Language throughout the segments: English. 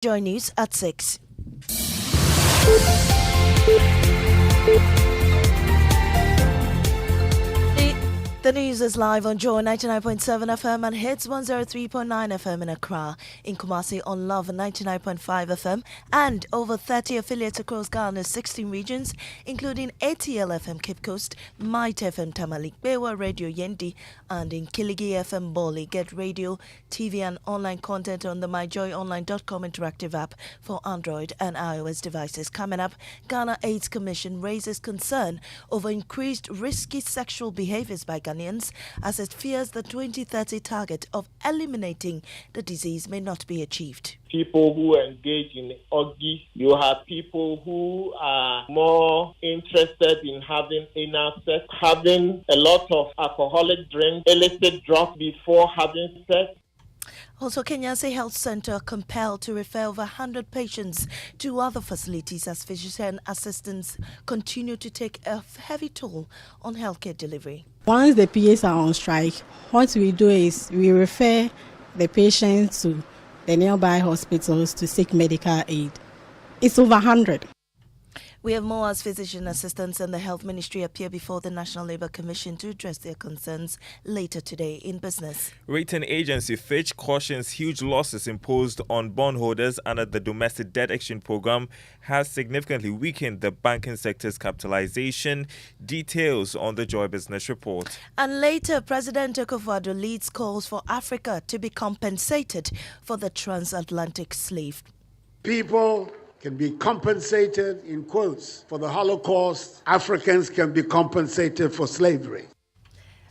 Joy News at 6. The news is live on Joy 99.7 FM and Hits 103.9 FM in Accra, in Kumasi on Love 99.5 FM, and over 30 affiliates across Ghana's 16 regions, including ATL FM Cape Coast, Might FM Tamalik, Bewa Radio Yendi, and in Kiligi FM Boli. Get radio, TV, and online content on the myjoyonline.com interactive app for Android and iOS devices. Coming up, Ghana AIDS Commission raises concern over increased risky sexual behaviors by Ghanaians as it fears the 2030 target of eliminating the disease may not be achieved. People who engage in orgies, you have people who are more interested in having anal sex, having a lot of alcoholic drinks, illicit drugs before having sex. Also, Kenya's Health Center compelled to refer over 100 patients to other facilities as physician assistants continue to take a heavy toll on healthcare delivery. Once the PAs are on strike, what we do is we refer the patients to the nearby hospitals to seek medical aid. It's over 100. We have more as physician assistants and the Health Ministry appear before the National Labour Commission to address their concerns later today in business. Rating agency Fitch cautions huge losses imposed on bondholders under the Domestic Debt Exchange Program has significantly weakened the banking sector's capitalization. Details on the Joy Business Report. And later, President Akufo-Addo leads calls for Africa to be compensated for the transatlantic slave. People can be compensated, in quotes, for the Holocaust. Africans can be compensated for slavery.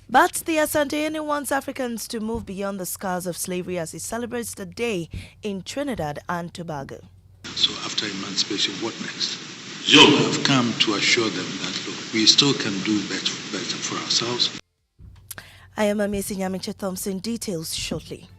But the Asantehene wants Africans to move beyond the scars of slavery as it celebrates the day in Trinidad and Tobago. So after emancipation, what next? I've come to assure them that, look, we still can do better for ourselves. I am Amesi Nyamiche Thompson. Details shortly.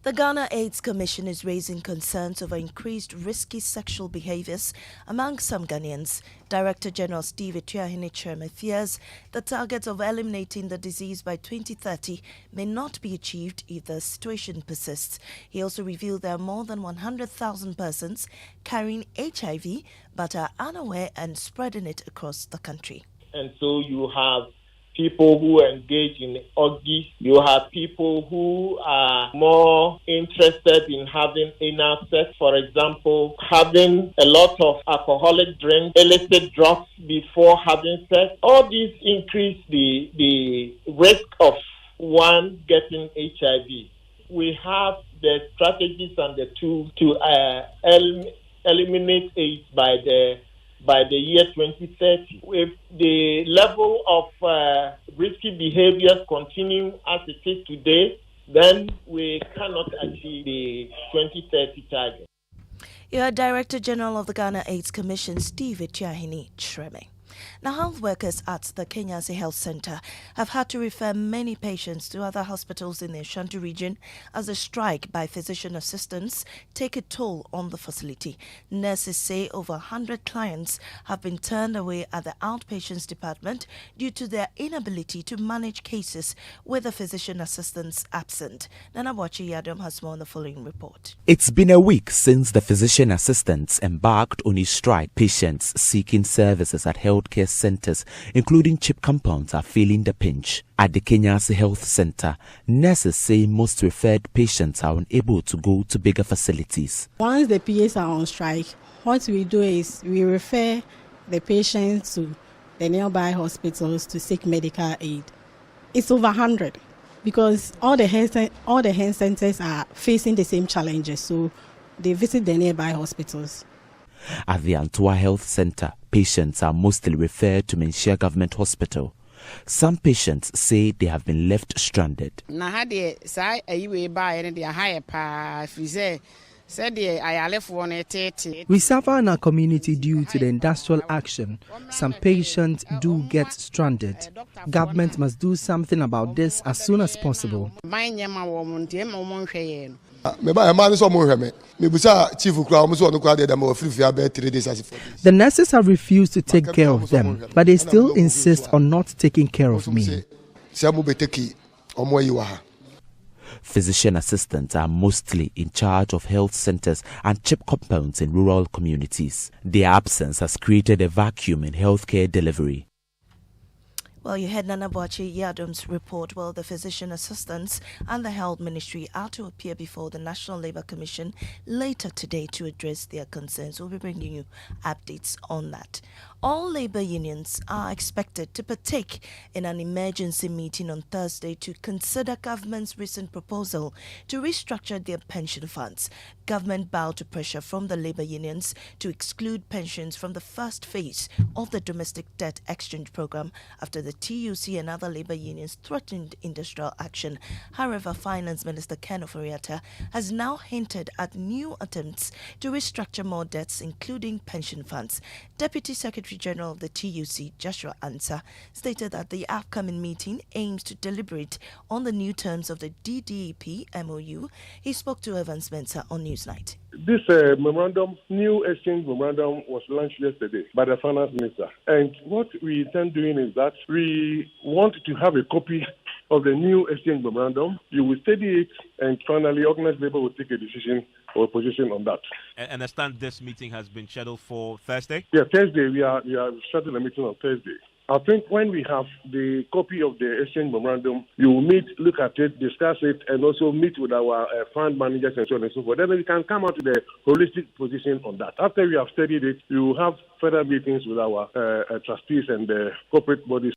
The Ghana AIDS Commission is raising concerns over increased risky sexual behaviors among some Ghanaians. Director General Steve Etuahene fears the target of eliminating the disease by 2030 may not be achieved if the situation persists. He also revealed there are more than 100,000 persons carrying HIV but are unaware and spreading it across the country. And so you have people who engage in orgies, you have people who are more interested in having anal sex, for example, having a lot of alcoholic drinks, illicit drugs before having sex. All these increase the risk of one getting HIV. We have the strategies and the tools to eliminate AIDS by the year 2030. If the level of risky behaviors continue as it is today, then we cannot achieve the 2030 target. You are Director General of the Ghana AIDS Commission, Steve Etuahene. Now, health workers at the Kenya's Health Center have had to refer many patients to other hospitals in the Ashanti region as a strike by physician assistants take a toll on the facility. Nurses say over 100 clients have been turned away at the outpatients department due to their inability to manage cases with the physician assistants absent. Nana Boachi Yadom has more on the following report. It's been a week since the physician assistants embarked on a strike. Patients seeking services at healthcare centers, including CHIP compounds, are feeling the pinch. At the Kenya's Health Center, nurses say most referred patients are unable to go to bigger facilities. Once the PAs are on strike, what we do is we refer the patients to the nearby hospitals to seek medical aid. It's over 100 because all the health centers are facing the same challenges, so they visit the nearby hospitals. At the Antua Health Center, patients are mostly referred to Menchia Government Hospital. Some patients say they have been left stranded. We suffer in our community due to the industrial action. Some patients do get stranded. Government must do something about this as soon as possible. The nurses have refused to take care of them, but they still insist on not taking care of me. Physician assistants are mostly in charge of health centers and CHIP compounds in rural communities. Their absence has created a vacuum in healthcare delivery. Well, you heard Nana Boachi Yadom's report. Well, the physician assistants and the health ministry are to appear before the National Labour Commission later today to address their concerns. We'll be bringing you updates on that. All labour unions are expected to partake in an emergency meeting on Thursday to consider government's recent proposal to restructure their pension funds. Government bowed to pressure from the labour unions to exclude pensions from the first phase of the domestic debt exchange program after the TUC and other labour unions threatened industrial action. However, Finance Minister Ken Ofori-Atta has now hinted at new attempts to restructure more debts, including pension funds. Deputy Secretary General of the TUC, Joshua Ansah, stated that the upcoming meeting aims to deliberate on the new terms of the DDEP MOU. He spoke to Evans Mensah on Newsnight. This new exchange memorandum was launched yesterday by the Finance Minister. And what we intend doing is that we want to have a copy of the new exchange memorandum. You will study it, and finally, Organized Labour will take a decision or position on that. I understand this meeting has been scheduled for Thursday? Yeah, Thursday. We are starting a meeting on Thursday. I think when we have the copy of the exchange memorandum, you will meet, look at it, discuss it, and also meet with our fund managers and so on and so forth. Then we can come out with a holistic position on that. After we have studied it, we will have further meetings with our trustees and the corporate bodies.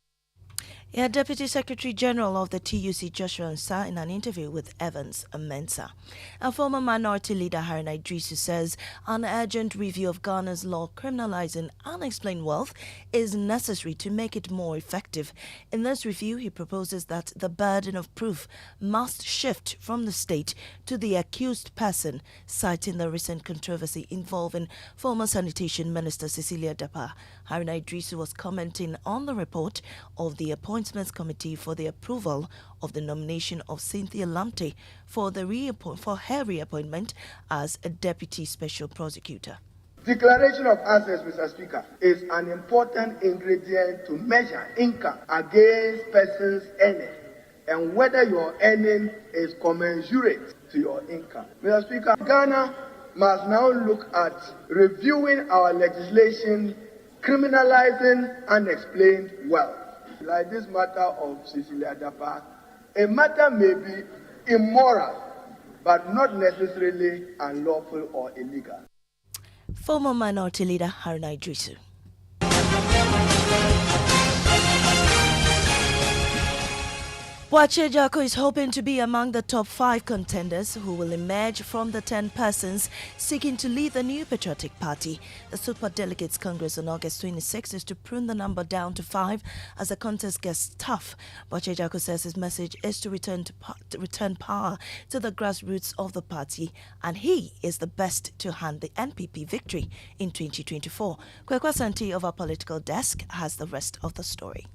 Yeah, Deputy Secretary General of the TUC, Joshua Ansah, in an interview with Evans Mensah. A former minority leader, Haruna Idrisu, says an urgent review of Ghana's law criminalizing unexplained wealth is necessary to make it more effective. In this review, he proposes that the burden of proof must shift from the state to the accused person, citing the recent controversy involving former Sanitation Minister Cecilia Dapa. Haruna Idrisu was commenting on the report of the Appointments Committee for the approval of the nomination of Cynthia Lamte for her reappointment as a Deputy Special Prosecutor. Declaration of assets, Mr. Speaker, is an important ingredient to measure income against persons' earning and whether your earning is commensurate to your income. Mr. Speaker, Ghana must now look at reviewing our legislation criminalizing unexplained wealth. Like this matter of Cecilia Dapa, a matter may be immoral, but not necessarily unlawful or illegal. Former minority leader Haruna Idrisu. Boachi Ejiako is hoping to be among the top 5 contenders who will emerge from the 10 persons seeking to lead the new Patriotic Party. The Super Delegates Congress on August 26 is to prune the number down to 5 as the contest gets tough. Boachi Ejiako says his message is to return power to the grassroots of the party, and he is the best to hand the NPP victory in 2024. Kwekwa Santi of our political desk has the rest of the story.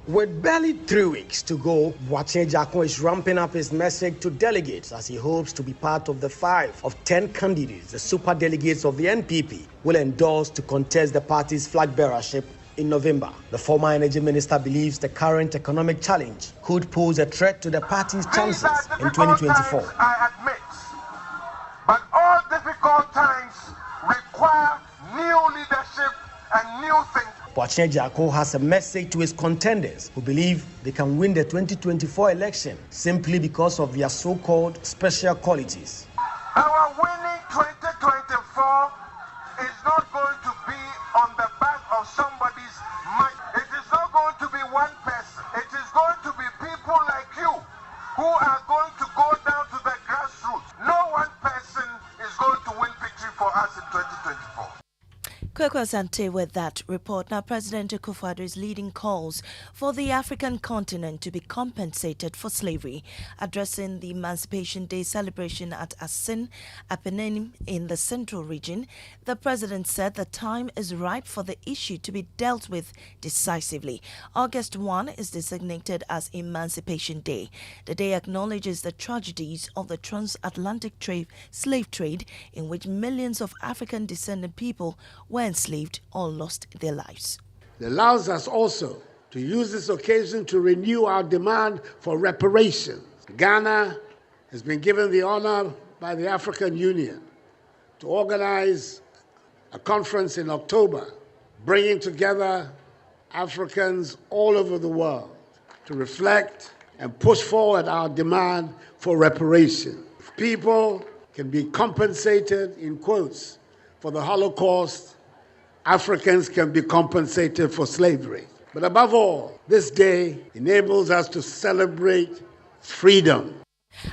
With barely 3 weeks to go, Boachi Ejiako is ramping up his message to delegates as he hopes to be part of the 5 of 10 candidates the super delegates of the NPP will endorse to contest the party's flag bearership in November. The former energy minister believes the current economic challenge could pose a threat to the party's chances in 2024. Times, I admit, but all difficult times require new leadership and new thinking. Boachi Ejiako has a message to his contenders who believe they can win the 2024 election simply because of their so-called special qualities. Our winning 2024 is not going to be on the back of somebody's might. It is not going to be one person. It is going to be people like you who are going to go down to the grassroots. No one person is going to win victory for us in 2024. Kwekwe Asante with that report. Now, President Akufo-Addo is leading calls for the African continent to be compensated for slavery. Addressing the Emancipation Day celebration at Asin, Apenanim in the Central Region, the president said the time is ripe for the issue to be dealt with decisively. August 1 is designated as Emancipation Day. The day acknowledges the tragedies of the transatlantic slave trade, in which millions of African descendant people were enslaved or lost their lives. It allows us also to use this occasion to renew our demand for reparations. Ghana has been given the honor by the African Union to organize a conference in October, bringing together Africans all over the world to reflect and push forward our demand for reparations. If people can be compensated, in quotes, for the Holocaust, Africans can be compensated for slavery. But above all, this day enables us to celebrate freedom.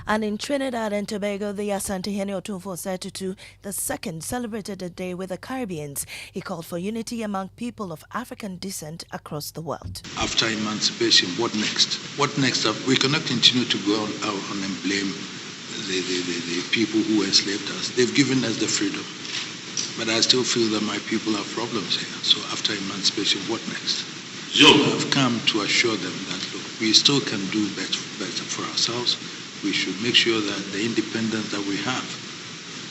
And in Trinidad and Tobago, the Asantehene Otumfuo Osei-Tutu II celebrated the day with the Caribbeans. He called for unity among people of African descent across the world. After emancipation, what next? What next? We cannot continue to go out and blame the people who enslaved us. They've given us the freedom. But I still feel that my people have problems here. So after emancipation, what next? I've come to assure them that, look, we still can do better for ourselves. We should make sure that the independence that we have,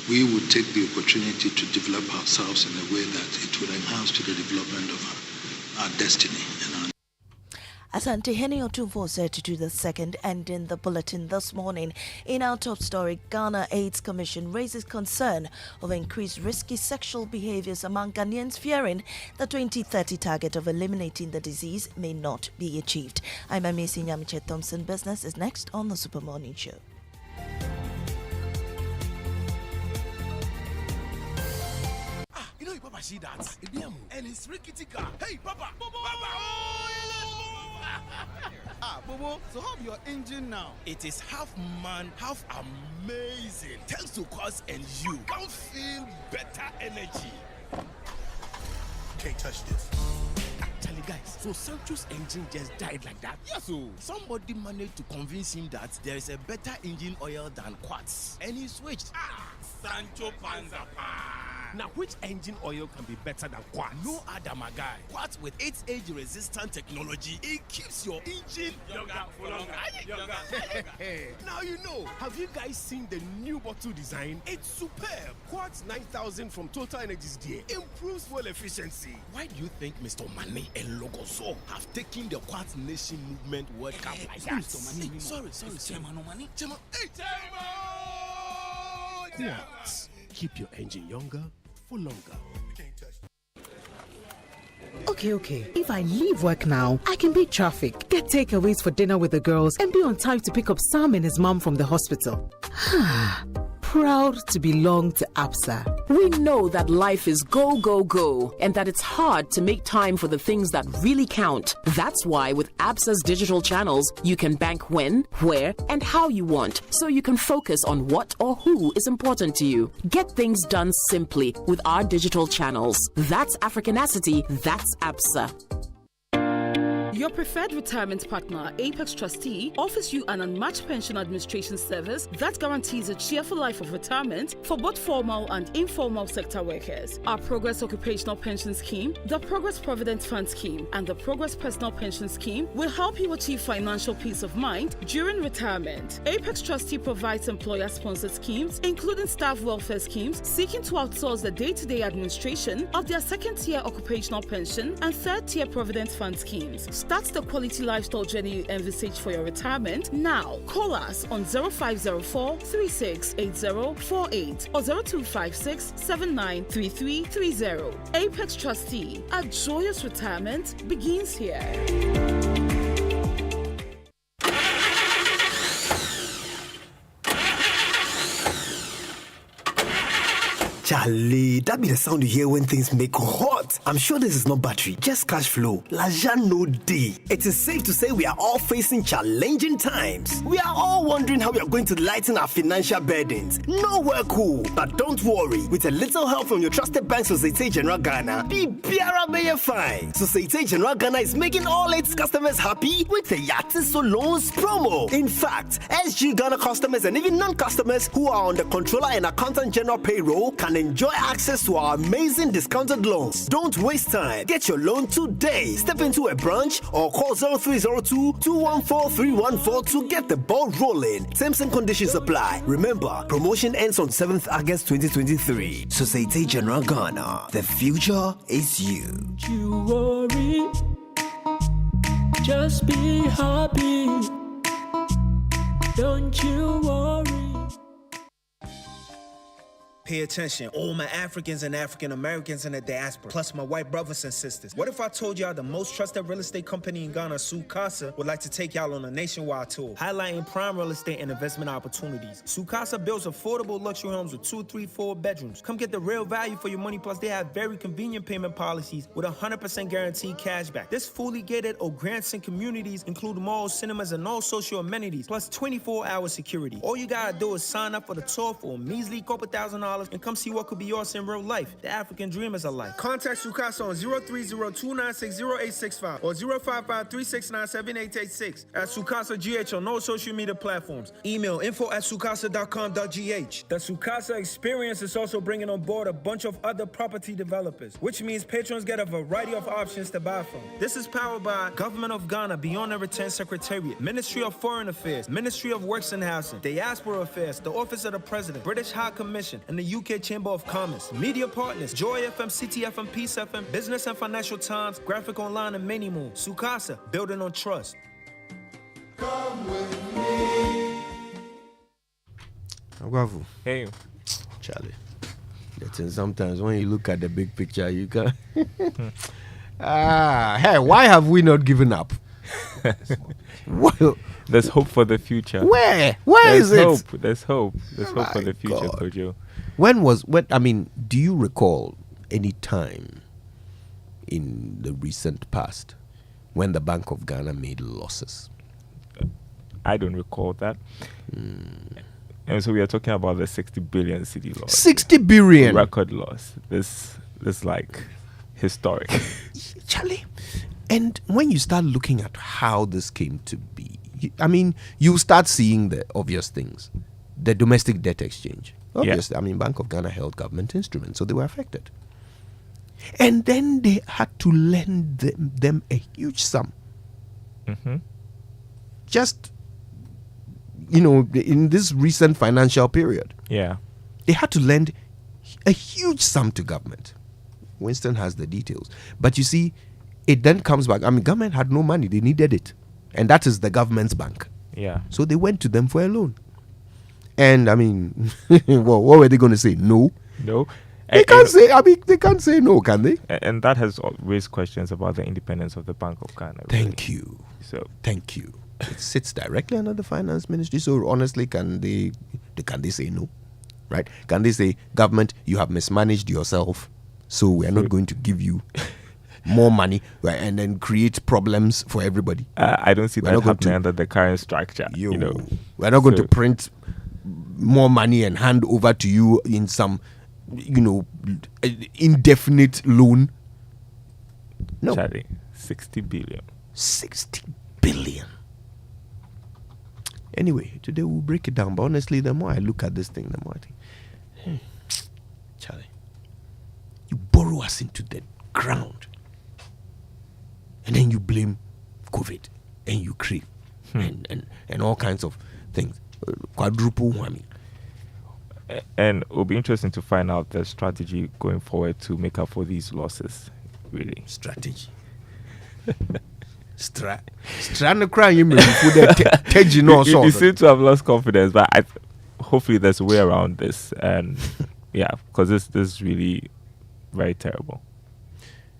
we would take the opportunity to develop ourselves in a way that it would enhance to the development of our destiny and our Asantehene Otumfuo Osei-Tutu II, and in the bulletin this morning, in our top story, Ghana AIDS Commission raises concern of increased risky sexual behaviors among Ghanaians, fearing the 2030 target of eliminating the disease may not be achieved. I'm Amesi Nyamiche Thompson. Business is next on the Super Morning Show. You know, Papa, see that? And it's rickety car. Hey, Papa! Papa! Bobo, so how your engine now? It is half man, half amazing. Thanks to Quartz and you can feel better energy. Can't touch this. Actually, guys, so Sancho's engine just died like that. Yes, so somebody managed to convince him that there is a better engine oil than Quartz, and he switched. Sancho Panzapa. Now, which engine oil can be better than Quartz? No other, my guy. Quartz with its age-resistant technology, it keeps your engine younger for longer. Now you know. Have you guys seen the new bottle design? It's superb. Quartz 9000 from Total Energies DA improves fuel efficiency. Why do you think Mr. Mane and Logoso have taken the Quartz Nation movement World Cup like that? Mr. Sorry. Chairman Omani. Chairman. Hey, Chairman! Quartz. Keep your engine younger for longer. Okay. If I leave work now, I can beat traffic, get takeaways for dinner with the girls, and be on time to pick up Sam and his mom from the hospital. Proud to belong to ABSA. We know that life is go, go, go, and that it's hard to make time for the things that really count. That's why with ABSA's digital channels, you can bank when, where, and how you want, so you can focus on what or who is important to you. Get things done simply with our digital channels. That's Africanacity, that's ABSA. Your preferred retirement partner, Apex Trustee, offers you an unmatched pension administration service that guarantees a cheerful life of retirement for both formal and informal sector workers. Our Progress Occupational Pension Scheme, the Progress Provident Fund Scheme, and the Progress Personal Pension Scheme will help you achieve financial peace of mind during retirement. Apex Trustee provides employer-sponsored schemes, including staff welfare schemes, seeking to outsource the day-to-day administration of their second-tier occupational pension and third-tier Provident Fund schemes. Start the quality lifestyle journey you envisage for your retirement now. Call us on 0504 368048 or 0256 793330. Apex Trustee, a joyous retirement begins here. Charlie, that be the sound you hear when things make hot. I'm sure this is not battery, just cash flow. Laja no day. It is safe to say we are all facing challenging times. We are all wondering how we are going to lighten our financial burdens. Nowhere cool, but don't worry. With a little help from your trusted bank, Societe Generale Ghana, be Biara Mayor fine. Societe Generale Ghana is making all its customers happy with the Yatiso Loans promo. In fact, SG Ghana customers and even non-customers who are on the controller and accountant general payroll can enjoy access to our amazing discounted loans. Don't waste time. Get your loan today. Step into a branch or call 0302-214-314 to get the ball rolling. Terms and conditions apply. Remember, promotion ends on 7th August 2023. Societe Generale Ghana. The future is you. Don't you worry. Just be happy. Don't you worry. Pay attention, all my Africans and African Americans in the diaspora, plus my white brothers and sisters. What if I told y'all the most trusted real estate company in Ghana, Sukasa, would like to take y'all on a nationwide tour, highlighting prime real estate and investment opportunities. Sukasa builds affordable luxury homes with 2, 3, 4 bedrooms. Come get the real value for your money, plus they have very convenient payment policies with 100% guaranteed cash back. This fully gated or grants and communities include malls, cinemas, and all social amenities, plus 24-hour security. All you gotta do is sign up for the tour for a measly couple $1,000 and come see what could be yours in real life. The African dream is alive. Contact Sukasa on 030-296-0865 or 055-369-7886 at Sukasa GH on all social media platforms. Email info@sukasa.com.gh. The Sukasa experience is also bringing on board a bunch of other property developers, which means patrons get a variety of options to buy from. This is powered by Government of Ghana, Beyond the Return Secretariat, Ministry of Foreign Affairs, Ministry of Works and Housing, Diaspora Affairs, the Office of the President, British High Commission, and the UK Chamber of Commerce. Media partners, Joy FM, City FM, Peace FM, Business and Financial Times, Graphic Online, and many more. Sukasa, building on trust. Come with me. Guavu. Hey. Charlie. Sometimes when you look at the big picture, you can. Hey, why have we not given up? Well, there's hope for the future. Where There's is it? hope. There's hope. There's hope for the future, Kojo. Do you recall any time in the recent past when the Bank of Ghana made losses? I don't recall that. And so we are talking about the 60 billion city loss. 60 billion record loss. This like historic. Charlie. And when you start looking at how this came to be, you start seeing the obvious things. The domestic debt exchange. Obviously, Bank of Ghana held government instruments, so they were affected. And then they had to lend them a huge sum. Mm-hmm. Just, in this recent financial period. Yeah. They had to lend a huge sum to government. Winston has the details. But you see, it then comes back. Government had no money. They needed it. And that is the government's bank. Yeah. So they went to them for a loan. And well, what were they going to say? No. No. They can't say. They can't say no, can they? And that has raised questions about the independence of the Bank of Ghana. Really. Thank you. So thank you. It sits directly under the finance ministry. So honestly, can they say no? Right? Can they say, government, you have mismanaged yourself, so we are not going to give you more money, right, and then create problems for everybody? I don't see that happening under the current structure. We're not going to print more money and hand over to you in some, indefinite loan. No. Charlie, 60 billion. 60 billion. Anyway, today we'll break it down. But honestly, the more I look at this thing, the more I think, Charlie, you borrow us into the ground. And then you blame COVID and Ukraine and all kinds of things. Quadruple whammy. And it will be interesting to find out the strategy going forward to make up for these losses. Really. Strategy. You seem to have lost confidence, but hopefully there's a way around this. And because this is really very terrible.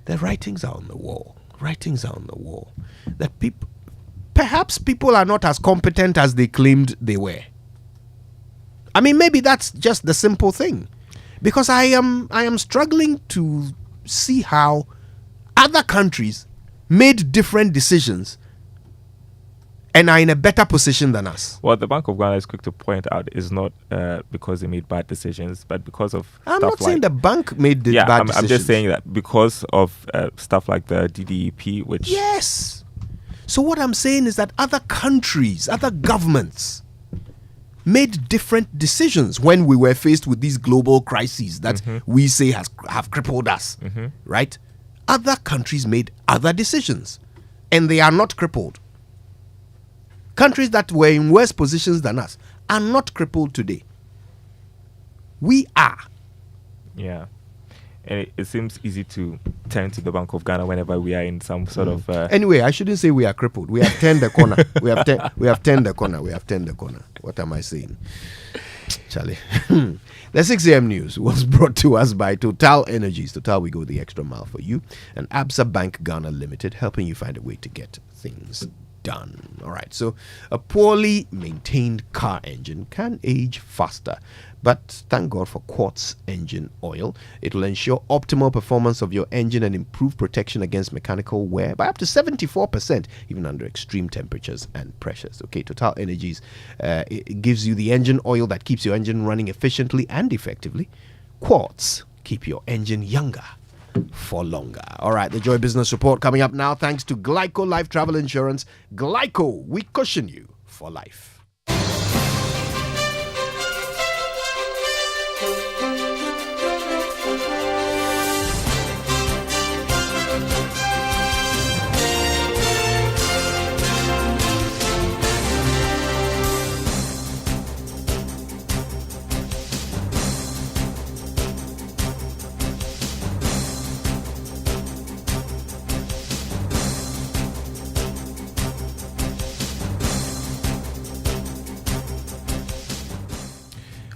The writings are on the wall. That perhaps people are not as competent as they claimed they were. Maybe that's just the simple thing. Because I am struggling to see how other countries made different decisions and are in a better position than us. Well, the Bank of Ghana is quick to point out is not because they made bad decisions, but because of I'm stuff not saying the bank made the bad decisions. I'm just saying that because of stuff like the DDEP, which... Yes. So what I'm saying is that other countries, other governments made different decisions when we were faced with these global crises that we say have crippled us, right? Other countries made other decisions, and they are not crippled. Countries that were in worse positions than us are not crippled today. We are. Yeah. And it seems easy to turn to the Bank of Ghana whenever we are in some sort of... Anyway, I shouldn't say we are crippled. We have turned the corner. we have turned the corner. We have turned the corner. What am I saying? Charlie. The 6 a.m. news was brought to us by Total Energies. Total, we go the extra mile for you. And Absa Bank Ghana Limited, helping you find a way to get things done. All right, so a poorly maintained car engine can age faster, but thank God for Quartz engine oil. It will ensure optimal performance of your engine and improve protection against mechanical wear by up to 74%, even under extreme temperatures and pressures. Okay, Total Energies it gives you the engine oil that keeps your engine running efficiently and effectively. Quartz, keep your engine younger for longer. All right, the Joy Business Report coming up now, thanks to Glyco Life Travel Insurance. Glyco, we cushion you for life.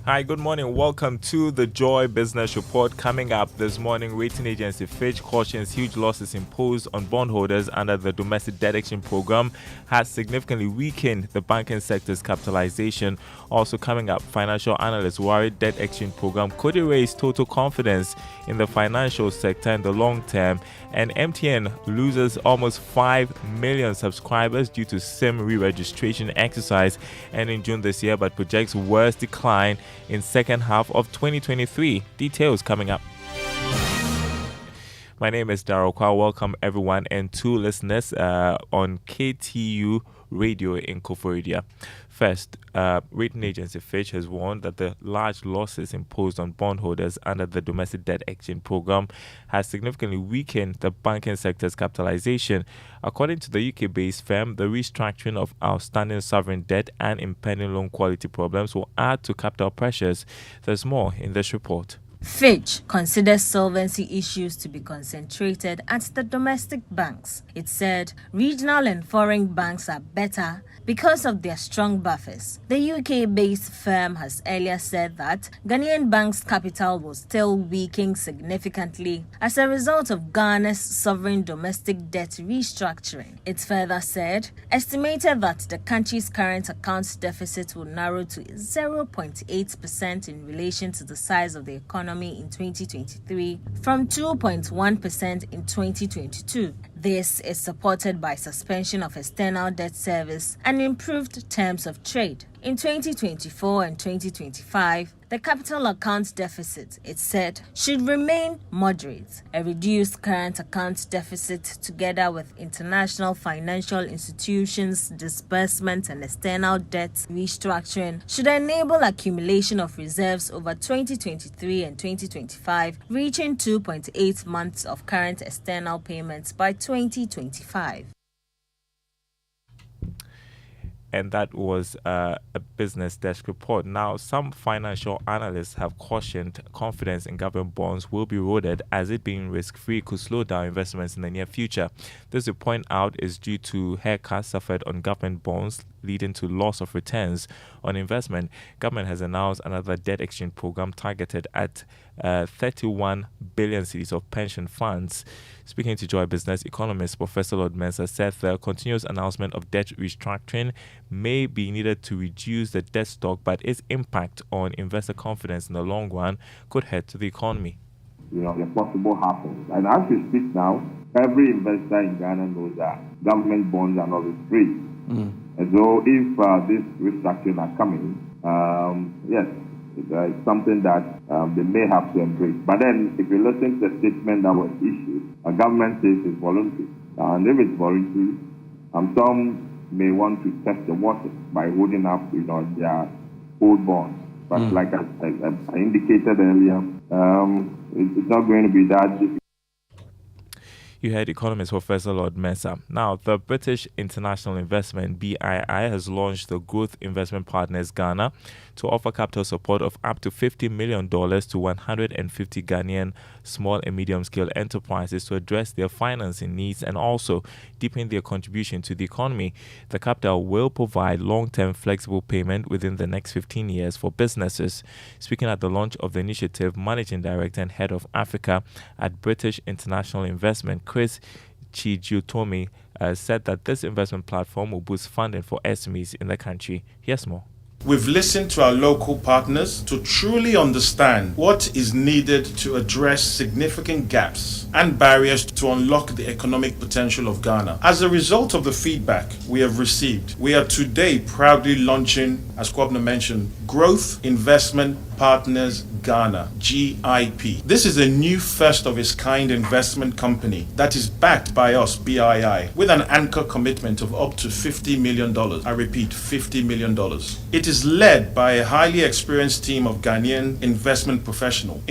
Hi, good morning. Welcome to the Joy Business Report. Coming up this morning, rating agency Fitch cautions huge losses imposed on bondholders under the domestic debt exchange program has significantly weakened the banking sector's capitalization. Also coming up, financial analysts worry debt exchange program could erase total confidence in the financial sector in the long term. And MTN loses almost 5 million subscribers due to SIM re-registration exercise and in June this year, but projects worst decline in second half of 2023. Details coming up. My name is Darryl Kwa. Welcome everyone and two listeners on KTU Radio in Koforidua. First, rating agency Fitch has warned that the large losses imposed on bondholders under the domestic debt exchange program has significantly weakened the banking sector's capitalization. According to the UK-based firm, the restructuring of outstanding sovereign debt and impending loan quality problems will add to capital pressures. There's more in this report. Fitch considers solvency issues to be concentrated at the domestic banks. It said regional and foreign banks are better because of their strong buffers. The UK-based firm has earlier said that Ghanaian banks' capital was still weakening significantly as a result of Ghana's sovereign domestic debt restructuring. It further said, estimated that the country's current account deficit will narrow to 0.8% in relation to the size of the economy in 2023 from 2.1% in 2022. This is supported by suspension of external debt service and improved terms of trade. In 2024 and 2025, the capital account deficit, it said, should remain moderate. A reduced current account deficit together with international financial institutions' disbursement and external debt restructuring should enable accumulation of reserves over 2023 and 2025, reaching 2.8 months of current external payments by 2025. And that was a business desk report. Now, some financial analysts have cautioned confidence in government bonds will be eroded as it being risk-free could slow down investments in the near future. This, to point out, is due to haircuts suffered on government bonds leading to loss of returns on investment. Government has announced another debt exchange program targeted at 31 billion cedis of pension funds. Speaking to Joy Business, economist Professor Lord Mensah said the continuous announcement of debt restructuring may be needed to reduce the debt stock, but its impact on investor confidence in the long run could head to the economy. The possible happens. And as we speak now, every investor in Ghana knows that government bonds are not risk-free. And so if this restructuring are coming, yes, it's something that they may have to embrace. But then, if you listen to the statement that was issued, a government says it's voluntary. And if it's voluntary, some may want to test the water by holding up, their old bonds. But like I indicated earlier, it's not going to be that difficult. You heard economist Professor Lord Mensah. Now, the British International Investment, BII, has launched the Growth Investment Partners Ghana to offer capital support of up to $50 million to 150 Ghanaian small and medium-scale enterprises to address their financing needs and also deepen their contribution to the economy. The capital will provide long-term flexible payment within the next 15 years for businesses. Speaking at the launch of the initiative, Managing Director and Head of Africa at British International Investment, Chris Chijiotomi, said that this investment platform will boost funding for SMEs in the country. Here's more. We've listened to our local partners to truly understand what is needed to address significant gaps and barriers to unlock the economic potential of Ghana. As a result of the feedback we have received, we are today proudly launching, as Kwabena mentioned, Growth Investment Partners Ghana, GIP. This is a new first-of-its-kind investment company that is backed by us, BII, with an anchor commitment of up to $50 million. I repeat, $50 million. It is led by a highly experienced team of Ghanaian investment professionals.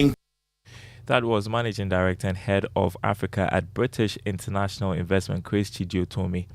That was Managing Director and Head of Africa at British International Investment, Chris Chijiotomi.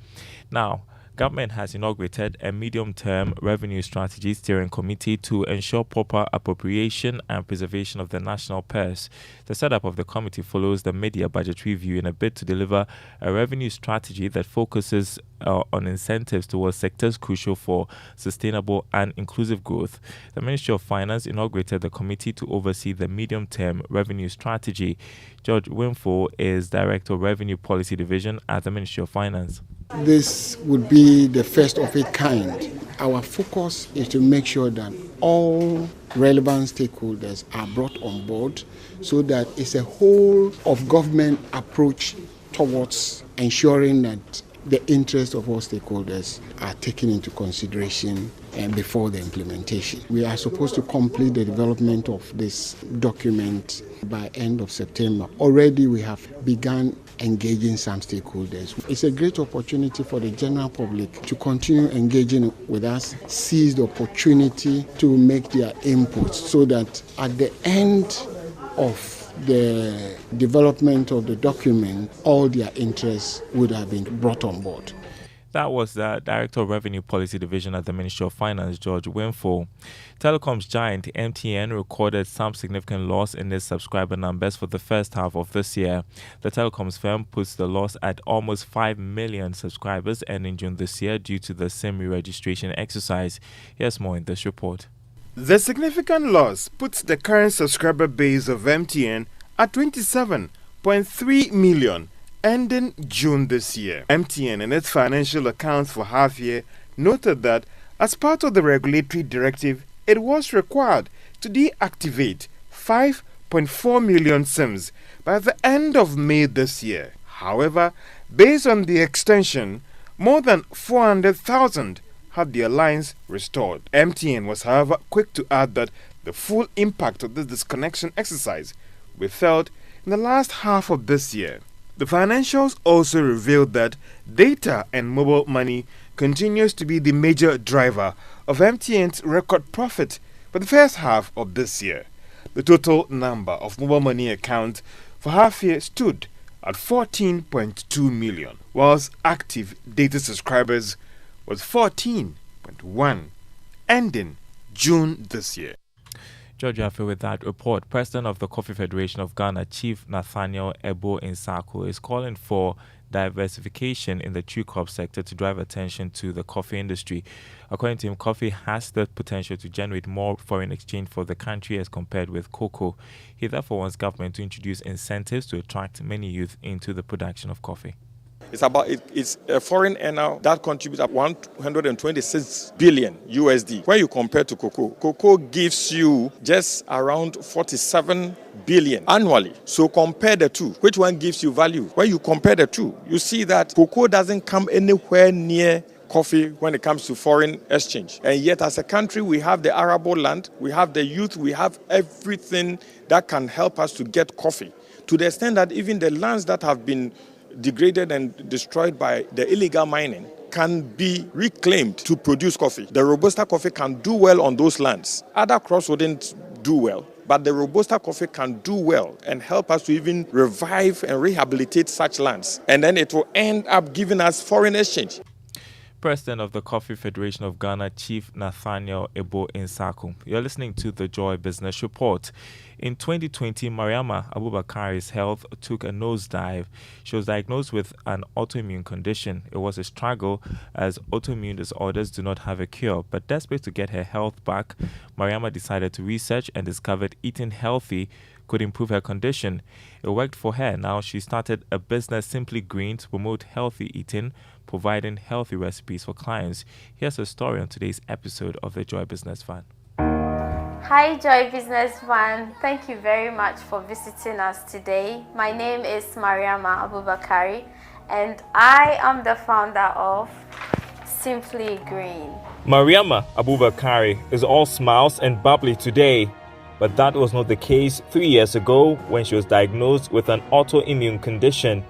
Now, government has inaugurated a medium-term revenue strategy steering committee to ensure proper appropriation and preservation of the national purse. The setup of the committee follows the mid-year budget review in a bid to deliver a revenue strategy that focuses on incentives towards sectors crucial for sustainable and inclusive growth. The Ministry of Finance inaugurated the committee to oversee the medium-term revenue strategy. George Winfo is Director of Revenue Policy Division at the Ministry of Finance. This would be the first of its kind. Our focus is to make sure that all relevant stakeholders are brought on board so that it's a whole of government approach towards ensuring that the interests of all stakeholders are taken into consideration and before the implementation. We are supposed to complete the development of this document by end of September. Already we have begun engaging some stakeholders. It's a great opportunity for the general public to continue engaging with us, seize the opportunity to make their inputs so that at the end of the development of the document, all their interests would have been brought on board. That was the Director of Revenue Policy Division at the Ministry of Finance, George Winfo. Telecoms giant MTN recorded some significant loss in its subscriber numbers for the first half of this year. The telecoms firm puts the loss at almost 5 million subscribers ending June this year due to the SIM re-registration exercise. Here's more in this report. The significant loss puts the current subscriber base of MTN at 27.3 million ending June this year. MTN in its financial accounts for half year noted that as part of the regulatory directive, it was required to deactivate 5.4 million SIMs by the end of May this year. However, based on the extension, more than 400,000 had their lines restored. MTN was, however, quick to add that the full impact of this disconnection exercise will be felt in the last half of this year. The financials also revealed that data and mobile money continues to be the major driver of MTN's record profit for the first half of this year. The total number of mobile money accounts for half year stood at 14.2 million, whilst active data subscribers was 14.1, ending June this year. George Affe with that report. President of the Coffee Federation of Ghana, Chief Nathaniel Ebo Insako, is calling for diversification in the tree crop sector to drive attention to the coffee industry. According to him, coffee has the potential to generate more foreign exchange for the country as compared with cocoa. He therefore wants government to introduce incentives to attract many youth into the production of coffee. It's a foreign earner that contributes at 126 billion USD. When you compare to cocoa gives you just around 47 billion annually. So compare the two. Which one gives you value? When you compare the two, you see that cocoa doesn't come anywhere near coffee when it comes to foreign exchange. And yet as a country, we have the arable land, we have the youth, we have everything that can help us to get coffee. To the extent that even the lands that have been degraded and destroyed by the illegal mining can be reclaimed to produce coffee. The Robusta coffee can do well on those lands. Other crops wouldn't do well, but the Robusta coffee can do well and help us to even revive and rehabilitate such lands. And then it will end up giving us foreign exchange. President of the Coffee Federation of Ghana, Chief Nathaniel Ebo Insako. You're listening to the Joy Business Report. In 2020, Mariama Abubakari's health took a nosedive. She was diagnosed with an autoimmune condition. It was a struggle as autoimmune disorders do not have a cure. But desperate to get her health back, Mariama decided to research and discovered eating healthy could improve her condition. It worked for her. Now she started a business, Simply Green, to promote healthy eating, providing healthy recipes for clients. Here's a story on today's episode of the Joy Business Van. Hi Joy Business Van, thank you very much for visiting us today. My name is Mariama Abubakari and I am the founder of Simply Green. Mariama Abubakari is all smiles and bubbly today, but that was not the case 3 years ago when she was diagnosed with an autoimmune condition.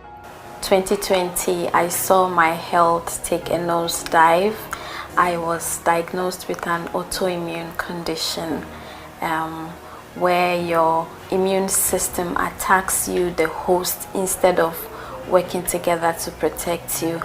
2020, I saw my health take a nosedive. I was diagnosed with an autoimmune condition where your immune system attacks you, the host, instead of working together to protect you.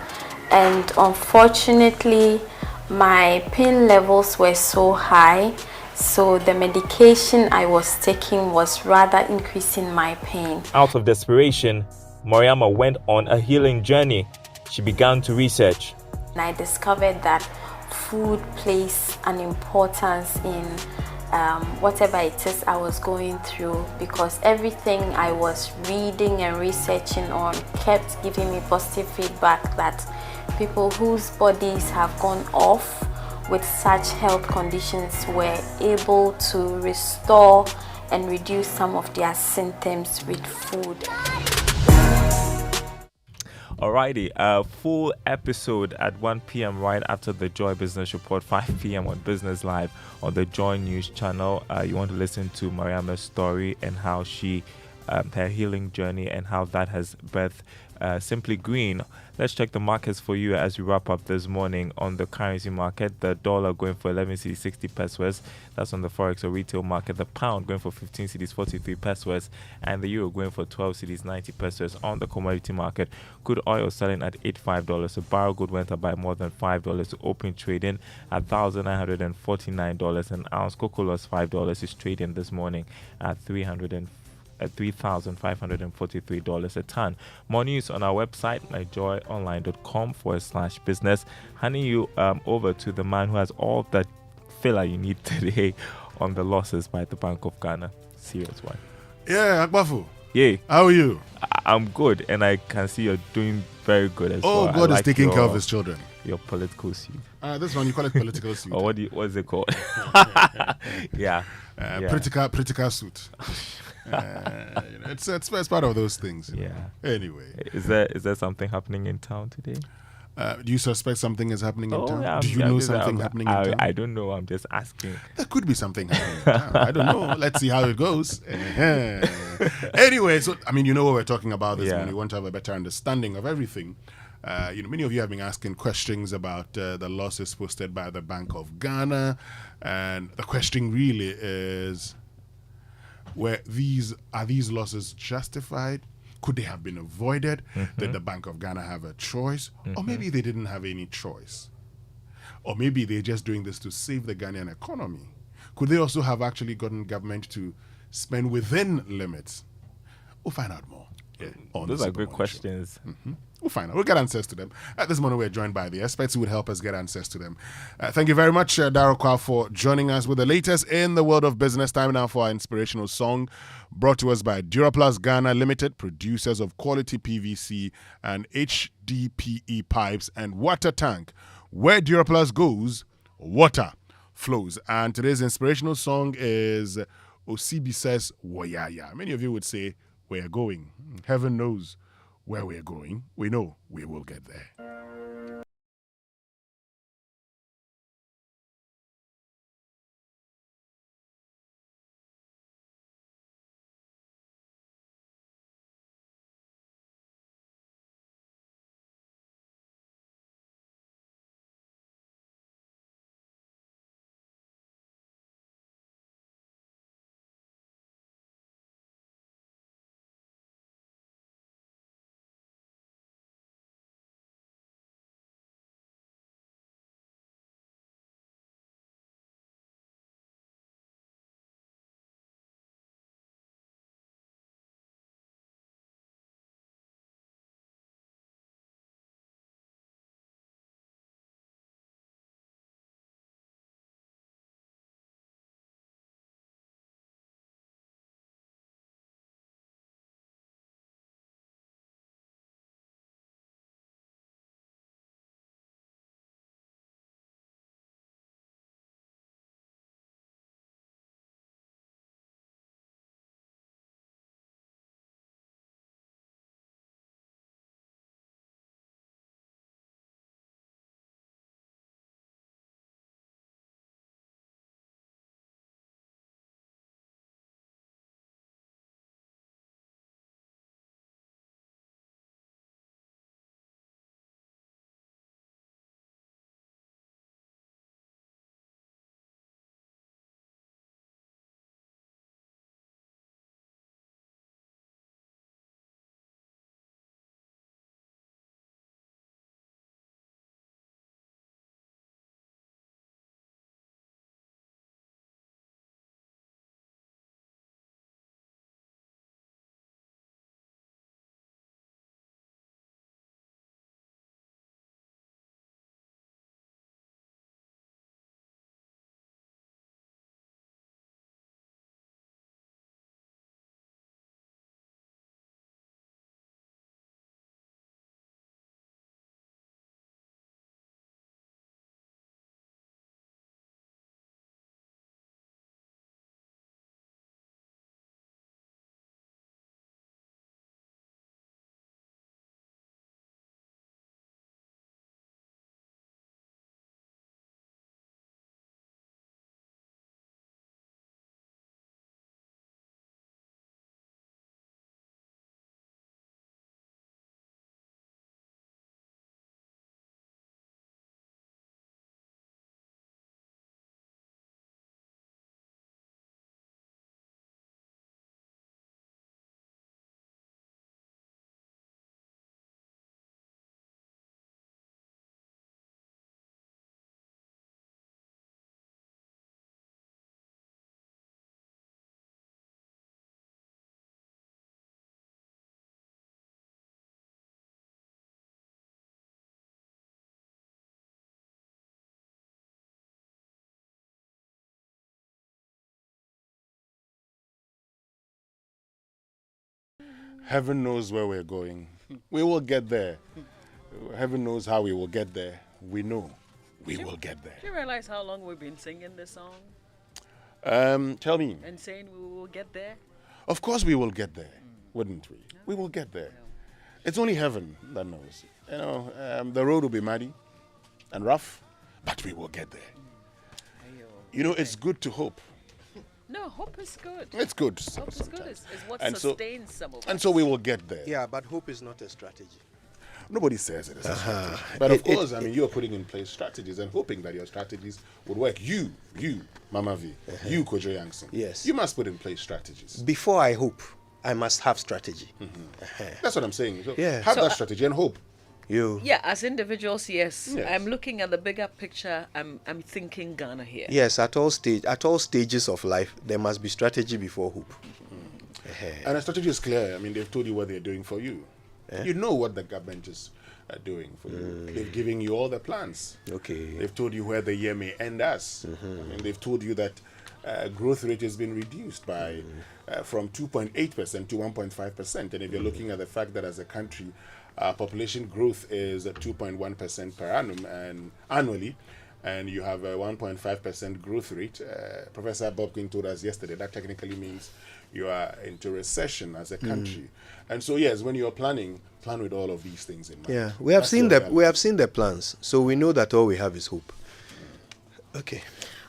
And unfortunately, my pain levels were so high, so the medication I was taking was rather increasing my pain. Out of desperation, Mariama went on a healing journey. She began to research. And I discovered that food plays an importance in whatever it is I was going through, because everything I was reading and researching on kept giving me positive feedback that people whose bodies have gone off with such health conditions were able to restore and reduce some of their symptoms with food. Alrighty, a full episode at 1 p.m. right after the Joy Business Report, 5 p.m. on Business Live on the Joy News channel. You want to listen to Mariama's story and how she, her healing journey and how that has birthed Simply Green. Let's check the markets for you as we wrap up this morning. On the currency market, the dollar going for 11 cedis 60 pesos. That's on the forex or retail market. The pound going for 15 cedis 43 pesos, and the euro going for 12 cedis 90 pesos. On the commodity market, crude oil selling at $85 a barrel. Gold went up by more than $5 to open trading at $1,949 an ounce. Cocoa lost $5 is trading this morning at $3,543 a ton. More news on our website, myjoyonline.com/business. Handing you over to the man who has all the filler you need today on the losses by the Bank of Ghana. Serious one. Yeah, Akbafu. Yeah. How are you? I'm good, and I can see you're doing very good as well. Oh, God is taking care of his children. Your political suit. This one, you call it political suit. Or what is it called? Yeah. Political suit. It's part of those things. Yeah. Anyway, is there something happening in town today? Do you suspect something is happening in town? Yeah, do you know something happening in town? I don't know. I'm just asking. There could be something happening in town. I don't know. Let's see how it goes. Anyway, so you know what we're talking about this morning. You want to have a better understanding of everything. Many of you have been asking questions about the losses posted by the Bank of Ghana, and the question really is: are these losses justified? Could they have been avoided? Mm-hmm. Did the Bank of Ghana have a choice? Mm-hmm. Or maybe they didn't have any choice. Or maybe they're just doing this to save the Ghanaian economy. Could they also have actually gotten government to spend within limits? We'll find out more. Yeah, those are great questions. We'll find out. We'll get answers to them. At this moment, we're joined by the experts who would help us get answers to them. Thank you very much, Darryl Kwa, for joining us with the latest in the world of business. Time now for our inspirational song, brought to us by Duraplast Ghana Limited, producers of quality PVC and HDPE pipes and water tank. Where Duraplast goes, water flows. And today's inspirational song is Osibi Says Woyaya. Many of you would say, we're going. Heaven knows where we're going. We know we will get there. Heaven knows where we're going. We will get there. Heaven knows how we will get there. We know we will get there. Do you realize how long we've been singing this song? Tell me. And saying we will get there? Of course we will get there, wouldn't we? We will get there. It's only heaven that knows. You know, the road will be muddy and rough, but we will get there. You know, it's good to hope. No, hope is good. It's good. Hope is good. It's what and sustains some of us. And so we will get there. Yeah, but hope is not a strategy. Nobody says it is a strategy. But of course, I mean, you're putting in place strategies and hoping that your strategies would work. You, Mama V, you, Kojo Yankson. Yes. You must put in place strategies. Before I hope, I must have strategy. That's what I'm saying. So yeah. Have that strategy and hope. You? Yeah, as individuals, yes. Yes. I'm looking at the bigger picture. I'm thinking Ghana here. Yes, at all stages of life, there must be strategy before hope. And the strategy is clear. I mean, they've told you what they're doing for you. You know what the government is doing for you. They've given you all the plans. Okay. They've told you where the year may end us. I mean, they've told you that growth rate has been reduced by from 2.8% to 1.5%. And if you're looking at the fact that as a country, population growth is at 2.1% per annum and annually, and you have a 1.5% growth rate. Professor Bob King told us yesterday that technically means you are into recession as a country. And so yes, when you're planning, plan with all of these things in mind. Yeah, we have seen the plans, so we know that all we have is hope. Okay.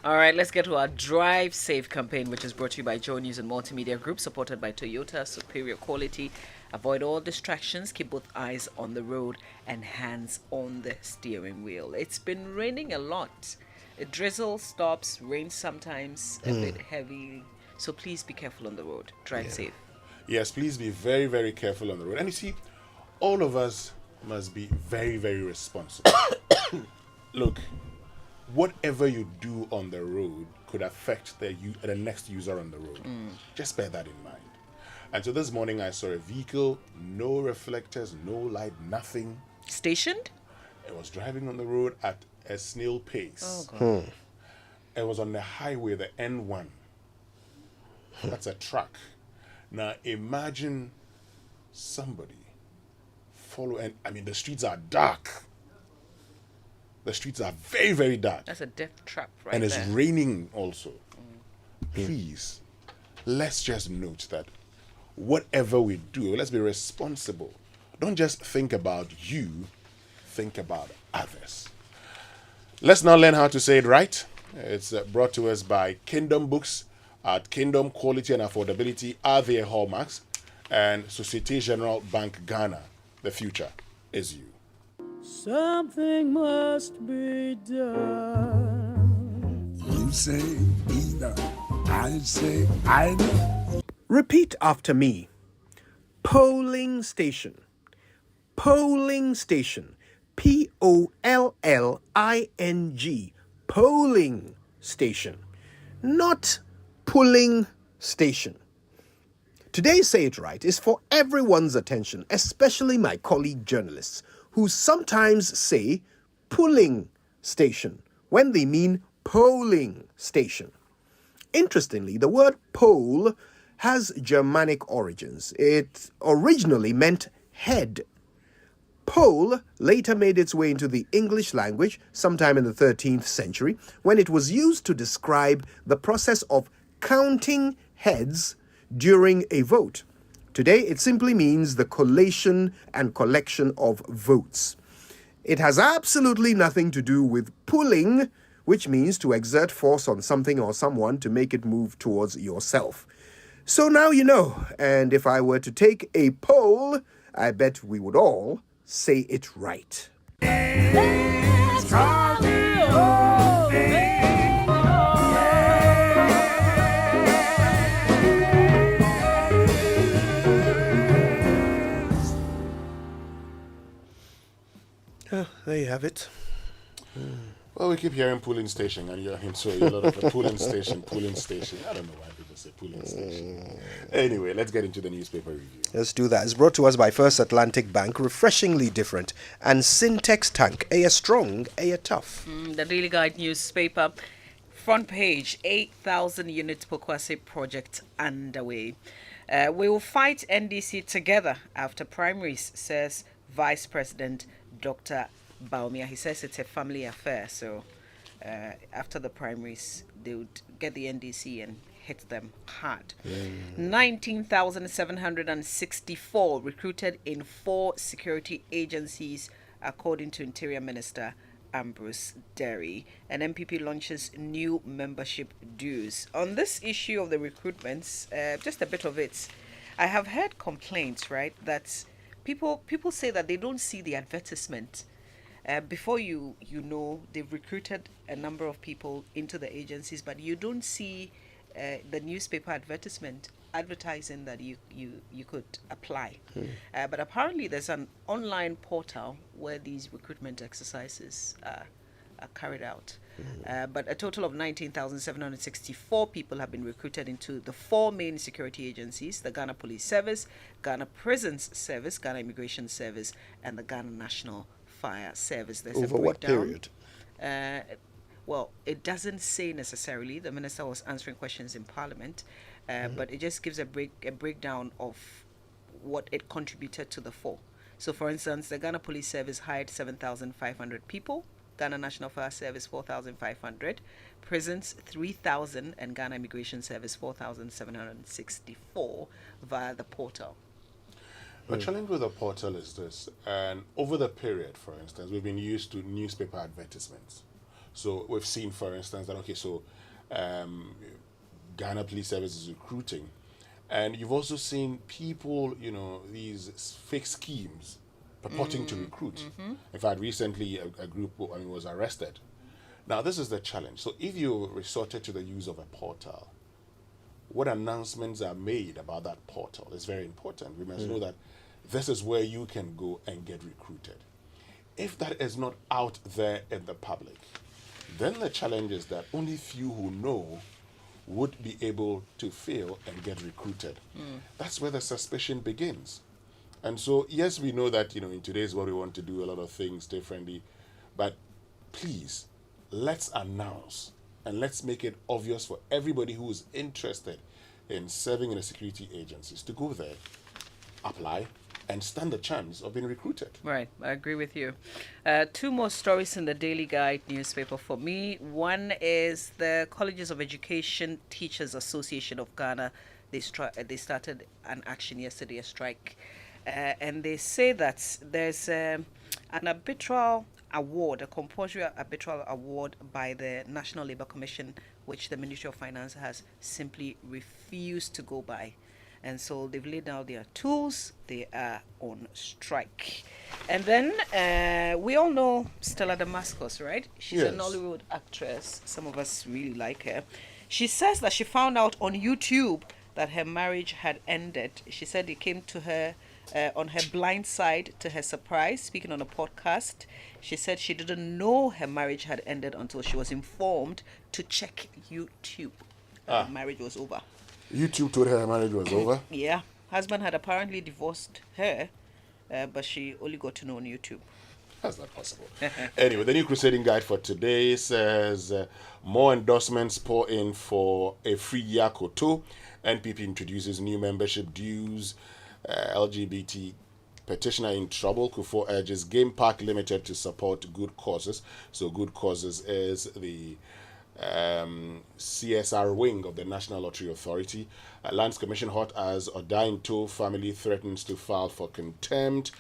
All right, let's get to our Drive Safe campaign, which is brought to you by Joe News and Multimedia Group, supported by Toyota, superior quality. Avoid all distractions, keep both eyes on the road and hands on the steering wheel. It's been raining a lot. It drizzles, stops, rains sometimes, a bit heavy. So please be careful on the road. Drive safe. Yes, please be very, very careful on the road. And you see, all of us must be very, very responsible. Look, whatever you do on the road could affect the next user on the road. Just bear that in mind. And so this morning I saw a vehicle, no reflectors, no light, nothing. Stationed? It was driving on the road at a snail pace. Oh, God. It was on the highway, the N1. That's a truck. Now imagine somebody follow, and I mean the streets are dark. The streets are very, very dark. That's a death trap right and it's there. raining also. Please, let's just note that whatever we do, let's be responsible. Don't just think about you, think about others. Let's now learn how to say it right. It's brought to us by Kingdom Books. At Kingdom, quality and affordability are their hallmarks. And Societe Generale Bank Ghana, the future is you. Something must be done. You say either, I say either. Repeat after me. Polling station. Polling station. Polling. Polling station. Not pulling station. Today's Say It Right is for everyone's attention, especially my colleague journalists, who sometimes say pulling station when they mean polling station. Interestingly, the word poll has Germanic origins. It originally meant head. Poll later made its way into the English language sometime in the 13th century when it was used to describe the process of counting heads during a vote. Today, it simply means the collation and collection of votes. It has absolutely nothing to do with pulling, which means to exert force on something or someone to make it move towards yourself. So now you know, and if I were to take a poll, I bet we would all say it right. There you have it. Well, we keep hearing pooling station, and you're so a lot of the pooling station. I don't know why people say pooling station. Anyway, let's get into the newspaper review. Let's do that. It's brought to us by First Atlantic Bank, refreshingly different, and Syntex Tank, a strong, a tough. The Daily Guide newspaper, front page, 8,000 units Pokwase project underway. We will fight NDC together after primaries, says Vice President Dr. Baumia. He says it's a family affair, so after the primaries, they would get the NDC and hit them hard. 19,764 recruited in 4 security agencies, according to Interior Minister Ambrose Derry. And MPP launches new membership dues. On this issue of the recruitments, just a bit of it, I have heard complaints, right, that people say that they don't see the advertisement. Before you know, they've recruited a number of people into the agencies, but you don't see the newspaper advertisement advertising that you could apply. But apparently there's an online portal where these recruitment exercises are carried out. But a total of 19,764 people have been recruited into the 4 main security agencies: the Ghana Police Service, Ghana Prisons Service, Ghana Immigration Service, and the Ghana National Fire Service. There's over what period? Well, it doesn't say necessarily. The minister was answering questions in Parliament, but it just gives a breakdown of what it contributed to the 4. So, for instance, the Ghana Police Service hired 7,500 people, Ghana National Fire Service 4,500, Prisons 3,000, and Ghana Immigration Service 4,764 via the portal. The challenge with the portal is this, and over the period, for instance, we've been used to newspaper advertisements. So we've seen, for instance, that, okay, so Ghana Police Service is recruiting, and you've also seen people, you know, these fake schemes purporting to recruit. In fact, recently a group was arrested. Now, this is the challenge. So if you resorted to the use of a portal, what announcements are made about that portal is very important. We must know that this is where you can go and get recruited. If that is not out there in the public, then the challenge is that only few who know would be able to fail and get recruited. That's where the suspicion begins. And so, yes, we know that, you know, in today's world we want to do a lot of things differently, but please, let's announce and let's make it obvious for everybody who is interested in serving in the security agencies to go there, apply, and stand a chance of being recruited. Right, I agree with you. 2 more stories in the Daily Guide newspaper for me. One is the Colleges of Education Teachers Association of Ghana. They started an action yesterday, a strike. And they say that there's an arbitral award, a compulsory arbitral award by the National Labour Commission, which the Ministry of Finance has simply refused to go by. And so they've laid down their tools. They are on strike. And then we all know Stella Damascus, right? She's a Nollywood actress. Some of us really like her. She says that she found out on YouTube that her marriage had ended. She said it came to her on her blind side, to her surprise, speaking on a podcast. She said she didn't know her marriage had ended until she was informed to check YouTube. Her marriage was over. YouTube told her marriage was over? Yeah. Husband had apparently divorced her, but she only got to know on YouTube. That's not possible. Anyway, the New Crusading Guide for today says more endorsements pour in for a free Yakoto. NPP introduces new membership dues. LGBT petitioner in trouble. Kufuor urges Game Park Limited to support good causes. So good causes is the CSR wing of the National Lottery Authority. Lands Commission hot as Odainto family threatens to file for contempt.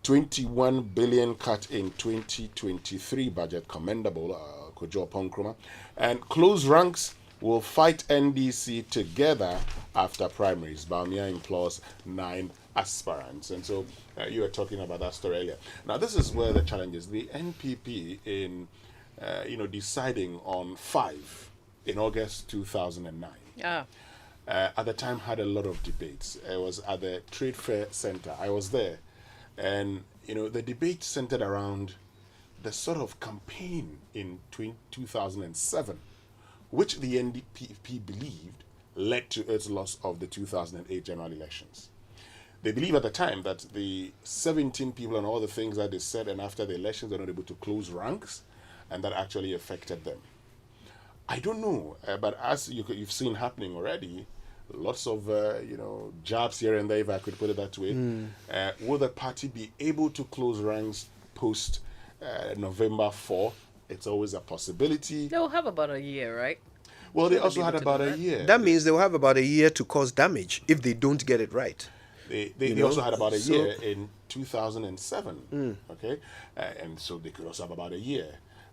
21 billion cut in 2023 budget, commendable, Kojo Ponkroma. And close ranks will fight NDC together after primaries. Bawumia implores 9 aspirants. And so you were talking about that story earlier. Now, this is where the challenge is. The NPP in deciding on 5 in August 2009. At the time had a lot of debates. It was at the Trade Fair Center. I was there. And, the debate centered around the sort of campaign in 2007, which the NPP believed led to its loss of the 2008 general elections. They believe at the time that the 17 people and all the things that they said, and after the elections, they're not able to close ranks, and that actually affected them. I don't know, but as you've seen happening already, lots of jabs here and there, if I could put it that way. Will the party be able to close ranks post November 4? It's always a possibility. They'll have about a year, right? Well, they also had about a year. That means they'll have about a year to cause damage if they don't get it right. They also had about a year in 2007, okay? And so they could also have about a year.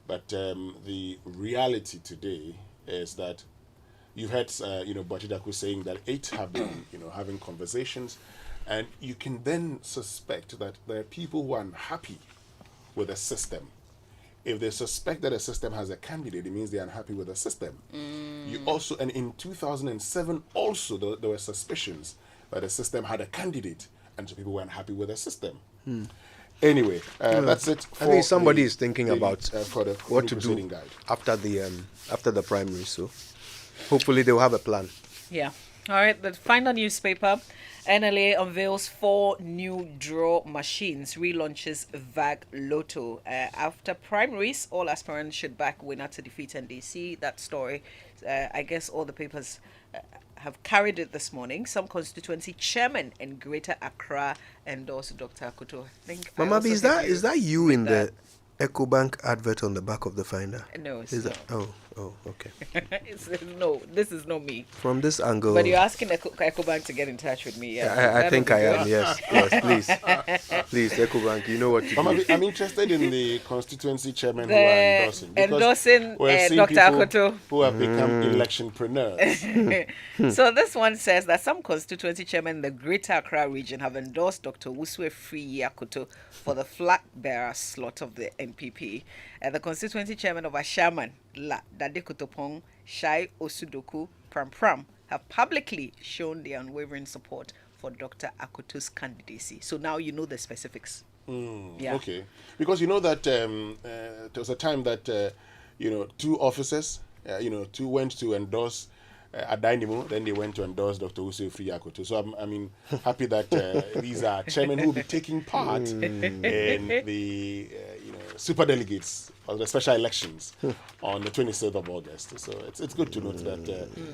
But the reality today is that you've heard, Bwachi Daku saying that 8 have been, having conversations, and you can then suspect that there are people who are unhappy with the system. if they suspect that a system has a candidate, it means they're unhappy with the system. You also, and in 2007 also, there were suspicions that the system had a candidate, and so people weren't happy with the system. Anyway, that's it. I think somebody is thinking about what to do guide. after the primary. So hopefully they will have a plan. Yeah. All right. The final newspaper. NLA unveils 4 new draw machines, relaunches VAG Lotto. After primaries, all aspirants should back winner to defeat NDC. That story, I guess all the papers have carried it this morning. Some constituency chairman in Greater Accra endorsed Dr. Akoto. I think. Mama B, is that you in the EcoBank advert on the back of the Finder? No, it's is not. That, oh, okay. No, this is not me. From this angle. But you're asking EcoBank to get in touch with me. Yeah, I think I am. Yes, please, please, EcoBank. You know what to do. I'm interested in the constituency chairman who are endorsing Dr. Akoto, who have become electionpreneurs. So this one says that some constituency chairmen in the Greater Accra region have endorsed Dr. Wusue Free Akoto for the flag bearer slot of the NPP. The constituency chairman of Ashaman, Dade Kotopong, Shai Osudoku, Pram have publicly shown their unwavering support for Dr. Akoto's candidacy. So now you know the specifics. Yeah. Okay. Because you know that there was a time that, 2 officers, 2 went to endorse Adainimo, then they went to endorse Dr. Wusue Free Akoto. So I'm happy that these are chairmen who will be taking part in the superdelegates of the special elections on the 26th of August. So it's good to note that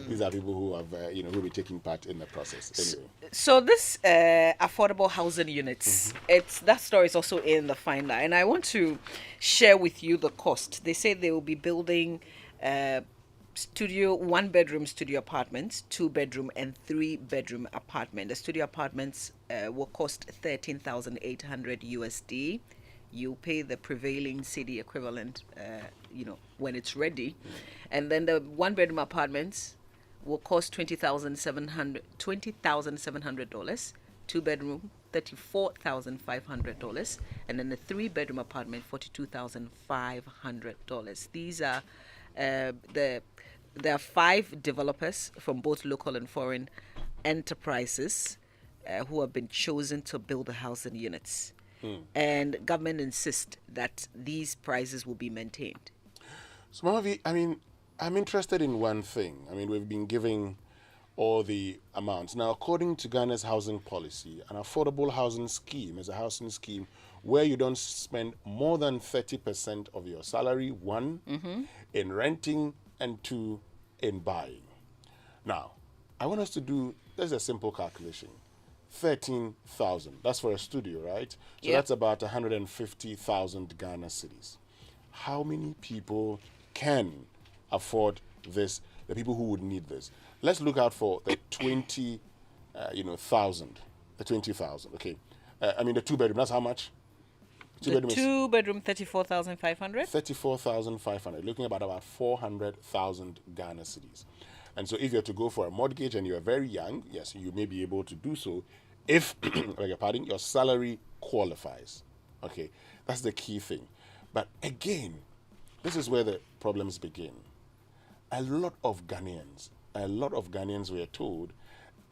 these are people who have who will be taking part in the process. Anyway. So this affordable housing units, that story is also in the Finder, and I want to share with you the cost. They say they will be building 1-bedroom studio apartments, 2-bedroom and 3-bedroom apartment. The studio apartments will cost $13,800 USD. You pay the prevailing cedi equivalent, when it's ready, and then the 1-bedroom apartments will cost $20,700. 2-bedroom $34,500, and then the 3-bedroom apartment $42,500. These are there are 5 developers from both local and foreign enterprises who have been chosen to build the housing units. And government insists that these prices will be maintained. So, Mamavi, I'm interested in one thing. We've been giving all the amounts. Now, according to Ghana's housing policy, an affordable housing scheme is a housing scheme where you don't spend more than 30% of your salary, 1, in renting, and 2, in buying. Now, I want us to do, there's a simple calculation. 13,000. That's for a studio, right? So that's about 150,000 Ghana cedis. How many people can afford this? The people who would need this. Let's look out for the 20,000. The 20,000. Okay. The 2-bedroom. That's how much? The 2-bedroom 34,500. 34,500. Looking about 400,000 Ghana cedis. And so if you're to go for a mortgage and you're very young, yes, you may be able to do so if, your salary qualifies. Okay, that's the key thing. But again, this is where the problems begin. A lot of Ghanaians, we are told,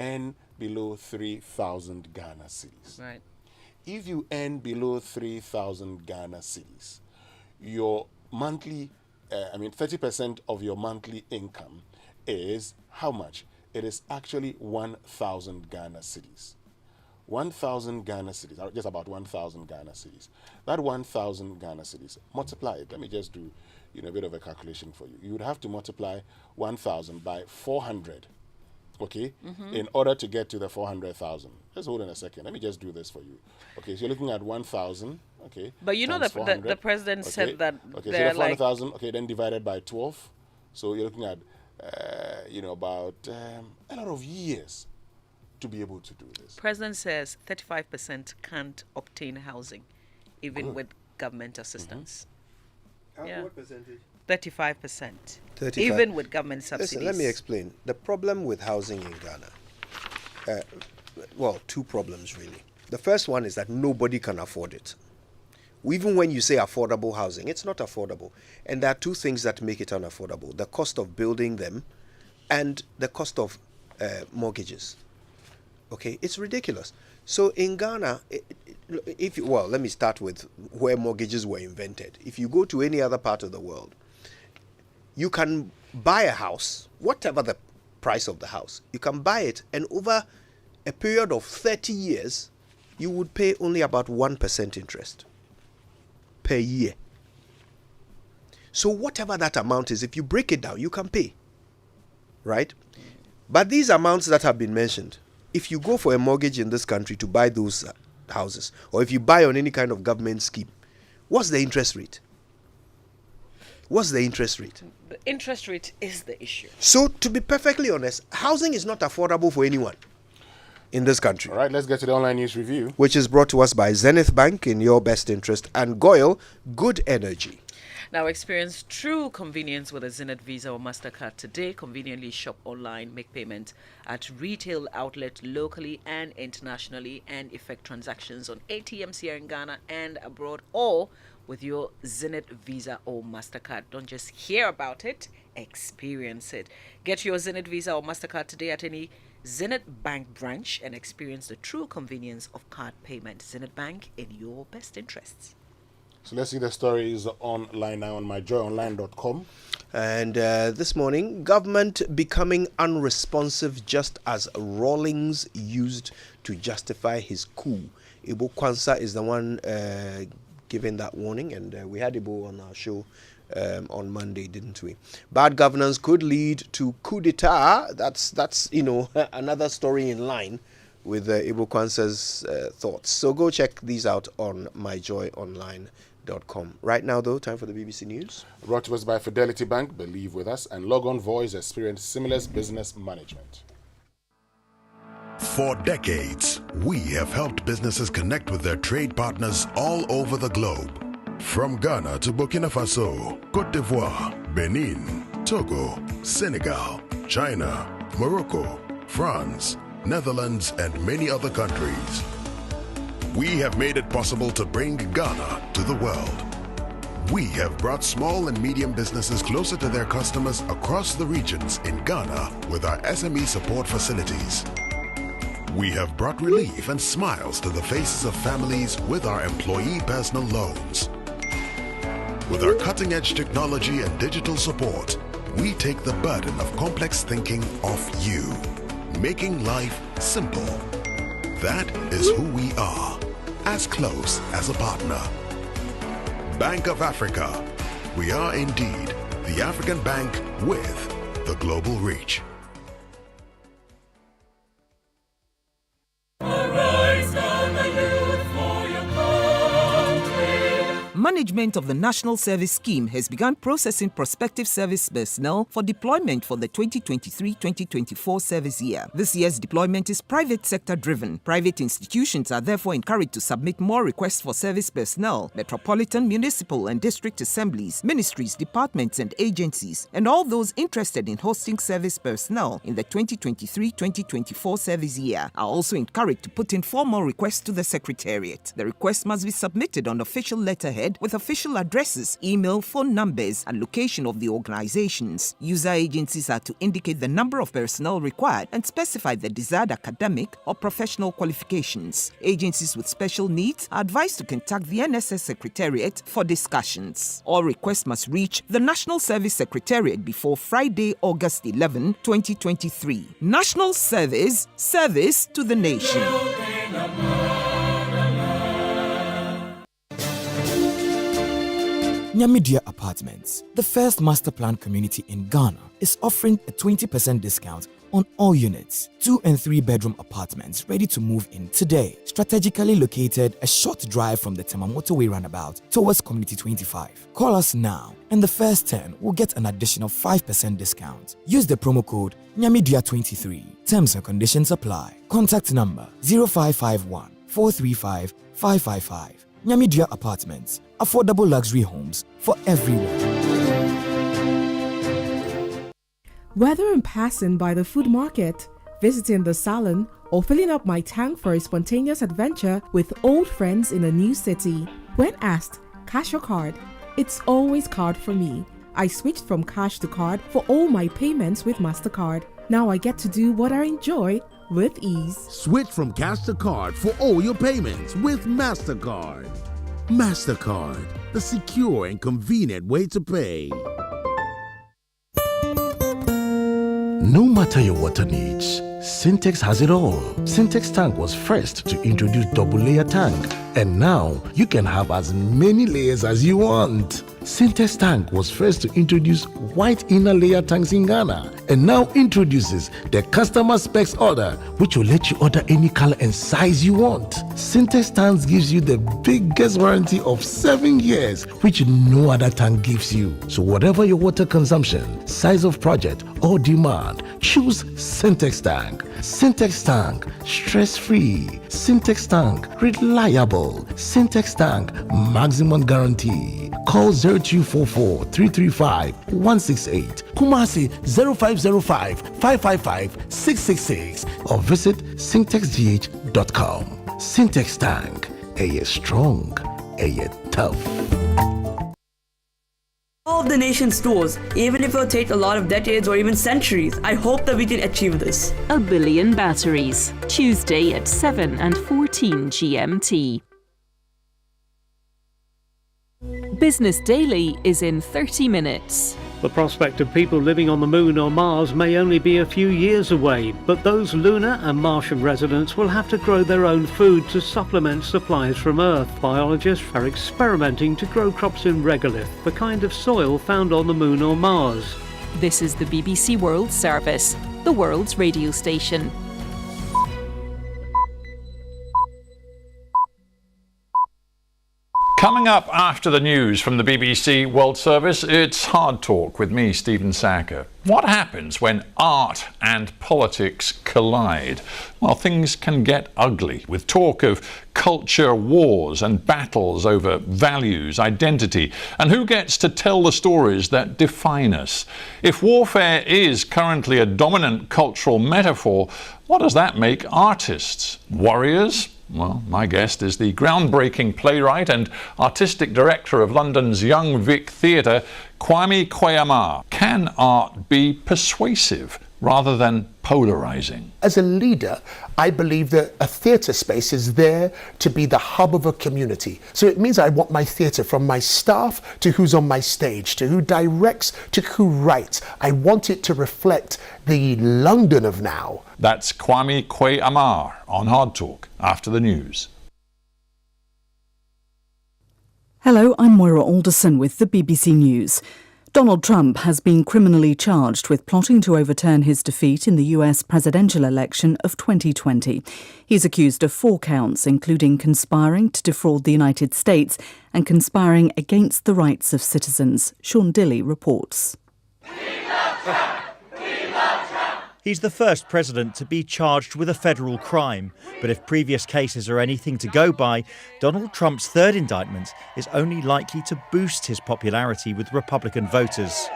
earn below 3,000 Ghana cedis. Right. If you earn below 3,000 Ghana cedis, your monthly, 30% of your monthly income is how much? It is actually 1,000 Ghana cedis. 1,000 Ghana cedis, just about 1,000 Ghana cedis. That 1,000 Ghana cedis, multiply it. Let me just do a bit of a calculation for you. You would have to multiply 1,000 by 400, okay, in order to get to the 400,000. Just hold on a second. Let me just do this for you. Okay, so you're looking at 1,000, okay. But you know the president said that. Okay, so the 400,000, okay, then divided by 12. So you're looking at about a lot of years to be able to do this. President says 35% can't obtain housing, even with government assistance. What percentage? 35%. Even with government subsidies. Listen, let me explain. The problem with housing in Ghana, 2 problems really. The first one is that nobody can afford it. Even when you say affordable housing, it's not affordable. And there are two things that make it unaffordable: the cost of building them and the cost of mortgages. Okay, it's ridiculous. So in Ghana, let me start with where mortgages were invented. If you go to any other part of the world, you can buy a house, whatever the price of the house, you can buy it, and over a period of 30 years, you would pay only about 1% interest per year. So whatever that amount is, if you break it down, you can pay, right? But these amounts that have been mentioned, if you go for a mortgage in this country to buy those houses, or if you buy on any kind of government scheme, what's the interest rate? What's the interest rate? The interest rate is the issue. So, to be perfectly honest, housing is not affordable for anyone in this country. All right, let's get to the online news review, which is brought to us by Zenith Bank, in your best interest, and Goyle, good energy. Now experience true convenience with a Zenith Visa or MasterCard today. Conveniently shop online, make payment at retail outlet locally and internationally, and effect transactions on ATMs here in Ghana and abroad, or with your Zenith Visa or MasterCard. Don't just hear about it, experience it. Get your Zenith Visa or MasterCard today at any Zenith Bank branch and experience the true convenience of card payment. Zenith Bank, in your best interests. So let's see the stories online now on myjoyonline.com. And this morning, government becoming unresponsive just as Rawlings used to justify his coup. Ibo Kwanzaa is the one giving that warning, and we had Ibo on our show on Monday, didn't we? Bad governance could lead to coup d'etat. That's another story in line with Ibo Kwanzaa's thoughts. So go check these out on myjoyonline.com. Right now, though, time for the BBC News. Brought to us by Fidelity Bank, Believe With Us, and Logon Voice, Experience Seamless Business Management. For decades, we have helped businesses connect with their trade partners all over the globe. From Ghana to Burkina Faso, Cote d'Ivoire, Benin, Togo, Senegal, China, Morocco, France, Netherlands, and many other countries. We have made it possible to bring Ghana to the world. We have brought small and medium businesses closer to their customers across the regions in Ghana with our SME support facilities. We have brought relief and smiles to the faces of families with our employee personal loans. With our cutting-edge technology and digital support, we take the burden of complex thinking off you, making life simple. That is who we are, as close as a partner. Bank of Africa. We are indeed the African bank with the global reach. Management of the National Service Scheme has begun processing prospective service personnel for deployment for the 2023-2024 service year. This year's deployment is private sector driven. Private institutions are therefore encouraged to submit more requests for service personnel. Metropolitan, municipal and district assemblies, ministries, departments and agencies, and all those interested in hosting service personnel in the 2023-2024 service year are also encouraged to put in formal requests to the Secretariat. The request must be submitted on official letterhead with official addresses, email, phone numbers, and location of the organizations. User agencies are to indicate the number of personnel required and specify the desired academic or professional qualifications. Agencies with special needs are advised to contact the NSS Secretariat for discussions. All requests must reach the National Service Secretariat before Friday, August 11, 2023. National Service, service to the nation. Nyamidia Apartments, the first master plan community in Ghana, is offering a 20% discount on all units. 2 and 3 bedroom apartments ready to move in today. Strategically located a short drive from the Tema Motorway roundabout towards Community 25. Call us now and the first 10 will get an additional 5% discount. Use the promo code Nyamidia23. Terms and conditions apply. Contact number 0551 435 555. Nyamidia Apartments, affordable luxury homes for everyone. Whether I'm passing by the food market, visiting the salon, or filling up my tank for a spontaneous adventure with old friends in a new city, When asked, cash or card? It's always card for me. I switched from cash to card for all my payments with MasterCard. Now I get to do what I enjoy with ease. Switch from cash to card for all your payments with MasterCard. MasterCard, the secure and convenient way to pay. No matter your water needs, Sintex has it all. Sintex Tank was first to introduce double layer tank, and now you can have as many layers as you want. Sintex Tank was first to introduce white inner layer tanks in Ghana, and now introduces the customer specs order, which will let you order any color and size you want. Sintex Tanks gives you the biggest warranty of 7 years, which no other tank gives you. So whatever your water consumption, size of project, or demand, choose Sintex Tank. Sintex Tank, stress-free. Sintex Tank, reliable. Sintex Tank, maximum guarantee. Call 0244 335 168, Kumasi 0505 555 666, or visit sintexgh.com. Sintex Tank, a strong, a tough. All of the nation's stores, even if it'll take a lot of decades or even centuries. I hope that we can achieve this. 1 billion batteries. Tuesday at 7 and 14 GMT. Business Daily is in 30 minutes. The prospect of people living on the Moon or Mars may only be a few years away, but those lunar and Martian residents will have to grow their own food to supplement supplies from Earth. Biologists are experimenting to grow crops in regolith, the kind of soil found on the Moon or Mars. This is the BBC World Service, the world's radio station. Coming up after the news from the BBC World Service, it's Hard Talk with me, Stephen Sacker. What happens when art and politics collide? Well, things can get ugly, with talk of culture wars and battles over values, identity, and who gets to tell the stories that define us. If warfare is currently a dominant cultural metaphor, what does that make artists? Warriors? Well, my guest is the groundbreaking playwright and artistic director of London's Young Vic Theatre, Kwame Kwei-Armah. Can art be persuasive rather than polarizing? As a leader, I believe that a theatre space is there to be the hub of a community. So it means I want my theatre, from my staff to who's on my stage, to who directs, to who writes. I want it to reflect the London of now. That's Kwame Kwei-Armah on Hard Talk after the news. Hello, I'm Moira Alderson with the BBC News. Donald Trump has been criminally charged with plotting to overturn his defeat in the US presidential election of 2020. He's accused of 4 counts, including conspiring to defraud the United States and conspiring against the rights of citizens. Sean Dilley reports. He's the first president to be charged with a federal crime. But if previous cases are anything to go by, Donald Trump's third indictment is only likely to boost his popularity with Republican voters.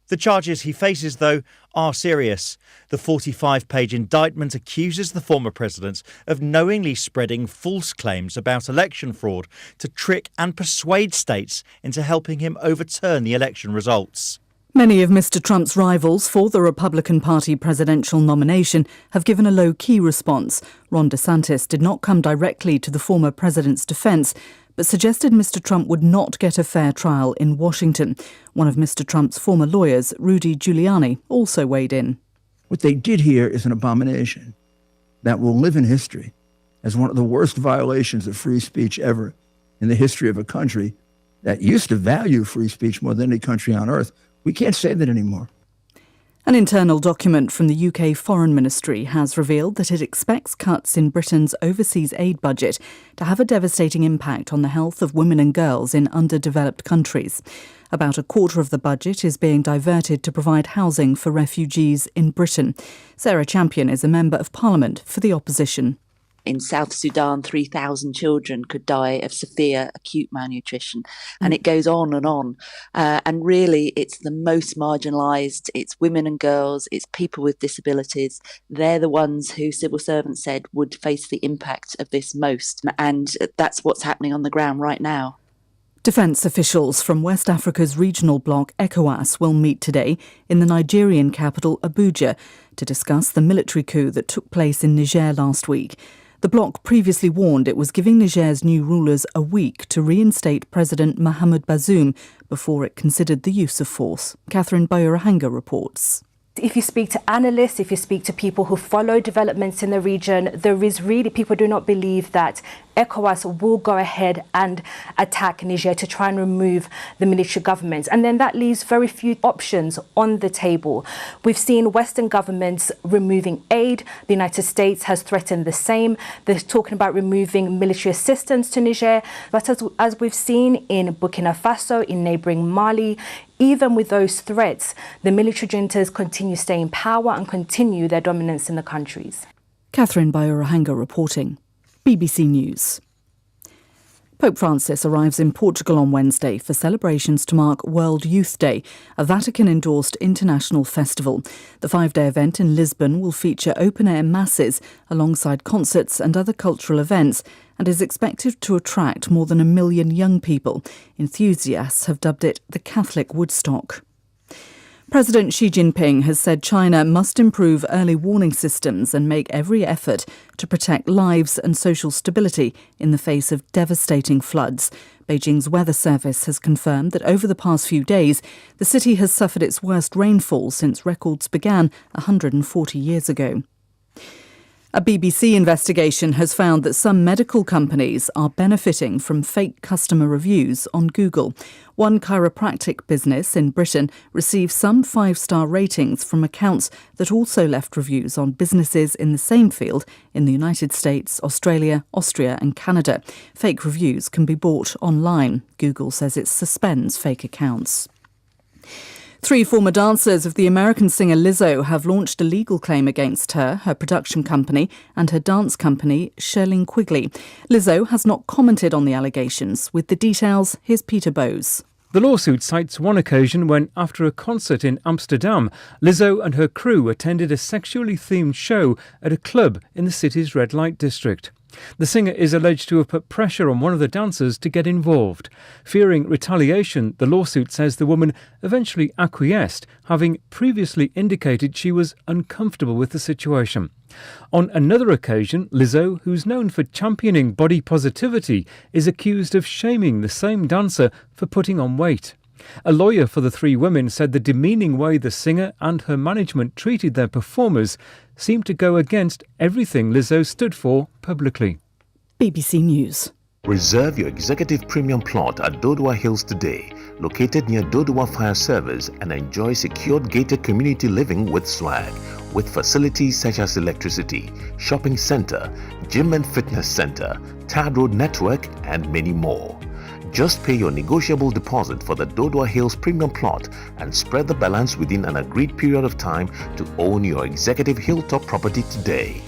The charges he faces, though, are serious. The 45-page indictment accuses the former president of knowingly spreading false claims about election fraud to trick and persuade states into helping him overturn the election results. Many of Mr. Trump's rivals for the Republican Party presidential nomination have given a low-key response. Ron DeSantis did not come directly to the former president's defense, but suggested Mr. Trump would not get a fair trial in Washington. One of Mr. Trump's former lawyers, Rudy Giuliani, also weighed in. What they did here is an abomination that will live in history as one of the worst violations of free speech ever in the history of a country that used to value free speech more than any country on earth. We can't say that anymore. An internal document from the UK Foreign Ministry has revealed that it expects cuts in Britain's overseas aid budget to have a devastating impact on the health of women and girls in underdeveloped countries. About a quarter of the budget is being diverted to provide housing for refugees in Britain. Sarah Champion is a Member of Parliament for the opposition. In South Sudan, 3,000 children could die of severe acute malnutrition. And it goes on and on. And really, it's the most marginalised. It's women and girls. It's people with disabilities. They're the ones who civil servants said would face the impact of this most. And that's what's happening on the ground right now. Defence officials from West Africa's regional bloc ECOWAS will meet today in the Nigerian capital Abuja to discuss the military coup that took place in Niger last week. The bloc previously warned it was giving Niger's new rulers a week to reinstate President Mohamed Bazoum before it considered the use of force. Catherine Bayurahanga reports. If you speak to analysts, if you speak to people who follow developments in the region, there is really, people do not believe that ECOWAS will go ahead and attack Niger to try and remove the military government. And then that leaves very few options on the table. We've seen Western governments removing aid. The United States has threatened the same. They're talking about removing military assistance to Niger. But as we've seen in Burkina Faso, in neighboring Mali, even with those threats, the military juntas continue to stay in power and continue their dominance in the countries. Catherine Bayurahanga reporting. BBC News. Pope Francis arrives in Portugal on Wednesday for celebrations to mark World Youth Day, a Vatican-endorsed international festival. The 5-day event in Lisbon will feature open-air masses alongside concerts and other cultural events and is expected to attract more than 1 million young people. Enthusiasts have dubbed it the Catholic Woodstock. President Xi Jinping has said China must improve early warning systems and make every effort to protect lives and social stability in the face of devastating floods. Beijing's weather service has confirmed that over the past few days, the city has suffered its worst rainfall since records began 140 years ago. A BBC investigation has found that some medical companies are benefiting from fake customer reviews on Google. One chiropractic business in Britain received some 5-star ratings from accounts that also left reviews on businesses in the same field in the United States, Australia, Austria and Canada. Fake reviews can be bought online. Google says it suspends fake accounts. 3 former dancers of the American singer Lizzo have launched a legal claim against her, her production company and her dance company, Sherling Quigley. Lizzo has not commented on the allegations. With the details, here's Peter Bowes. The lawsuit cites one occasion when, after a concert in Amsterdam, Lizzo and her crew attended a sexually themed show at a club in the city's red light district. The singer is alleged to have put pressure on one of the dancers to get involved. Fearing retaliation, the lawsuit says the woman eventually acquiesced, having previously indicated she was uncomfortable with the situation. On another occasion, Lizzo, who's known for championing body positivity, is accused of shaming the same dancer for putting on weight. A lawyer for the 3 women said the demeaning way the singer and her management treated their performers seemed to go against everything Lizzo stood for publicly. BBC News. Reserve your executive premium plot at Dodua Hills today, located near Dodua Fire Service, and enjoy secured gated community living with swag, with facilities such as electricity, shopping center, gym and fitness center, tarred road network, and many more. Just pay your negotiable deposit for the Dodua Hills premium plot and spread the balance within an agreed period of time to own your executive hilltop property today.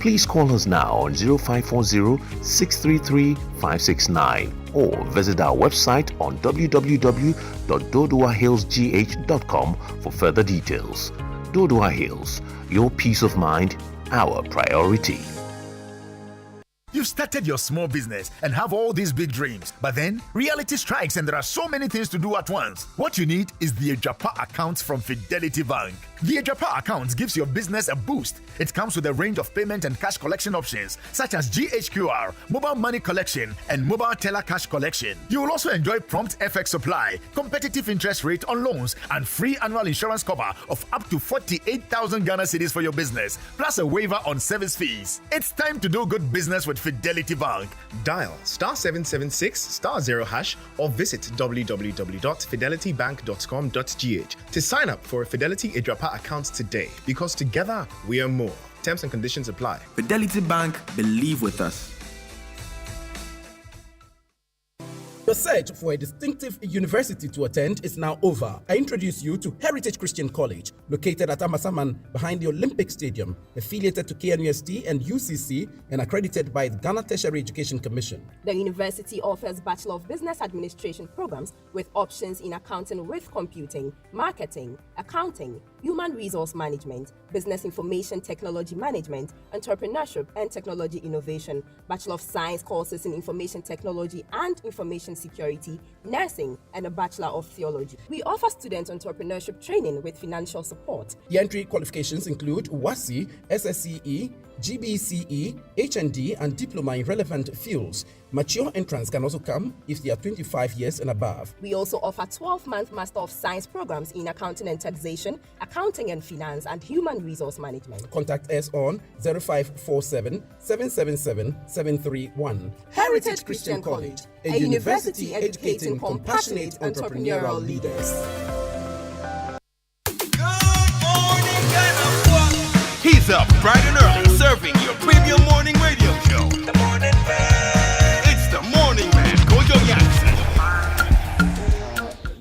Please call us now on 0540-633-569 or visit our website on www.doduahillsgh.com for further details. Dodua Hills, your peace of mind, our priority. You've started your small business and have all these big dreams, but then reality strikes and there are so many things to do at once. What you need is the Ejapa account from Fidelity Bank. The Ejapa account gives your business a boost. It comes with a range of payment and cash collection options such as GHQR, mobile money collection, and mobile teller cash collection. You will also enjoy prompt FX supply, competitive interest rate on loans, and free annual insurance cover of up to 48,000 Ghana cedis for your business, plus a waiver on service fees. It's time to do good business with Fidelity Bank. Dial *776*0# or visit www.fidelitybank.com.gh to sign up for a Fidelity Ejapa account today, because together we are more. Terms and conditions apply. Fidelity Bank, believe with us. The search for a distinctive university to attend is now over. I introduce you to Heritage Christian College, located at Amasaman behind the Olympic Stadium, affiliated to KNUST and UCC and accredited by the Ghana Tertiary Education Commission. The university offers Bachelor of Business Administration programs with options in accounting with computing, marketing, accounting, human resource management, business information technology management, entrepreneurship and technology innovation, Bachelor of Science courses in information technology and information security, nursing, and a Bachelor of Theology. We offer student entrepreneurship training with financial support. The entry qualifications include WASSCE, SSCE, GBCE, HND, and diploma in relevant fields. Mature entrants can also come if they are 25 years and above. We also offer 12-month Master of Science programs in accounting and taxation, accounting and finance, and human resource management. Contact us on 0547 777 731. Heritage Christian College, a university educating compassionate entrepreneurial leaders. He's up bright and early, serving your premium morning radio show. The Morning Man. It's the Morning Man, Kojo Jackson.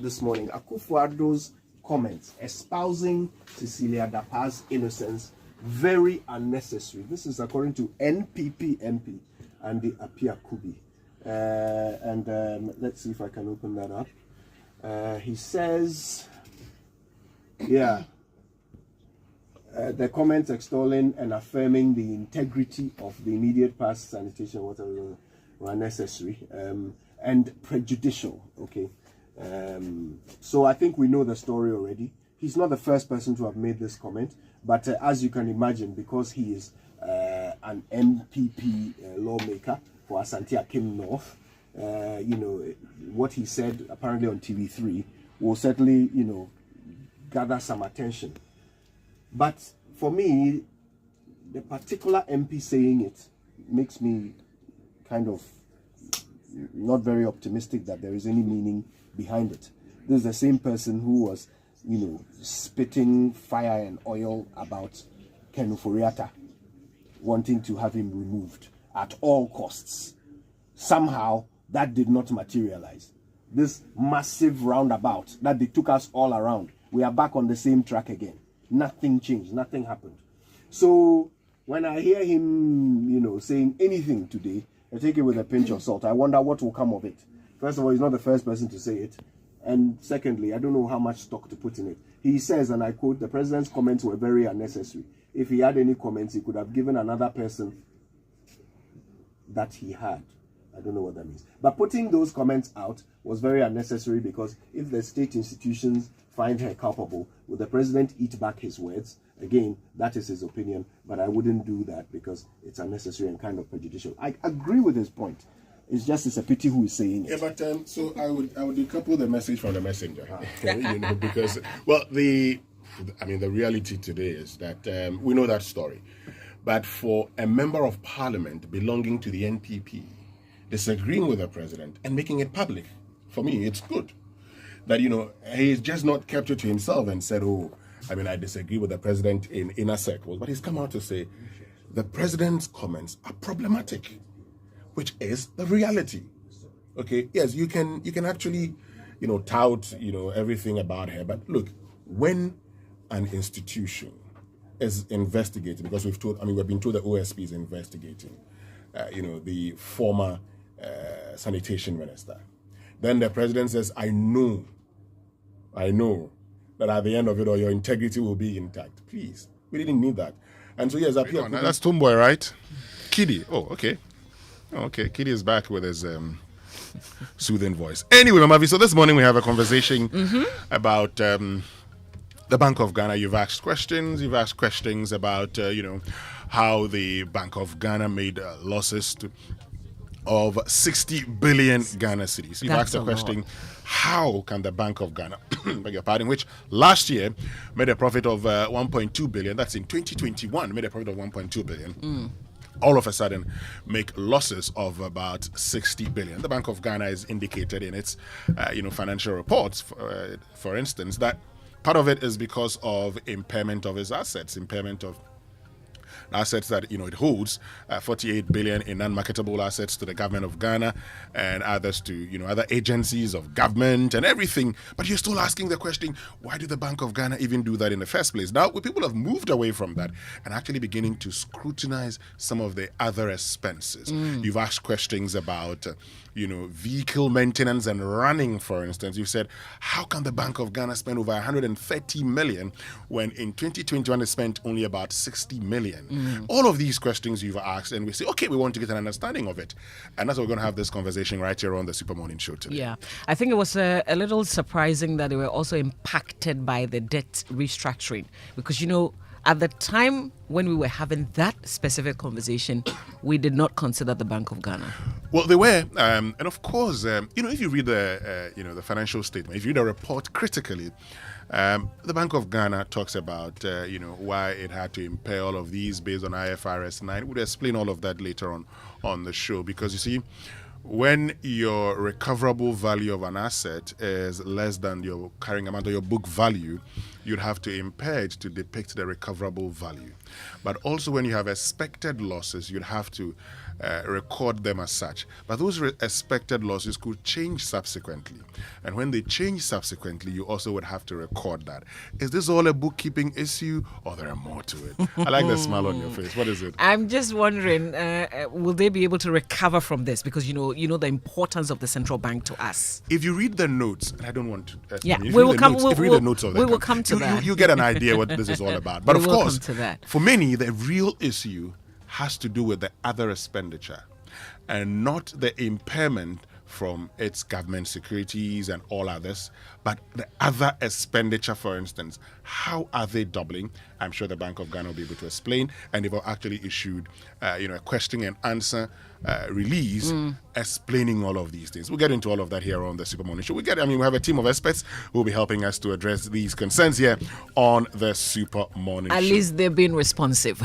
This morning, Akufo-Addo's comments espousing Cecilia Dapa's innocence, very unnecessary. This is according to NPP MP Andy Apia Kubi. Let's see if I can open that up. He says, the comments extolling and affirming the integrity of the immediate past sanitation water were unnecessary and prejudicial. Okay, so I think we know the story already. He's not the first person to have made this comment, but as you can imagine, because he is an MPP lawmaker for Asante Akim North, what he said apparently on TV3 will certainly, gather some attention. But for me, the particular MP saying it makes me kind of not very optimistic that there is any meaning behind it. This is the same person who was, spitting fire and oil about Ken Ofori-Atta, wanting to have him removed at all costs. Somehow, that did not materialize. This massive roundabout that they took us all around, we are back on the same track again. Nothing changed, nothing happened. So when I hear him, saying anything today, I take it with a pinch of salt. I wonder what will come of it. First of all, he's not the first person to say it. And secondly, I don't know how much stock to put in it. He says, and I quote, the president's comments were very unnecessary. If he had any comments, he could have given another person that he had. I don't know what that means. But putting those comments out was very unnecessary because if the state institutions find her culpable, will the president eat back his words? Again, that is his opinion, but I wouldn't do that because it's unnecessary and kind of prejudicial. I agree with his point. It's a pity who is saying it. Yeah, but so I would decouple the message from the messenger, because the reality today is that we know that story, but for a member of parliament belonging to the NPP disagreeing with the president and making it public, for me, it's good. That, he's just not kept it to himself and said, I disagree with the president in inner circles, but he's come out to say the president's comments are problematic, which is the reality. Okay, yes, you can actually, tout, everything about her, but look, when an institution is investigating, because we've been told the OSP is investigating, the former sanitation minister, then the president says, I know that at the end of it all, your integrity will be intact. Please, we didn't need that. And so, yes, that's Tomboy, right? Kiddy. Oh, okay. Okay, Kiddy is back with his soothing voice. Anyway, Mamavi, so this morning we have a conversation about the Bank of Ghana. You've asked questions about, how the Bank of Ghana made losses of 60 billion Ghana cedis. You've asked a question, how can the Bank of Ghana, beg your pardon, which last year made a profit of 1.2 billion, that's in 2021, made a profit of 1.2 billion. All of a sudden make losses of about 60 billion. The Bank of Ghana is indicated in its financial reports, for instance, that part of it is because of impairment of its assets, impairment of assets that it holds, 48 billion in non-marketable assets to the government of Ghana and others to other agencies of government and everything. But you're still asking the question, why did the Bank of Ghana even do that in the first place? Now, people have moved away from that and actually beginning to scrutinize some of the other expenses. You've asked questions about vehicle maintenance and running, for instance. You said, how can the Bank of Ghana spend over 130 million when in 2021 it spent only about 60 million? All of these questions you've asked, and we say, okay, we want to get an understanding of it. And that's why we're going to have this conversation right here on the Super Morning Show today. Yeah, I think it was a little surprising that they were also impacted by the debt restructuring because, at the time when we were having that specific conversation, we did not consider the Bank of Ghana. Well, they were, and of course, if you read the financial statement, if you read a report critically, the Bank of Ghana talks about why it had to impair all of these based on IFRS 9. We'll explain all of that later on the show because you see, when your recoverable value of an asset is less than your carrying amount of your book value, you'd have to impair it to depict the recoverable value. But also when you have expected losses, you'd have to record them as such. But those expected losses could change subsequently. And when they change subsequently, you also would have to record that. Is this all a bookkeeping issue or there are more to it? I like the smile on your face. What is it? I'm just wondering, will they be able to recover from this? Because you know the importance of the central bank to us. If you read the notes, and I don't want to... Yeah, we will come. If you read the notes of that, we will come to that. You get an idea what this is all about. But we of will course, come to that. For many, the real issue has to do with the other expenditure and not the impairment from its government securities and all others, but the other expenditure, for instance. How are they doubling? I'm sure the Bank of Ghana will be able to explain, and they've actually issued a question and answer release explaining all of these things. We'll get into all of that here on the Super Morning Show. We have a team of experts who will be helping us to address these concerns here on the Super Morning Show. At least they're being responsive.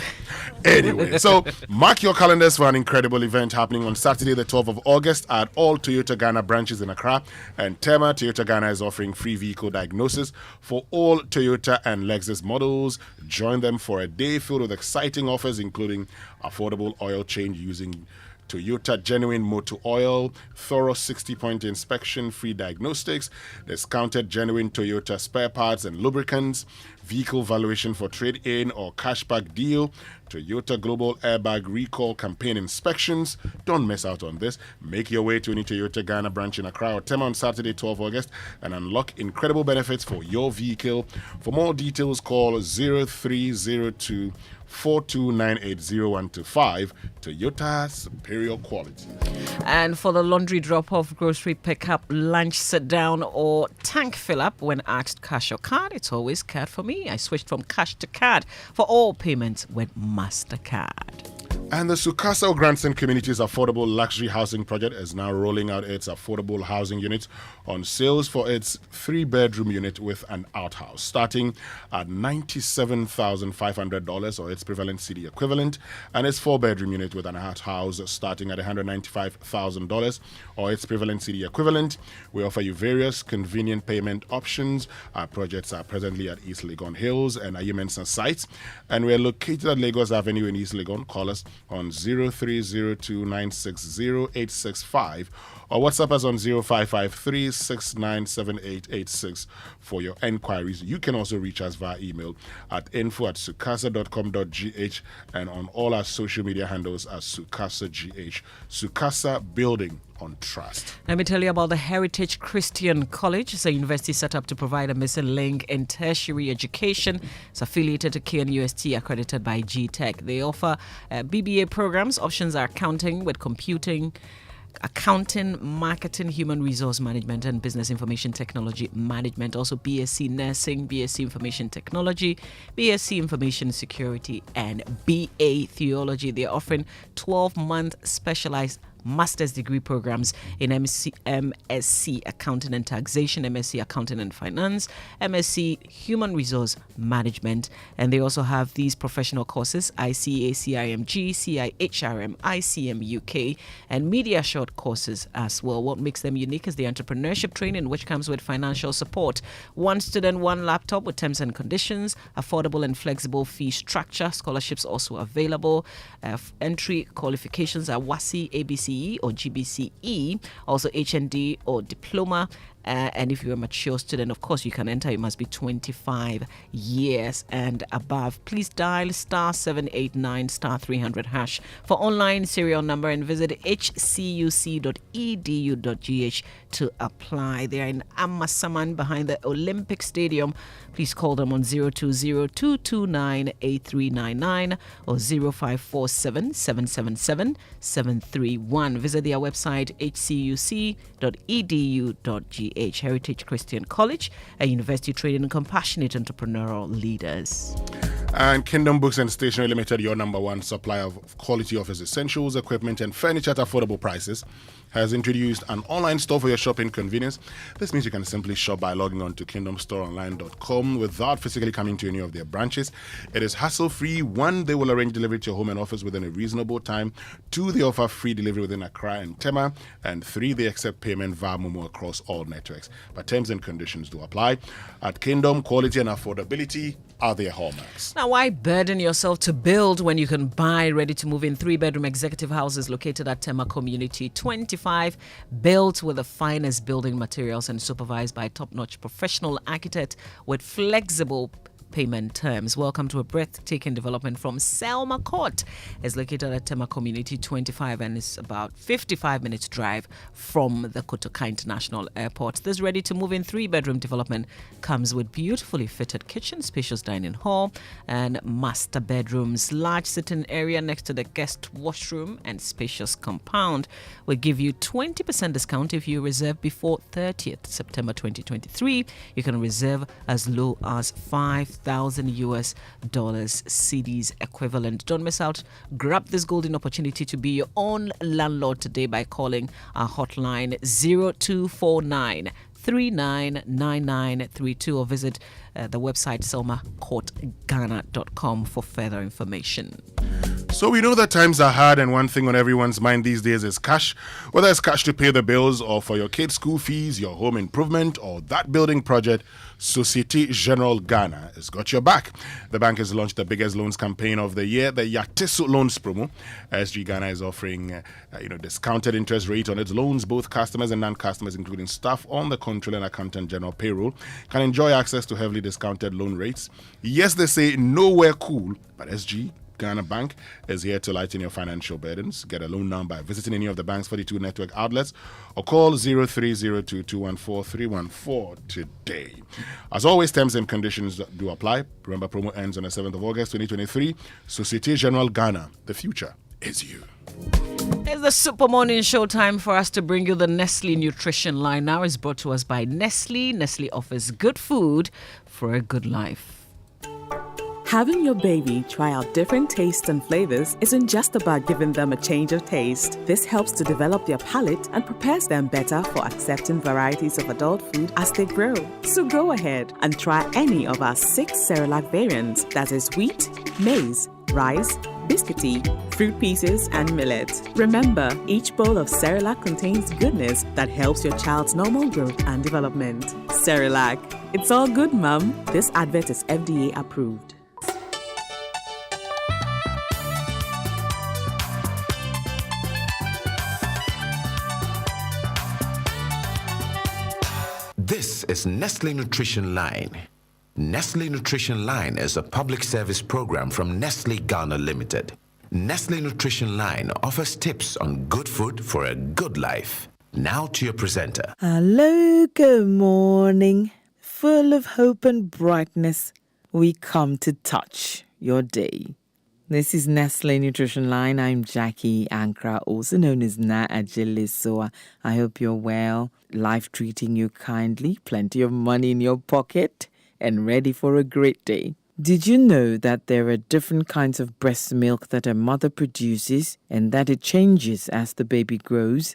Anyway, so mark your calendars for an incredible event happening on Saturday, the 12th of August at all Toyota Ghana branches in Accra and Tema. Toyota Ghana is offering free vehicle diagnosis for all Toyota and Lexus models. Join them for a day filled with exciting offers, including affordable oil change using Toyota Genuine Motor Oil, thorough 60-point inspection, free diagnostics, discounted genuine Toyota spare parts and lubricants, vehicle valuation for trade-in or cashback deal, Toyota Global Airbag Recall Campaign inspections. Don't miss out on this. Make your way to any Toyota Ghana branch in Accra or Tema on Saturday, 12 August, and unlock incredible benefits for your vehicle. For more details, call 0302 4298025. Toyota, superior quality. And for the laundry drop-off, grocery pickup, lunch sit-down, or tank fill-up, when asked cash or card, it's always card for me. I switched from cash to card for all payments with MasterCard. And the Sukasa Grandson Community's affordable luxury housing project is now rolling out its affordable housing unit on sales for its 3-bedroom unit with an outhouse, starting at $97,500 or its prevalent city equivalent, and its 4-bedroom unit with an outhouse starting at $195,000 or its prevalent city equivalent. We offer you various convenient payment options. Our projects are presently at East Legon Hills and Ayumensa sites, and we are located at Lagos Avenue in East Legon. Call us on 0302960865 or WhatsApp us on 0553697886 for your enquiries. You can also reach us via email at info@sukasa.com.gh and on all our social media handles as SukasaGH. Sukasa, building on trust. Let me tell you about the Heritage Christian College. It's a university set up to provide a missing link in tertiary education. It's affiliated to KNUST, accredited by GTech. They offer BBA programs. Options are accounting with computing, accounting, marketing, human resource management, and business information technology management. Also BSc nursing, BSc information technology, BSc information security, and BA theology. They're offering 12-month specialized master's degree programs in MSc Accounting and Taxation, MSc Accounting and Finance, MSc Human Resource Management, and they also have these professional courses, ICA, CIMG, CIHRM, ICM UK, and Media Short courses as well. What makes them unique is the entrepreneurship training, which comes with financial support. One student, one laptop with terms and conditions, affordable and flexible fee structure. Scholarships also available. Entry qualifications are WASI, ABCE or GBCE, also HND or diploma. And if you're a mature student, of course, you can enter. You must be 25 years and above. Please dial *789 *300 hash for online serial number and visit hcuc.edu.gh to apply. They are in Amasaman behind the Olympic Stadium. Please call them on 020-229-8399 or 0547-777-731. Visit their website hcuc.edu.gh. Heritage Christian College, a university training compassionate entrepreneurial leaders. And Kingdom Books and Stationery Limited, your number one supplier of quality office essentials, equipment, and furniture at affordable prices, has introduced an online store for your shopping convenience. This means you can simply shop by logging on to kingdomstoreonline.com without physically coming to any of their branches. It is hassle-free. 1, they will arrange delivery to your home and office within a reasonable time. 2, they offer free delivery within Accra and Tema. And 3, they accept payment via Momo across all networks. But terms and conditions do apply. At Kingdom, quality and affordability are their hallmarks. Now, why burden yourself to build when you can buy ready-to-move in 3-bedroom executive houses located at Tema Community 25, built with the finest building materials and supervised by a top-notch professional architect with flexible payment terms. Welcome to a breathtaking development from Selma Court. It's located at Tema Community 25 and is about 55 minutes drive from the Kotoka International Airport. This ready-to-move-in 3-bedroom development comes with beautifully fitted kitchen, spacious dining hall, and master bedrooms, large sitting area next to the guest washroom, and spacious compound. We'll give you 20% discount if you reserve before 30th September 2023. You can reserve as low as $5,000 US CDs equivalent. Don't miss out. Grab this golden opportunity to be your own landlord today by calling our hotline 0249 399932 or visit the website selmacourtghana.com for further information. So we know that times are hard, and one thing on everyone's mind these days is cash. Whether it's cash to pay the bills or for your kids' school fees, your home improvement, or that building project, Societe Generale Ghana has got your back. The bank has launched the biggest loans campaign of the year, the Yatesu Loans Promo. SG Ghana is offering discounted interest rate on its loans. Both customers and non-customers, including staff on the Controller and Accountant General payroll, can enjoy access to heavily discounted loan rates. Yes, they say nowhere cool, but SG Ghana Bank is here to lighten your financial burdens. Get a loan now by visiting any of the bank's 42 network outlets or call 0302-214-314 today. As always, terms and conditions do apply. Remember, promo ends on the 7th of August 2023. Societe Generale Ghana, the future is you. It's the Super Morning Show time for us to bring you the Nestle Nutrition Line. Now is brought to us by Nestle. Nestle offers good food for a good life. Having your baby try out different tastes and flavors isn't just about giving them a change of taste. This helps to develop their palate and prepares them better for accepting varieties of adult food as they grow. So go ahead and try any of our 6 Cerelac variants, that is wheat, maize, rice, biscuity, fruit pieces, and millet. Remember, each bowl of Cerelac contains goodness that helps your child's normal growth and development. Cerelac, it's all good, Mum. This advert is FDA approved. This is Nestle Nutrition Line. Nestle Nutrition Line is a public service program from Nestle Ghana Limited. Nestle Nutrition Line offers tips on good food for a good life. Now to your presenter. Hello, good morning. Full of hope and brightness, we come to touch your day. This is Nestle Nutrition Line. I'm Jackie Ankra, also known as Na Ajilisoa. I hope you're well, life treating you kindly, plenty of money in your pocket, and ready for a great day. Did you know that there are different kinds of breast milk that a mother produces and that it changes as the baby grows?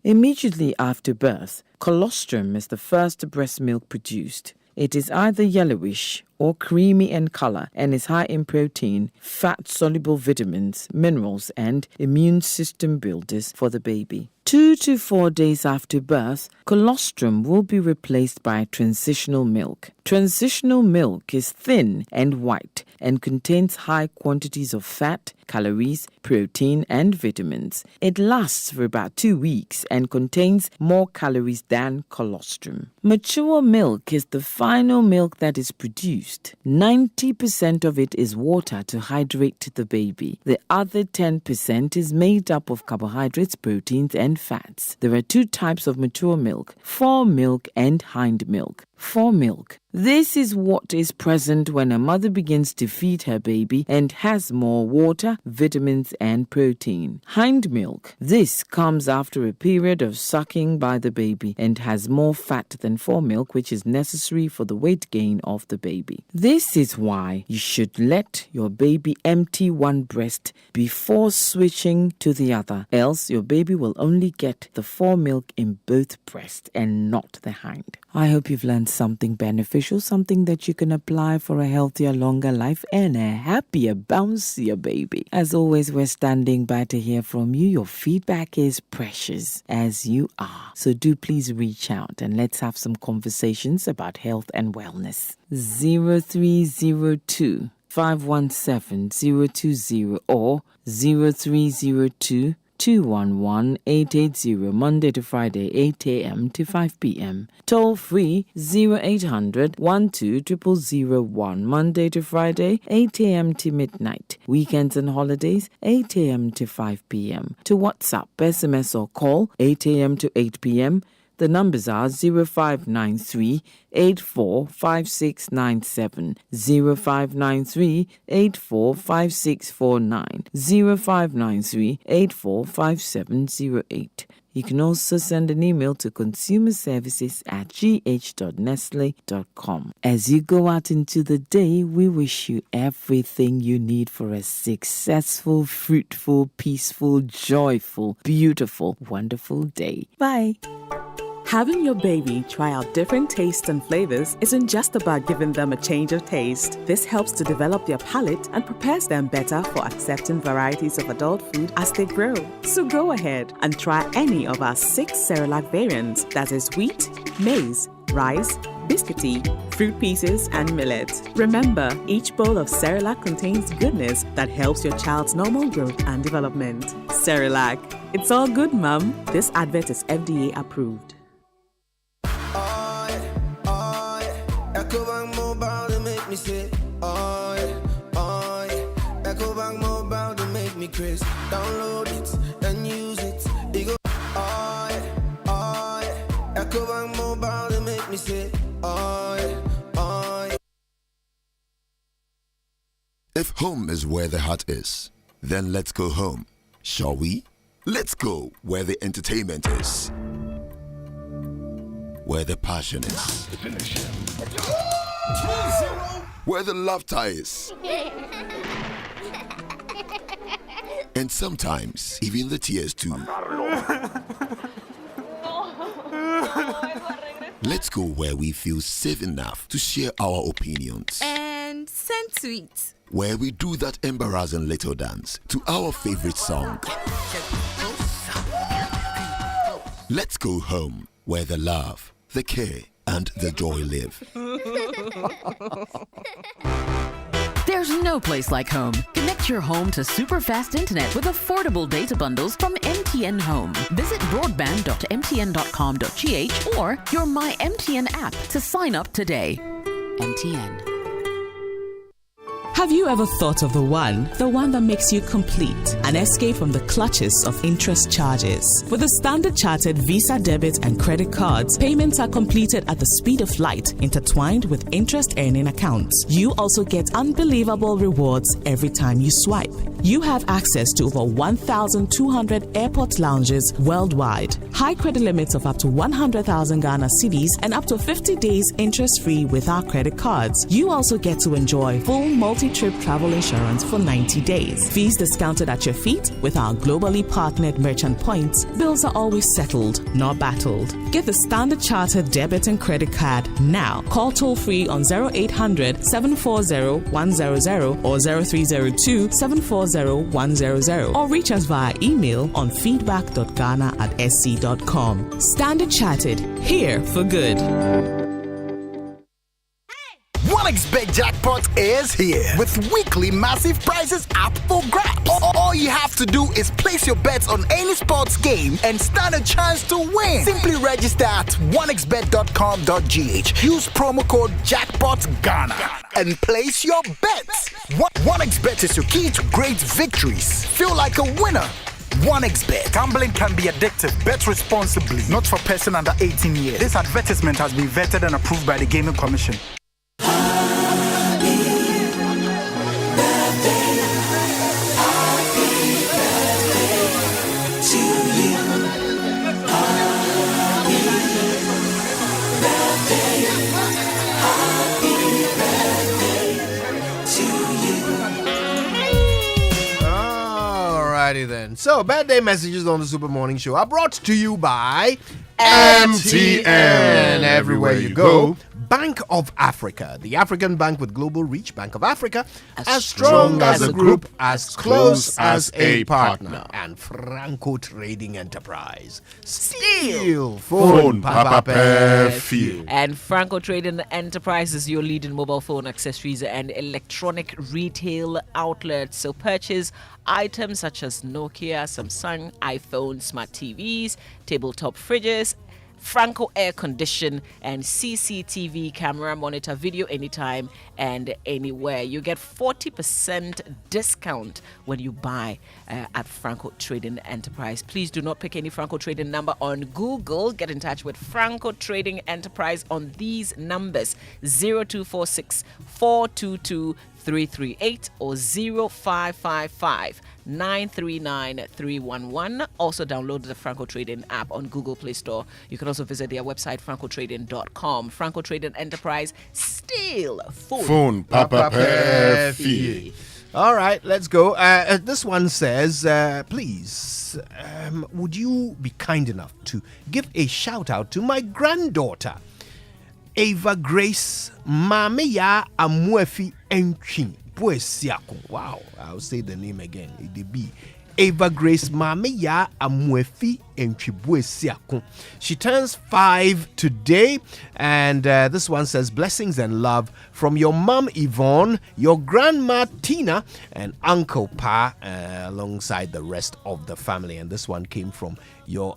Immediately after birth, colostrum is the first breast milk produced. It is either yellowish or creamy in color and is high in protein, fat-soluble vitamins, minerals, and immune system builders for the baby. 2 to 4 days after birth, colostrum will be replaced by transitional milk. Transitional milk is thin and white and contains high quantities of fat, calories, protein, and vitamins. It lasts for about 2 weeks and contains more calories than colostrum. Mature milk is the final milk that is produced. 90% of it is water to hydrate the baby. The other 10% is made up of carbohydrates, proteins, and fats. There are 2 types of mature milk: fore milk and hind milk. Fore milk. This is what is present when a mother begins to feed her baby and has more water, vitamins, and protein. Hind milk. This comes after a period of sucking by the baby and has more fat than fore milk, which is necessary for the weight gain of the baby. This is why you should let your baby empty one breast before switching to the other, else your baby will only get the fore milk in both breasts and not the hind. I hope you've learned something beneficial, something that you can apply for a healthier, longer life and a happier, bouncier baby. As always, we're standing by to hear from you. Your feedback is precious, as you are. So do please reach out and let's have some conversations about health and wellness. 0302 517 020 or 0302 211-880, Monday to Friday, 8 a.m. to 5 p.m. Toll free 0800 12001, Monday to Friday, 8 a.m. to midnight. Weekends and holidays, 8 a.m. to 5 p.m. To WhatsApp, SMS or call 8 a.m. to 8 p.m. The numbers are 0593 845697, 0593 845649, 0593 845708. You can also send an email to consumerservices@gh.nestle.com. As you go out into the day, we wish you everything you need for a successful, fruitful, peaceful, joyful, beautiful, wonderful day. Bye. Having your baby try out different tastes and flavors isn't just about giving them a change of taste. This helps to develop their palate and prepares them better for accepting varieties of adult food as they grow. So go ahead and try any of our 6 Cerelac variants, that is wheat, maize, rice, biscuity, fruit pieces, and millet. Remember, each bowl of Cerelac contains goodness that helps your child's normal growth and development. Cerelac, it's all good, Mum. This advert is FDA approved. EcoBank Mobile, they make me say, oh yeah. EcoBank Mobile, they make me crazy. Download it and use it. They go, oh yeah. EcoBank Mobile, they make me say, oh yeah. If home is where the heart is, then let's go home, shall we? Let's go where the entertainment is, where the passion is, where the laughter is, and sometimes even the tears too. Let's go where we feel safe enough to share our opinions and send tweets, where we do that embarrassing little dance to our favorite song. Let's go home where the love, the care, and the joy live. There's no place like home. Connect your home to super fast internet with affordable data bundles from MTN Home. Visit broadband.mtn.com.gh or your My MTN app to sign up today. MTN. Have you ever thought of the one that makes you complete? An escape from the clutches of interest charges. With the Standard Chartered Visa debit and credit cards, payments are completed at the speed of light, intertwined with interest earning accounts. You also get unbelievable rewards every time you swipe. You have access to over 1,200 airport lounges worldwide, high credit limits of up to 100,000 Ghana cedis, and up to 50 days interest-free with our credit cards. You also get to enjoy full multi-trip travel insurance for 90 days. Fees discounted at your feet with our globally partnered merchant points. Bills are always settled, not battled. Get the Standard Chartered debit and credit card now. Call toll-free on 0800 740 100 or 0302 740 100, or reach us via email on feedback.ghana@sc.com. Standard Chartered, here for good. 1xBet Jackpot is here with weekly massive prizes up for grabs. All you have to do is place your bets on any sports game and stand a chance to win. Simply register at 1xbet.com.gh. Use promo code JackpotGhana and place your bets. 1xBet is your key to great victories. Feel like a winner. 1xBet. Gambling can be addictive. Bet responsibly. Not for person under 18 years. This advertisement has been vetted and approved by the Gaming Commission. Alrighty then. So, birthday messages on the Super Morning Show are brought to you by MTN. Everywhere you go. Bank of Africa, the African bank with global reach. Bank of Africa, as strong as a group, as close as a partner. And Franco Trading Enterprise, still phone papa feel. And Franco Trading Enterprise is your leading mobile phone accessories and electronic retail outlet. So purchase items such as Nokia, Samsung, iPhone, smart TVs, tabletop fridges, Franco air condition, and CCTV camera monitor, video anytime and anywhere. You get 40% discount when you buy at Franco Trading Enterprise. Please do not pick any Franco Trading number on Google. Get in touch with Franco Trading Enterprise on these numbers: 0246 422 338 or 0555 939 311. Also download the Franco Trading app on Google Play Store. You can also visit their website francotrading.com. Franco Trading Enterprise, still phone papa fee. All right, let's go. This one says, please, would you be kind enough to give a shout out to my granddaughter, Ava Grace Mameya Amwefi Entry Buesiakun. Wow, I'll say the name again. It be Ava Grace Mameya Amwefi Entry Buesiakun. She turns 5 today, and this one says, blessings and love from your mom Yvonne, your grandma Tina, and Uncle Pa, alongside the rest of the family. And this one came from your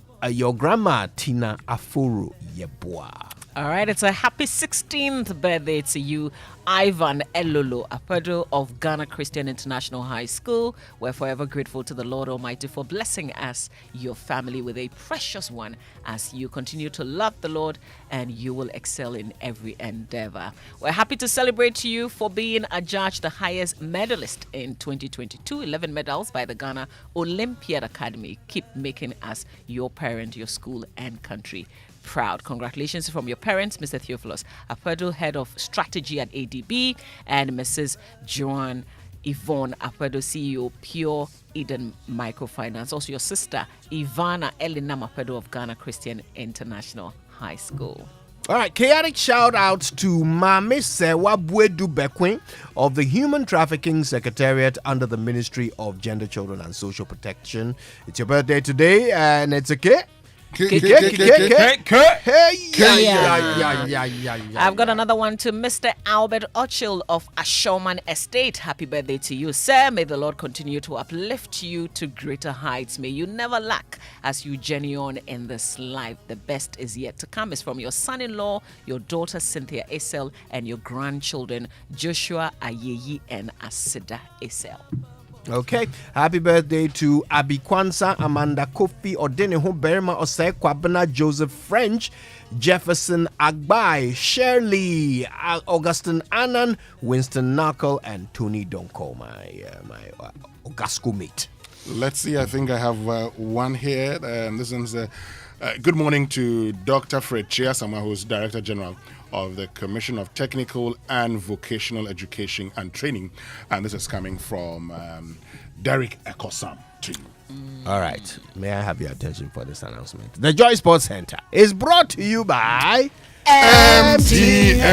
grandma Tina Afuru Yeboah. All right, it's a happy 16th birthday to you, Ivan Elolo Apedo of Ghana Christian International High School. We're forever grateful to the Lord Almighty for blessing us, your family, with a precious one as you continue to love the Lord and you will excel in every endeavor. We're happy to celebrate you for being adjudged the highest medalist in 2022, 11 medals by the Ghana Olympiad Academy. Keep making us your parent, your school, and country proud. Congratulations from your parents, Mr. Theophilus Apedo, head of strategy at ADB, and Mrs. Joanne Yvonne Apedo, CEO, Pure Eden Microfinance. Also your sister, Ivana Elena Apedo of Ghana Christian International High School. All right, chaotic shout outs to Mame Sewa Bwedu Bekwin of the Human Trafficking Secretariat under the Ministry of Gender, Children and Social Protection. It's your birthday today, and it's okay. I've got another one to Mr. Albert Ochil of Ashoman Estate. Happy birthday to you, sir. May the Lord continue to uplift you to greater heights. May you never lack as you journey on in this life. The best is yet to come. Is from your son-in-law, your daughter Cynthia Esel, and your grandchildren Joshua Ayeyi and Asida Esel. Okay, happy birthday to Abi Kwanza, Amanda Kofi, Odeneho Berma Osei Kwabena, Joseph French, Jefferson Agbai, Shirley, Augustine Annan, Winston Knuckle, and Tony Donko, my Ogasco mate. Let's see, I think I have one here. This one's good morning to Dr. Fred Chiasama, who's Director General of the Commission of Technical and Vocational Education and Training. And this is coming from Derek Ekosam to you. All right. May I have your attention for this announcement? The Joy Sports Center is brought to you by MTN.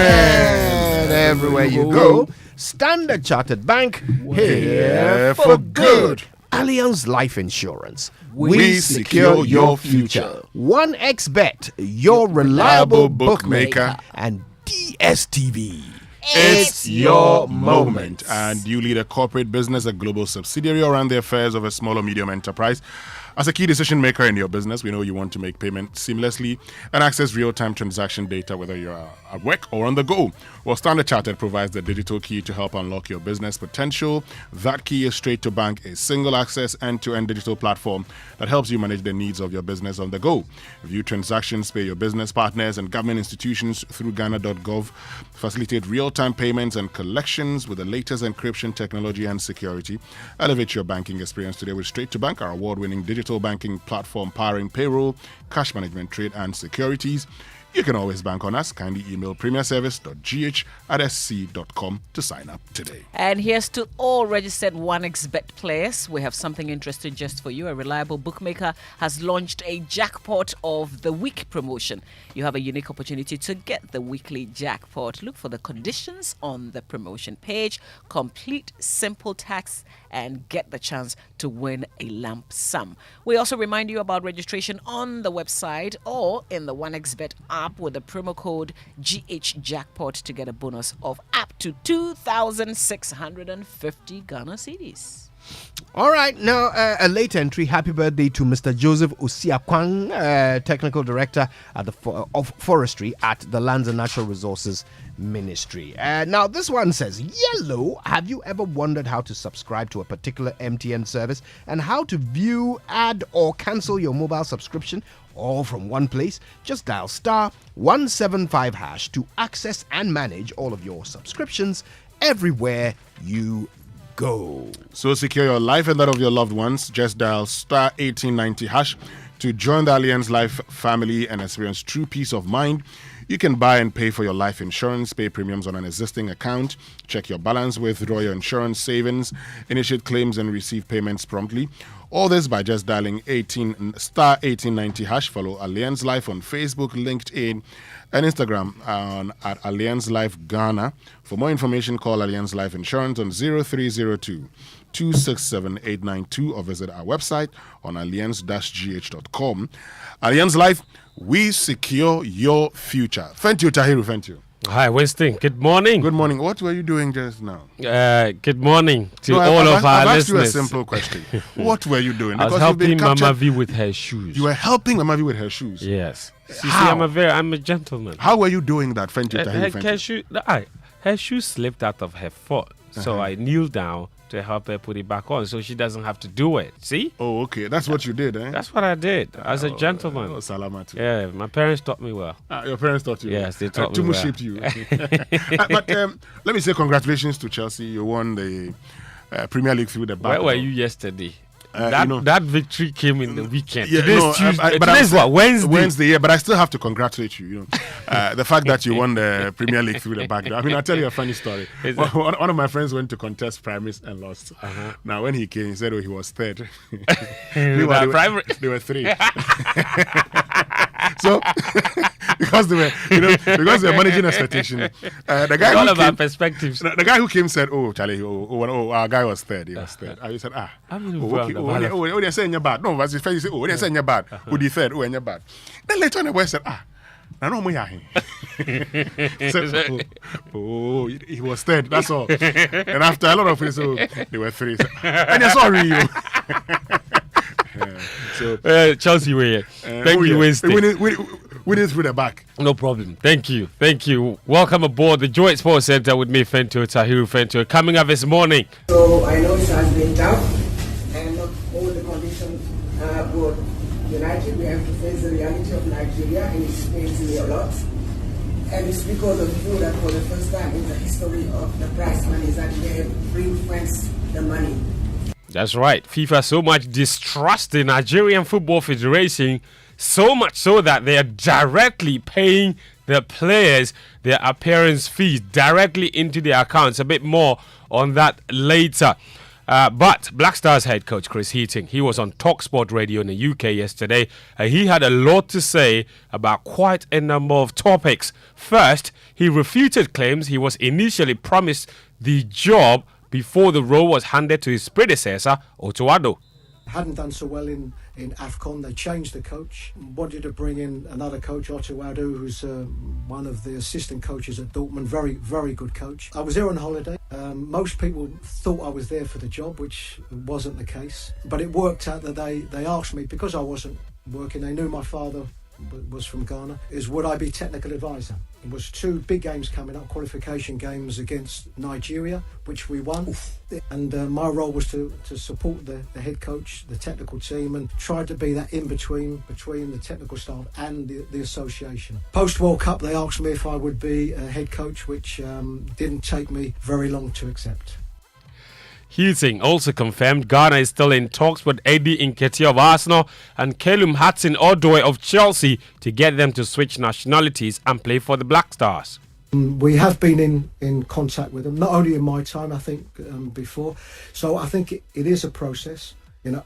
Everywhere you go, Standard Chartered Bank, here for good. Allianz Life Insurance. We secure your future. 1xBet, your reliable bookmaker. And DSTV. It's your moment. And you lead a corporate business, a global subsidiary, or run the affairs of a small or medium enterprise. As a key decision maker in your business, we know you want to make payments seamlessly and access real-time transaction data, whether you're at work or on the go. Well, Standard Chartered provides the digital key to help unlock your business potential. That key is Straight to Bank, a single access end-to-end digital platform that helps you manage the needs of your business on the go. View transactions, pay your business partners and government institutions through Ghana.gov, facilitate real-time payments and collections with the latest encryption technology and security. Elevate your banking experience today with Straight to Bank, our award-winning digital banking platform powering payroll, cash management, trade, and securities. You can always bank on us. Kindly email premierservice.gh@sc.com to sign up today. And here's to all registered 1xBet players. We have something interesting just for you. A reliable bookmaker has launched a Jackpot of the Week promotion. You have a unique opportunity to get the weekly jackpot. Look for the conditions on the promotion page. Complete simple tasks and get the chance to win a lump sum. We also remind you about registration on the website or in the 1xBet app with the promo code GHJackpot to get a bonus of up to 2,650 Ghana cedis. All right, now a late entry. Happy birthday to Mr. Joseph Osiakwang, Technical Director at of Forestry at the Lands and Natural Resources Ministry. Now this one says, Yellow, have you ever wondered how to subscribe to a particular MTN service and how to view, add or cancel your mobile subscription all from one place? Just dial *175# to access and manage all of your subscriptions everywhere you go. So secure your life and that of your loved ones. Just dial *1890# to join the Allianz Life family and experience true peace of mind. You can buy and pay for your life insurance, pay premiums on an existing account, check your balance, withdraw your insurance savings, initiate claims and receive payments promptly. All this by just dialing *1890#. Follow Allianz Life on Facebook, LinkedIn, and Instagram at Allianz Life Ghana. For more information, call Allianz Life Insurance on 0302-267-892 or visit our website on allianz-gh.com. Allianz Life, we secure your future. Thank you, Tahiru. Thank you. Hi, Winston. Good morning. Good morning. What were you doing just now? Good morning to all of our I've listeners. asked you a simple question. What were you doing? I was helping Mama V with her shoes. You were helping Mama V with her shoes? Yes. You see, How? I'm a gentleman. How were you doing that? Thank you, Tahiru. Her shoes slipped out of her foot. So I kneeled down to help her put it back on so she doesn't have to do it. See? Oh, okay. That's what you did, eh? That's what I did as a gentleman. Salamatu. Yeah, my parents taught me well. Your parents taught you? Yes, they taught me Tumu well. shaped you. But let me say congratulations to Chelsea. You won the Premier League through the back. Where were you yesterday? You know, that victory came in the weekend. Yeah, Today's Tuesday. but Today's what? Wednesday. Wednesday, yeah. But I still have to congratulate you. You know, the fact that you won the Premier League through the back door. I mean, I'll tell you a funny story. One of my friends went to contest primaries and lost. Now, when he came, he said, "Oh, he was third." They were three. So because they were, because they were managing expectation. The guy all who about came, perspectives. The guy who came said, "Oh, Charlie, our guy was third. He was third." I said, they're saying you're bad. No, as you say, they're saying you're bad. Who the third? Oh, and you're bad. Then later on, the boy said, I know me. He was third. That's all. And after a lot of things, they were three. And they're sorry. Chelsea way. Thank you, Winston. Winning through the back. No problem. Thank you. Welcome aboard the Joy Sports Center with me, Fento Tahiru Fento. Coming up this morning. So I know it has been tough, and not all the conditions were united. We have to face the reality of Nigeria, and it's pains me a lot. And it's because of you that for the first time in the history of the prize money is that they have ring-fenced the money. That's right. FIFA so much distrust the Nigerian Football Federation, so much so that they are directly paying the players their appearance fees directly into their accounts. A bit more on that later. But Black Stars head coach Chris Heating, he was on TalkSport Radio in the UK yesterday. He had a lot to say about quite a number of topics. First, he refuted claims he was initially promised the job before the role was handed to his predecessor, Otto Addo. Hadn't done so well in AFCON. They changed the coach, wanted to bring in another coach, Otto Addo, who's one of the assistant coaches at Dortmund. Very, very good coach. I was there on holiday. Most people thought I was there for the job, which wasn't the case. But it worked out that they asked me, because I wasn't working, they knew my father was from Ghana, is would I be technical advisor? It was two big games coming up, qualification games against Nigeria, which we won. And my role was to support the head coach, the technical team, and try to be that in-between between the technical staff and the association. Post-World Cup, they asked me if I would be a head coach, which didn't take me very long to accept. Heating also confirmed Ghana is still in talks with Eddie Nketiah of Arsenal and Calum Hudson-Odoi of Chelsea to get them to switch nationalities and play for the Black Stars. We have been in contact with them, not only in my time, I think, before. So I think it is a process.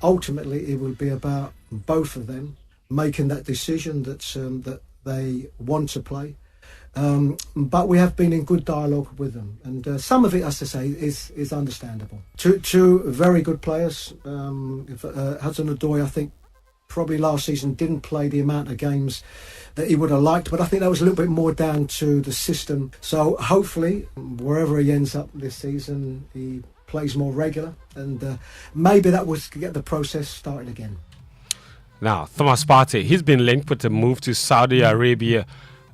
Ultimately, it will be about both of them making that decision that they want to play. But we have been in good dialogue with them, and some of it, as I say, is understandable. Two very good players. Hudson-Odoi, I think, probably last season didn't play the amount of games that he would have liked, but I think that was a little bit more down to the system. So hopefully, wherever he ends up this season, he plays more regular, and maybe that was to get the process started again. Now, Thomas Partey, he's been linked with a move to Saudi Arabia.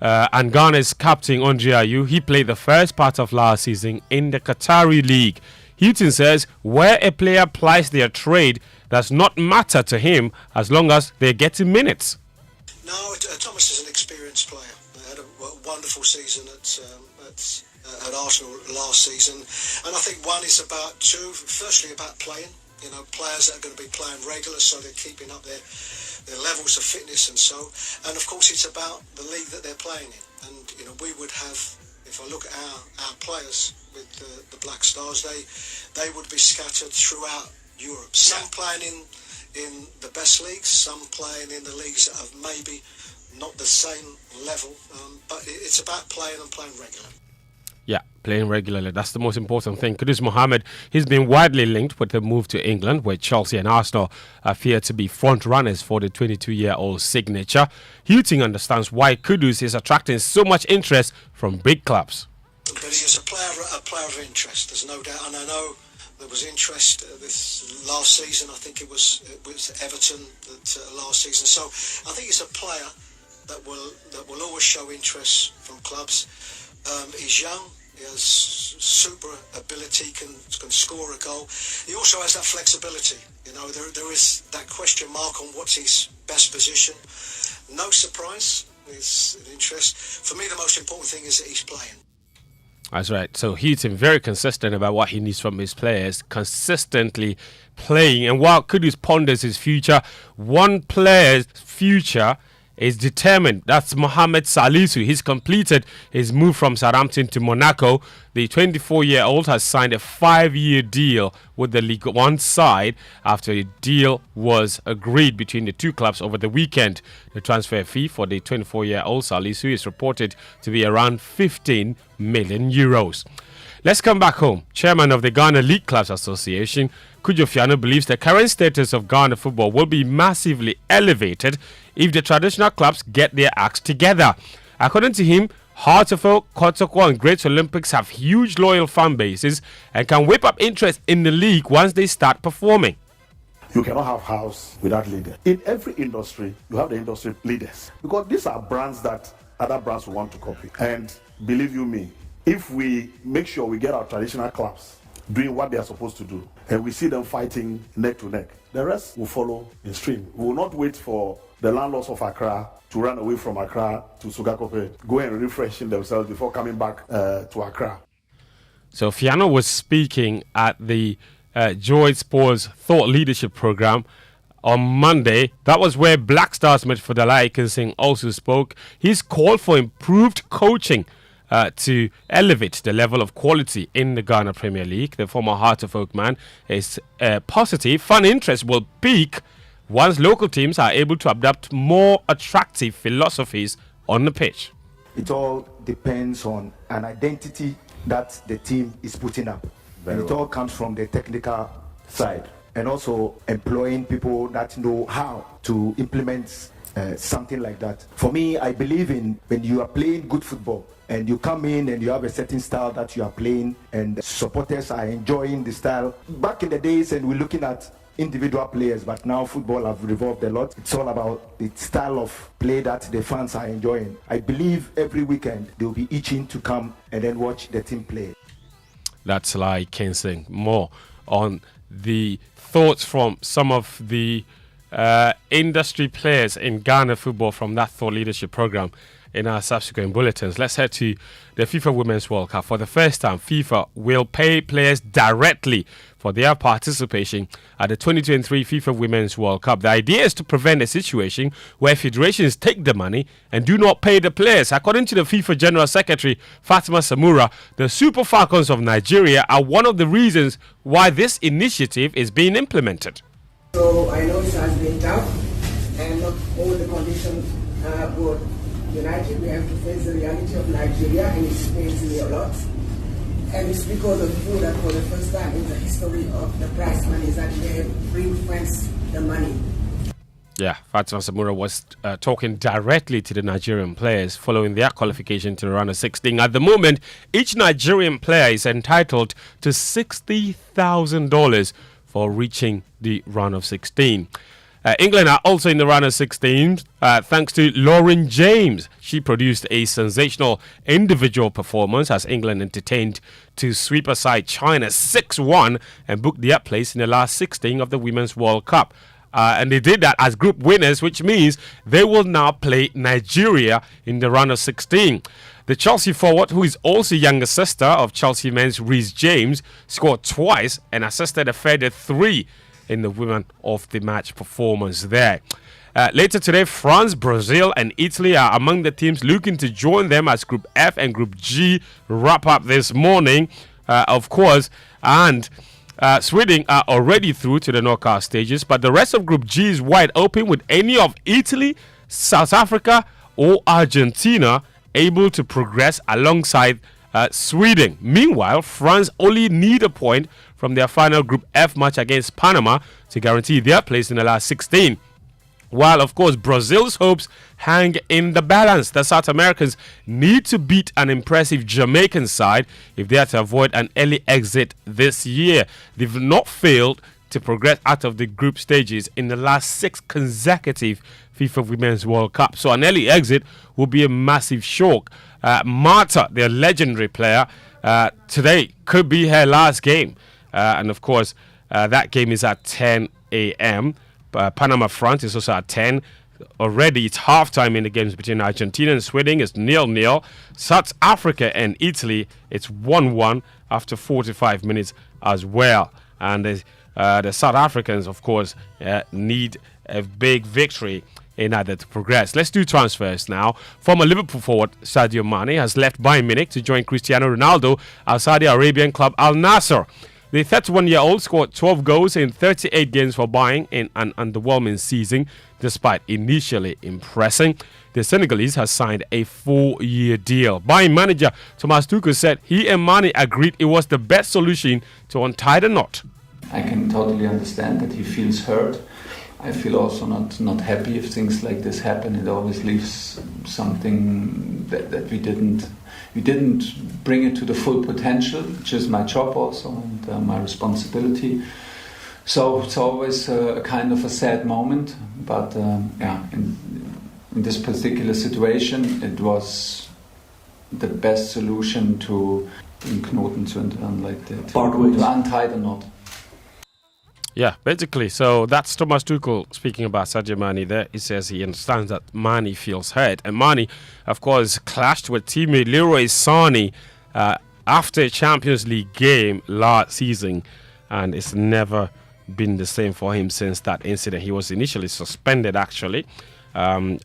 And Ghana's captain, Andre Ayew, he played the first part of last season in the Qatari League. Houghton says where a player plies their trade does not matter to him as long as they're getting minutes. No, Thomas is an experienced player. He had a wonderful season at Arsenal last season. And I think one is about firstly about playing. Players that are going to be playing regular, so they're keeping up their levels of fitness and so. And of course, it's about the league that they're playing in. And we would have, if I look at our players with the Black Stars, they would be scattered throughout Europe. Some playing in the best leagues, some playing in the leagues that have maybe not the same level. But it's about playing and playing regular. Yeah, playing regularly. That's the most important thing. Kudus Mohammed, he's been widely linked with the move to England, where Chelsea and Arsenal appear to be front runners for the 22-year-old signature. Houghton understands why Kudus is attracting so much interest from big clubs. But he is a player of interest, there's no doubt. And I know there was interest this last season. I think it was Everton that last season. So I think he's a player that will always show interest from clubs. He's young. He has super ability, can score a goal. He also has that flexibility. There is that question mark on what's his best position. No surprise. It's an interest. For me, the most important thing is that he's playing. That's right. So Houghton very consistent about what he needs from his players, consistently playing. And while Kudus ponders his future, one player's future is determined. That's Mohamed Salisu. He's completed his move from Southampton to Monaco. The 24-year-old has signed a 5-year deal with the Ligue 1 side after a deal was agreed between the two clubs over the weekend. The transfer fee for the 24-year-old Salisu is reported to be around 15 million euros. Let's come back home. Chairman of the Ghana League Clubs Association, Kujo Fiano, believes the current status of Ghana football will be massively elevated if the traditional clubs get their acts together. According to him, Hartlepool, Kotoko and Great Olympics have huge loyal fan bases and can whip up interest in the league once they start performing. You cannot have house without leaders. In every industry, you have the industry leaders because these are brands that other brands will want to copy. And believe you me, if we make sure we get our traditional clubs doing what they are supposed to do and we see them fighting neck to neck, the rest will follow in stream. We will not wait for the landlords of Accra to run away from Accra to Sugakope, go and refreshing themselves before coming back to Accra. So Fiano was speaking at the Joy Sports Thought Leadership Program on Monday. That was where Black Stars midfielder Dala Ikensin also spoke. He's called for improved coaching to elevate the level of quality in the Ghana Premier League. The former Heart of Oak man is positive. Fan interest will peak once local teams are able to adopt more attractive philosophies on the pitch. It all depends on an identity that the team is putting up. And it all comes from the technical side and also employing people that know how to implement something like that. For me, I believe in when you are playing good football and you come in and you have a certain style that you are playing and supporters are enjoying the style. Back in the days and we're looking at individual players, but now football have revolved a lot. It's all about the style of play that the fans are enjoying. I believe every weekend they'll be itching to come and then watch the team play. That's like Kensing. More on the thoughts from some of the industry players in Ghana football from that thought leadership program in our subsequent bulletins. Let's head to the FIFA Women's World Cup. For the first time, FIFA will pay players directly for their participation at the 2023 FIFA Women's World Cup. The idea is to prevent a situation where federations take the money and do not pay the players. According to the FIFA General Secretary, Fatima Samura, the Super Falcons of Nigeria are one of the reasons why this initiative is being implemented. So I know it has been tough and not all the conditions were united. We have to face the reality of Nigeria and it's pains me a lot. And it's because of you that for the first time in the history of the prize money is that they ring-fence the money. Yeah, Fatima Samura was talking directly to the Nigerian players following their qualification to the round of 16. At the moment, each Nigerian player is entitled to $60,000 for reaching the round of 16. England are also in the round of 16 thanks to Lauren James. She produced a sensational individual performance as England entertained to sweep aside China 6-1 and booked their place in the last 16 of the Women's World Cup. And they did that as group winners, which means they will now play Nigeria in the round of 16. The Chelsea forward, who is also younger sister of Chelsea men's Reece James, scored twice and assisted a further 3 in the Women of the Match performance there. Later today, France, Brazil and Italy are among the teams looking to join them as Group F and Group G wrap up this morning, of course. And Sweden are already through to the knockout stages, but the rest of Group G is wide open with any of Italy, South Africa or Argentina able to progress alongside Sweden. Meanwhile, France only need a point from their final Group F match against Panama to guarantee their place in the last 16. While, of course, Brazil's hopes hang in the balance. The South Americans need to beat an impressive Jamaican side if they are to avoid an early exit this year. They've not failed to progress out of the group stages in the last 6 consecutive FIFA Women's World Cup. So an early exit will be a massive shock. Marta, their legendary player, today could be her last game. And of course, that game is at 10 a.m. Panama France is also at 10. Already it's halftime in the games between Argentina and Sweden. It's 0-0. South Africa and Italy, it's 1-1 after 45 minutes as well. And the South Africans, of course, need a big victory in order to progress. Let's do transfers now. Former Liverpool forward Sadio Mane has left Bayern Munich to join Cristiano Ronaldo at Saudi Arabian club Al Nassr. The 31-year-old scored 12 goals in 38 games for Bayern in an underwhelming season, despite initially impressing. The Senegalese has signed a 4-year deal. Bayern manager Thomas Tuchel said he and Mane agreed it was the best solution to untie the knot. I can totally understand that he feels hurt. I feel also not happy if things like this happen. It always leaves something that we didn't bring it to the full potential, which is my job also and my responsibility. So it's always a kind of a sad moment, but in this particular situation, it was the best solution to den Knoten zu entfernen, like that, to untie the knot. Yeah, basically. So that's Thomas Tuchel speaking about Sadio Mane there. He says he understands that Mane feels hurt. And Mane, of course, clashed with teammate Leroy Sané after a Champions League game last season. And it's never been the same for him since that incident. He was initially suspended, actually. Now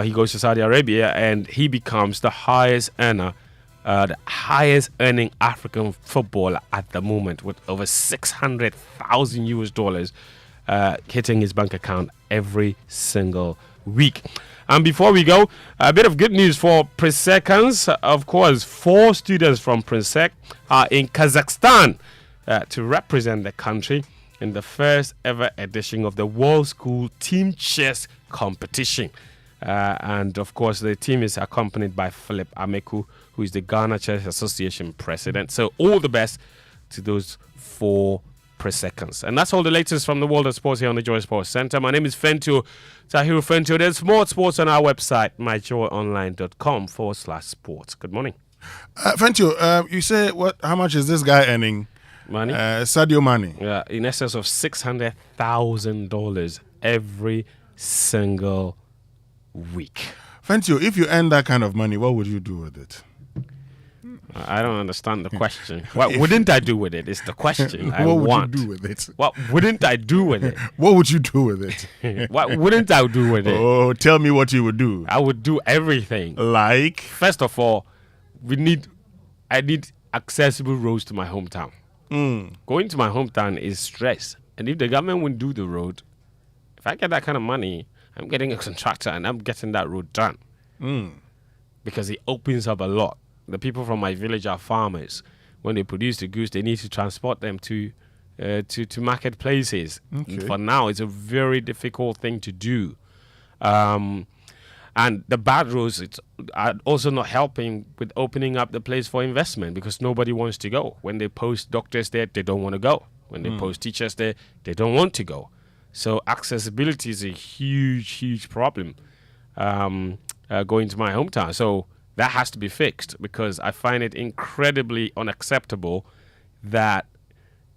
he goes to Saudi Arabia and he becomes the highest earner, the highest earning African footballer at the moment, with over $600,000 hitting his bank account every single week. And before we go, a bit of good news for Prinsecans. Of course, 4 students from Prinsek are in Kazakhstan to represent the country in the first ever edition of the World School Team Chess Competition. And of course, the team is accompanied by Philip Ameku, who is the Ghana Chess Association president. So all the best to those 4 Prinsecans. And that's all the latest from the world of sports here on the Joy Sports Center. My name is Fentu Tahiru Fentu. There's more sports on our website, myjoyonline.com/sports. Good morning. Fentu, you say how much is this guy earning? Money? Sadio Mane. Yeah, in excess of $600,000 every single week. Fentu, if you earn that kind of money, what would you do with it? I don't understand the question. What wouldn't I do with it? Is the question. What would you do with it? What wouldn't I do with it? What would you do with it? What wouldn't I do with it? Oh, tell me what you would do. I would do everything. Like? First of all, I need accessible roads to my hometown. Going to my hometown is stress. And if the government wouldn't do the road, if I get that kind of money, I'm getting a contractor and I'm getting that road done. Because it opens up a lot. The people from my village are farmers. When they produce the goods, they need to transport them to marketplaces. Okay. For now, it's a very difficult thing to do. And the bad roads are also not helping with opening up the place for investment, because nobody wants to go. When they post doctors there, they don't want to go. When they post teachers there, they don't want to go. So accessibility is a huge, huge problem going to my hometown. So that has to be fixed, because I find it incredibly unacceptable that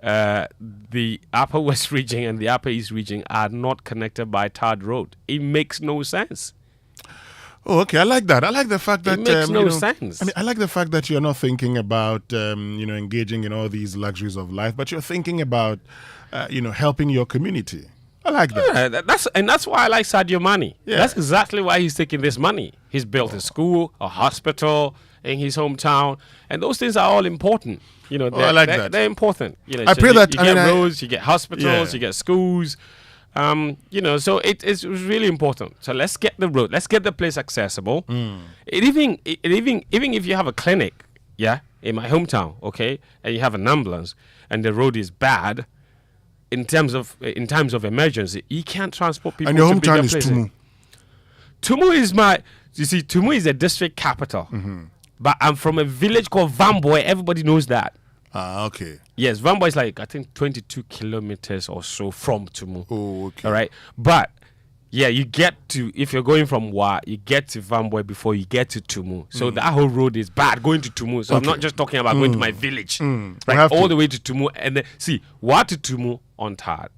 the Upper West region and the Upper East region are not connected by tarred road. It makes no sense. Oh, okay. I like that. I like the fact that it makes no sense. I mean, I like the fact that you're not thinking about engaging in all these luxuries of life, but you're thinking about helping your community. I like that. Yeah, that's why I like Sadio Mane. Yeah. That's exactly why he's taking this money. He's built a school, a hospital in his hometown, and those things are all important. I like that. They're important. I pray that you get roads, you get hospitals, you get schools. So it's really important. So let's get the road, let's get the place accessible. Even if you have a clinic, in my hometown, okay, and you have an ambulance, and the road is bad. In times of emergency, you can't transport people. And your to hometown is places. Tumu. Tumu is a district capital, but I'm from a village called Vamboy. Everybody knows that. Ah, okay. Yes, Vamboy is like, I think, 22 kilometers or so from Tumu. Oh, okay. All right, but you get to, if you're going from Wa, you get to Vamboy before you get to Tumu. So that whole road is bad going to Tumu. So I'm not just talking about going to my village, right? All the way to Tumu, and then see Wa to Tumu untarred,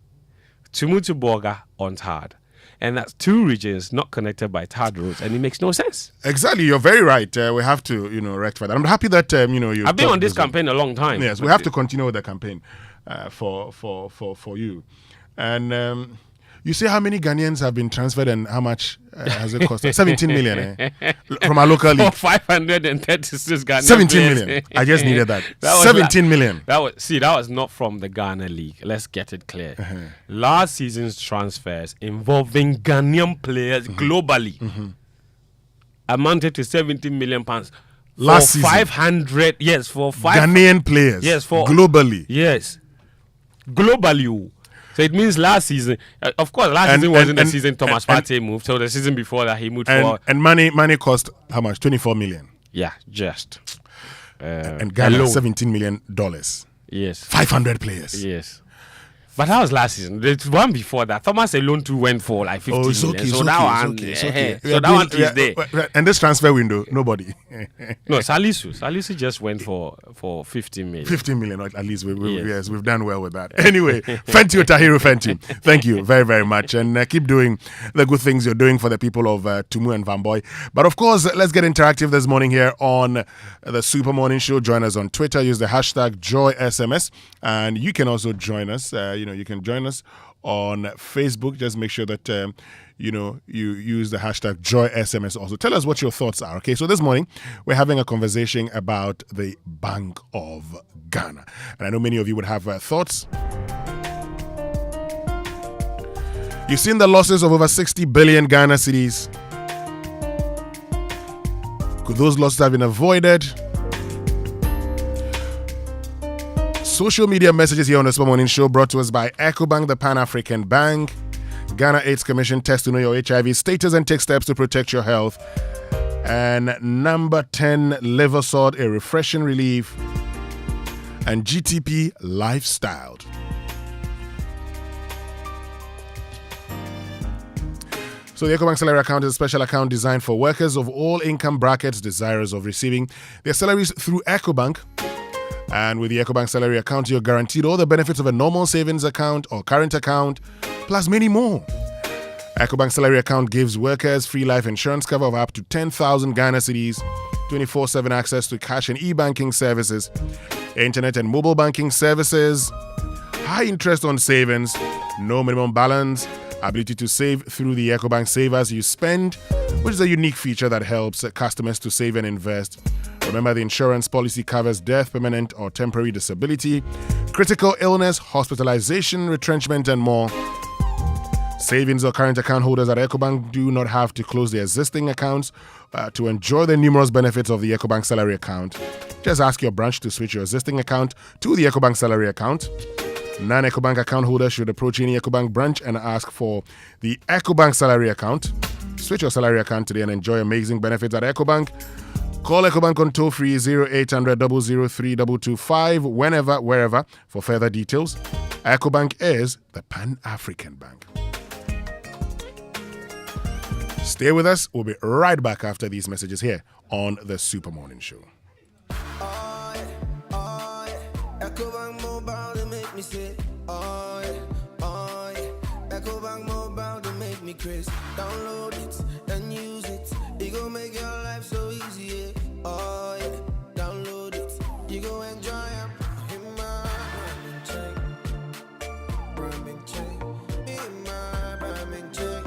Tumu to Boga untarred, and that's 2 regions not connected by tarred roads, and it makes no sense. Exactly, you're very right. We have to, rectify that. I'm happy that you. I've been on this campaign a long time. Yes, we have to continue with the campaign for you, and You see how many Ghanaians have been transferred and how much has it cost? 17 million from our local league. 536 Ghanaians. 17 million. I just needed that. 17 million. That was not from the Ghana League. Let's get it clear. Last season's transfers involving Ghanaian players globally amounted to 17 million pounds. Last season. 500, yes, for Ghanaian players. Yes, for globally. Yes, globally. So it means last season, of course, season wasn't the season Thomas Partey moved. So the season before that, he moved for. And money cost how much? 24 million. Yeah, just. And Ghana, $17 million. Yes. 500 players. Yes. But that was last season. The one before that, Thomas alone too went for like 15 million. So that one is there. And this transfer window, nobody. No, Salisu just went for 15 million. 15 million, at least. Yes, we've done well with that. Anyway, thank you, Tahiru Fenty. Thank you very, very much. And keep doing the good things you're doing for the people of Tumu and Vamboy. But of course, let's get interactive this morning here on the Super Morning Show. Join us on Twitter. Use the hashtag JoySMS. And you can also join us. You can join us on Facebook. Just make sure that you use the hashtag JoySMS also. Tell us what your thoughts are. Okay, so this morning we're having a conversation about the Bank of Ghana, and I know many of you would have thoughts. You've seen the losses of over 60 billion Ghana cedis. Could those losses have been avoided? Social media messages here on the Super Morning Show brought to us by EcoBank, the Pan-African Bank. Ghana AIDS Commission test to know your HIV status and take steps to protect your health. And number 10, Liversword, a refreshing relief. And GTP, lifestyle. So the EcoBank salary account is a special account designed for workers of all income brackets desirous of receiving their salaries through EcoBank. And with the EcoBank salary account, you're guaranteed all the benefits of a normal savings account or current account, plus many more. EcoBank salary account gives workers free life insurance cover of up to 10,000 Ghana cedis, 24/7 access to cash and e-banking services, internet and mobile banking services, high interest on savings, no minimum balance, ability to save through the EcoBank Save As You Spend, which is a unique feature that helps customers to save and invest. Remember, the insurance policy covers death, permanent or temporary disability, critical illness, hospitalization, retrenchment, and more. Savings or current account holders at EcoBank do not have to close their existing accounts to enjoy the numerous benefits of the EcoBank salary account. Just ask your branch to switch your existing account to the EcoBank salary account. Non-EcoBank account holders should approach any EcoBank branch and ask for the EcoBank salary account. Switch your salary account today and enjoy amazing benefits at EcoBank. Call EcoBank on toll-free 0800 003 225 whenever, wherever for further details. EcoBank is the Pan-African Bank. Stay with us. We'll be right back after these messages here on the Super Morning Show. EcoBank Mobile, they make me say, EcoBank Mobile, they make me crazy. Download it and use it. It gon' make your life so easy, download it. You go enjoy it. In my Brahmin chain. In my Brahmin chain.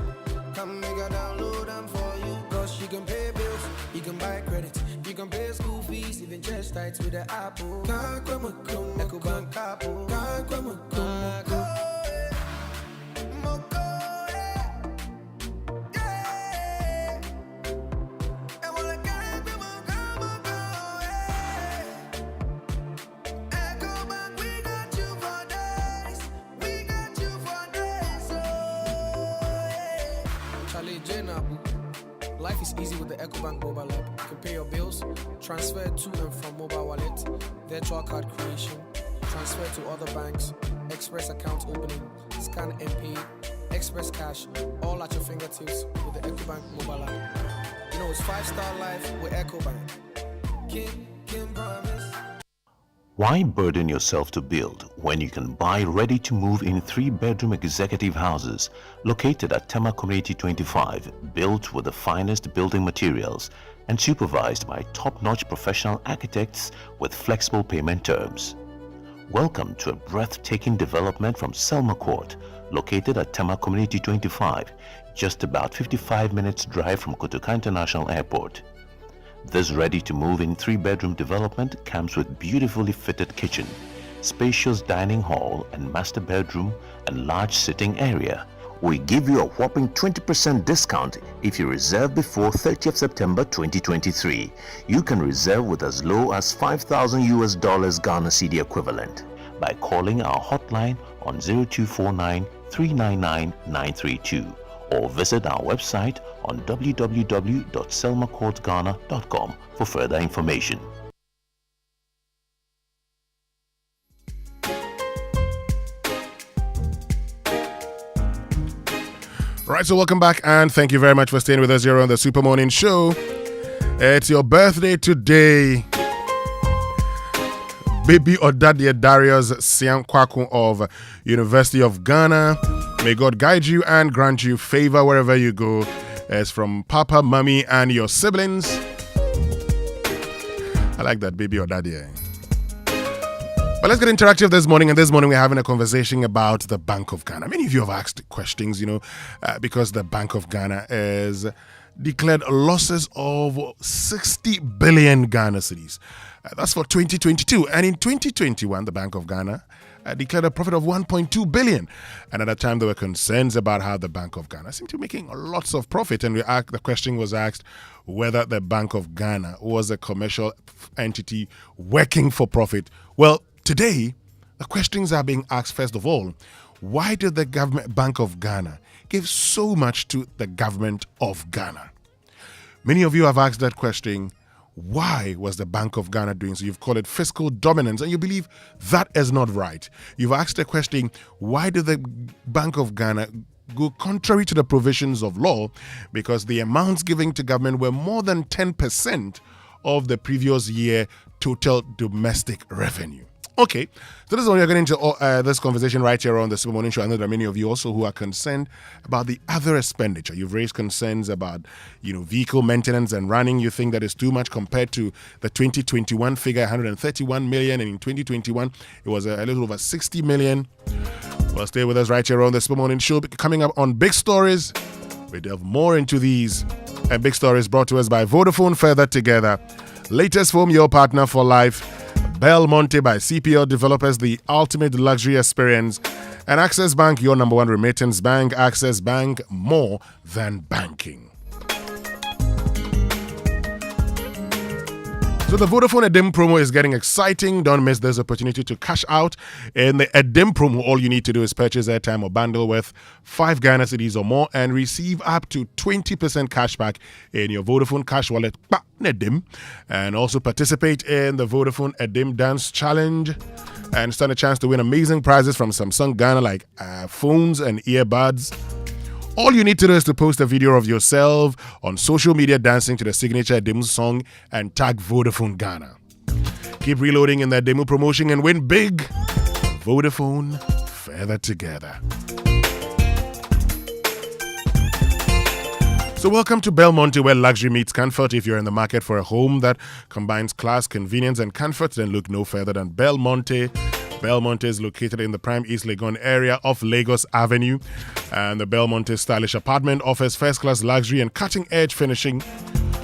Come make a download them for you. Cause you can pay bills, you can buy credit, you can pay school fees, even just tights with the Apple. EcoBank Apple. Life is easy with the EcoBank mobile app. You can pay your bills, transfer to and from mobile wallet, virtual card creation, transfer to other banks, express account opening, scan and pay, express cash, all at your fingertips with the EcoBank mobile app. You know, it's 5-star life with EcoBank. Can promise. Why burden yourself to build when you can buy ready-to-move in 3-bedroom executive houses located at Tema Community 25, built with the finest building materials and supervised by top-notch professional architects with flexible payment terms? Welcome to a breathtaking development from Selma Court, located at Tema Community 25, just about 55 minutes drive from Kotoka International Airport. This ready-to-move-in 3-bedroom development comes with beautifully fitted kitchen, spacious dining hall and master bedroom, and large sitting area. We give you a whopping 20% discount if you reserve before 30th September 2023. You can reserve with as low as $5,000 Ghana cedi equivalent by calling our hotline on 0249 399 932 or visit our website on www.selmacourtghana.com for further information. Right, so welcome back and thank you very much for staying with us here on the Super Morning Show. It's your birthday today. Baby Odadie Darius Siankwaku of University of Ghana. May God guide you and grant you favor wherever you go. It's from Papa, Mommy, and your siblings. I like that, Baby Odadie. But let's get interactive this morning. And this morning we're having a conversation about the Bank of Ghana. Many of you have asked questions, because the Bank of Ghana has declared losses of 60 billion Ghana cedis. That's for 2022. And in 2021, the Bank of Ghana declared a profit of 1.2 billion. And at that time, there were concerns about how the Bank of Ghana seemed to be making lots of profit. And the question was asked whether the Bank of Ghana was a commercial entity working for profit. Well, today, the questions are being asked, first of all, why did the government Bank of Ghana give so much to the government of Ghana? Many of you have asked that question. Why was the Bank of Ghana doing so? You've called it fiscal dominance, and you believe that is not right. You've asked the question, why did the Bank of Ghana go contrary to the provisions of law? Because the amounts given to government were more than 10% of the previous year total domestic revenue. Okay, so this is when we're getting into this conversation right here on the Super Morning Show. I know there are many of you also who are concerned about the other expenditure. You've raised concerns about, vehicle maintenance and running. You think that is too much compared to the 2021 figure, 131 million, and in 2021 it was a little over 60 million. Well, stay with us right here on the Super Morning Show. Coming up on Big Stories, we delve more into these. And Big Stories brought to us by Vodafone Further Together. Latest phone, your partner for life. Belmonte by CPL developers, the ultimate luxury experience. And Access Bank, your number one remittance bank. Access Bank, more than banking. So the Vodafone Edim promo is getting exciting. Don't miss this opportunity to cash out. In the Edim promo, all you need to do is purchase airtime or bundle worth 5 Ghana cedis or more and receive up to 20% cash back in your Vodafone cash wallet. Edim. And also participate in the Vodafone Edim Dance Challenge and stand a chance to win amazing prizes from Samsung Ghana like phones and earbuds. All you need to do is to post a video of yourself on social media dancing to the signature Demu song and tag Vodafone Ghana. Keep reloading in that demo promotion and win big. Vodafone Further Together. So welcome to Belmonte, where luxury meets comfort. If you're in the market for a home that combines class, convenience, and comfort, then look no further than Belmonte. Belmonte is located in the prime East Legon area of Lagos Avenue. And the Belmonte stylish apartment offers first-class luxury and cutting-edge finishing.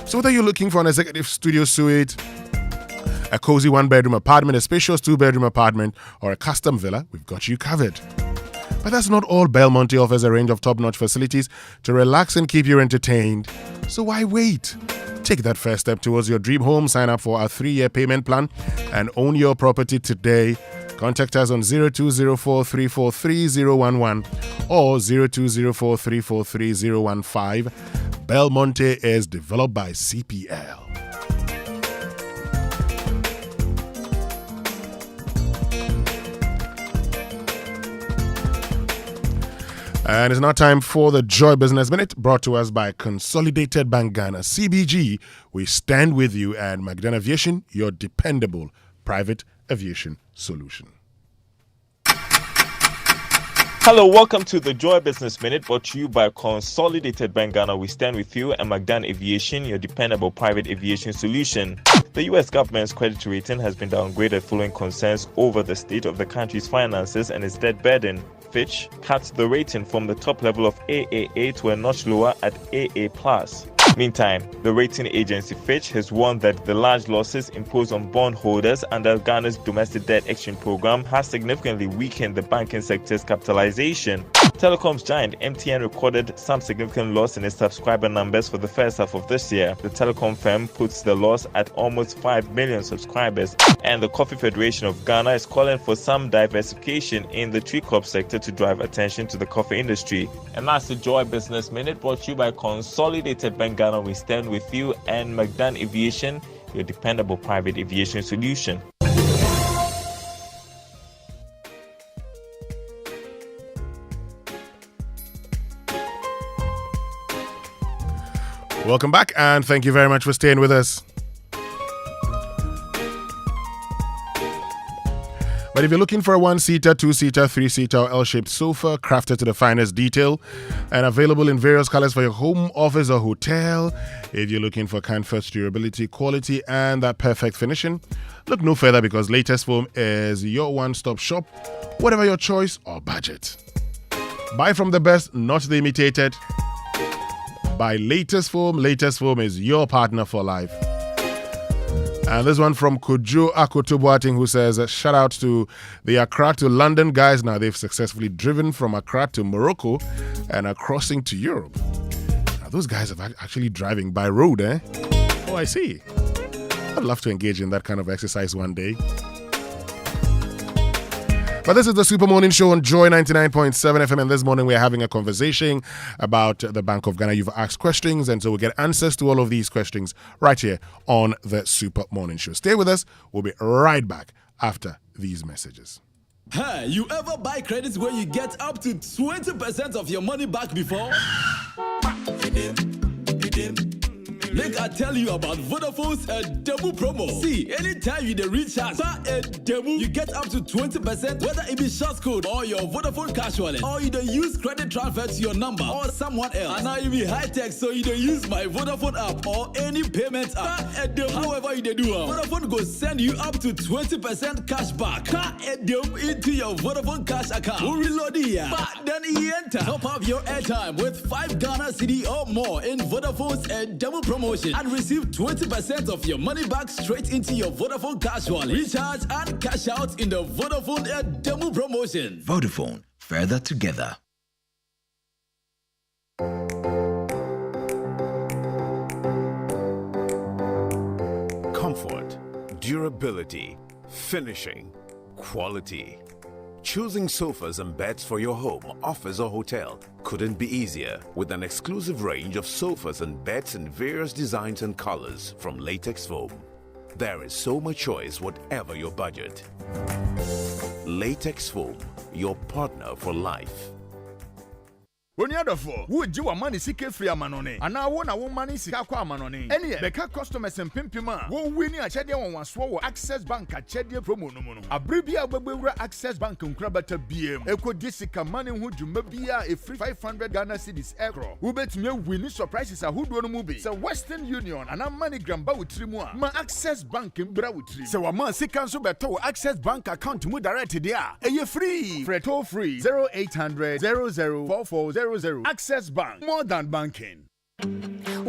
So whether you're looking for an executive studio suite, a cozy one-bedroom apartment, a spacious two-bedroom apartment, or a custom villa, we've got you covered. But that's not all. Belmonte offers a range of top-notch facilities to relax and keep you entertained. So why wait? Take that first step towards your dream home. Sign up for our 3-year payment plan and own your property today. Contact us on 0204-343-011 or 0204-343-015. Belmonte is developed by CPL. And it's now time for the Joy Business Minute, brought to us by Consolidated Bank Ghana, CBG. We stand with you, and Magdan Aviation, your dependable private aviation solution. Hello, welcome to the Joy Business Minute, brought to you by Consolidated Bank Ghana. We stand with you, and Magdan Aviation, your dependable private aviation solution. The U.S. government's credit rating has been downgraded following concerns over the state of the country's finances and its debt burden. Fitch cut the rating from the top level of AAA to a notch lower at AA+. Meantime, the rating agency Fitch has warned that the large losses imposed on bondholders under Ghana's domestic debt exchange program has significantly weakened the banking sector's capitalization. Telecoms giant MTN recorded some significant loss in its subscriber numbers for the first half of this year. The telecom firm puts the loss at almost 5 million subscribers, and the Coffee Federation of Ghana is calling for some diversification in the tree crop sector to drive attention to the coffee industry. And that's the Joy Business Minute, brought to you by Consolidated Bank Ghana. We stand with you, and McDan Aviation, your dependable private aviation solution. Welcome back, and thank you very much for staying with us. But if you're looking for a one-seater, two-seater, three-seater, or L-shaped sofa crafted to the finest detail and available in various colors for your home, office, or hotel, if you're looking for comfort, durability, quality, and that perfect finishing, look no further, because Latest Foam is your one-stop shop, whatever your choice or budget. Buy from the best, not the imitated. Buy Latest Foam. Latest Foam is your partner for life. And this one from Kojo Akotobuating, who says, shout out to the Accra to London guys. Now they've successfully driven from Accra to Morocco and are crossing to Europe. Now those guys are actually driving by road, eh? Oh, I see. I'd love to engage in that kind of exercise one day. But this is the Super Morning Show on Joy 99.7 FM, and this morning we're having a conversation about the Bank of Ghana. You've asked questions, and so we'll get answers to all of these questions right here on the Super Morning Show. Stay with us. We'll be right back after these messages. Hey, you ever buy credits where you get up to 20% of your money back before? Make I tell you about Vodafone's demo promo. See, anytime you recharge a demo, you get up to 20%, whether it be short code or your Vodafone cash wallet, or you don't use credit transfer to your number or someone else. And now you be high tech, so you don't use my Vodafone app or any payment app. However you do, Vodafone go send you up to 20% cash back. Into your Vodafone cash account. We'll reload it, but then you enter. Top up your airtime with 5 Ghana cedi or more in Vodafone's demo promo. And receive 20% of your money back straight into your Vodafone cash wallet. Recharge and cash out in the Vodafone demo promotion. Vodafone, further together. Comfort, durability, finishing, quality. Choosing sofas and beds for your home, office, or hotel couldn't be easier with an exclusive range of sofas and beds in various designs and colors from Latex Foam. There is so much choice, whatever your budget. Latex Foam, your partner for life. Onyadofo, would you money sike free amanone? And now one money sika kwa amanone. Any beka customers and pimpima. Wo wini a chede won so Access Bank a chede promo no no. Abribia gbegwura Access Bank nkrabata BM. Eko disika money hu dwuma bia e free 500 Ghana cedis ekro. Wo betumi win surprises a hudo no mu bi. Se Western Union and MoneyGram ba wutri mu a. Ma Access Bank mbra wutri. Se wa man sika nso beto Access Bank account mu direct dia. Eye free. Freto free 0800 004400. Access Bank, more than banking.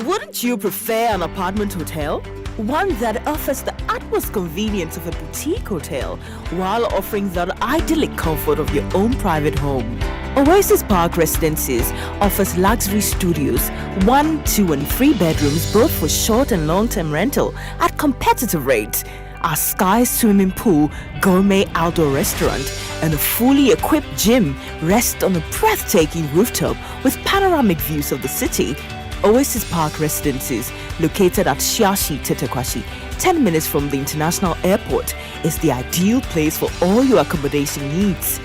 Wouldn't you prefer an apartment hotel? One that offers the utmost convenience of a boutique hotel while offering the idyllic comfort of your own private home. Oasis Park Residences offers luxury studios, 1, 2, and 3 bedrooms, both for short and long-term rental at competitive rates. Our sky swimming pool, gourmet outdoor restaurant, and a fully equipped gym rest on a breathtaking rooftop with panoramic views of the city. Oasis Park Residences, located at Shiashi Tetekwashi, 10 minutes from the international airport, is the ideal place for all your accommodation needs.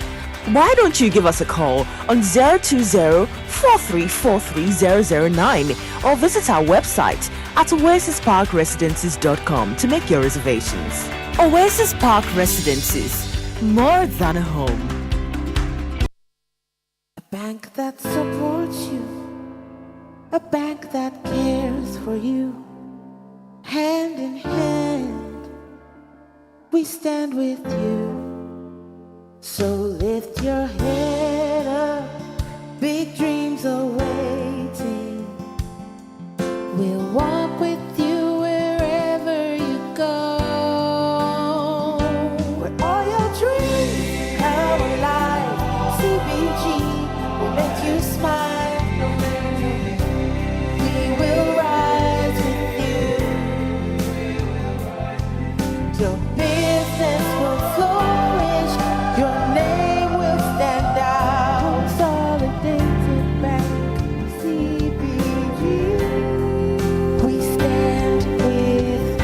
Why don't you give us a call on 020-4343-009 or visit our website at oasisparkresidences.com to make your reservations. Oasis Park Residences, more than a home. A bank that supports you, a bank that cares for you. Hand in hand, we stand with you. So lift your head. Your business will flourish. Your name will stand out. Consolidated Bank, CBG. We stand with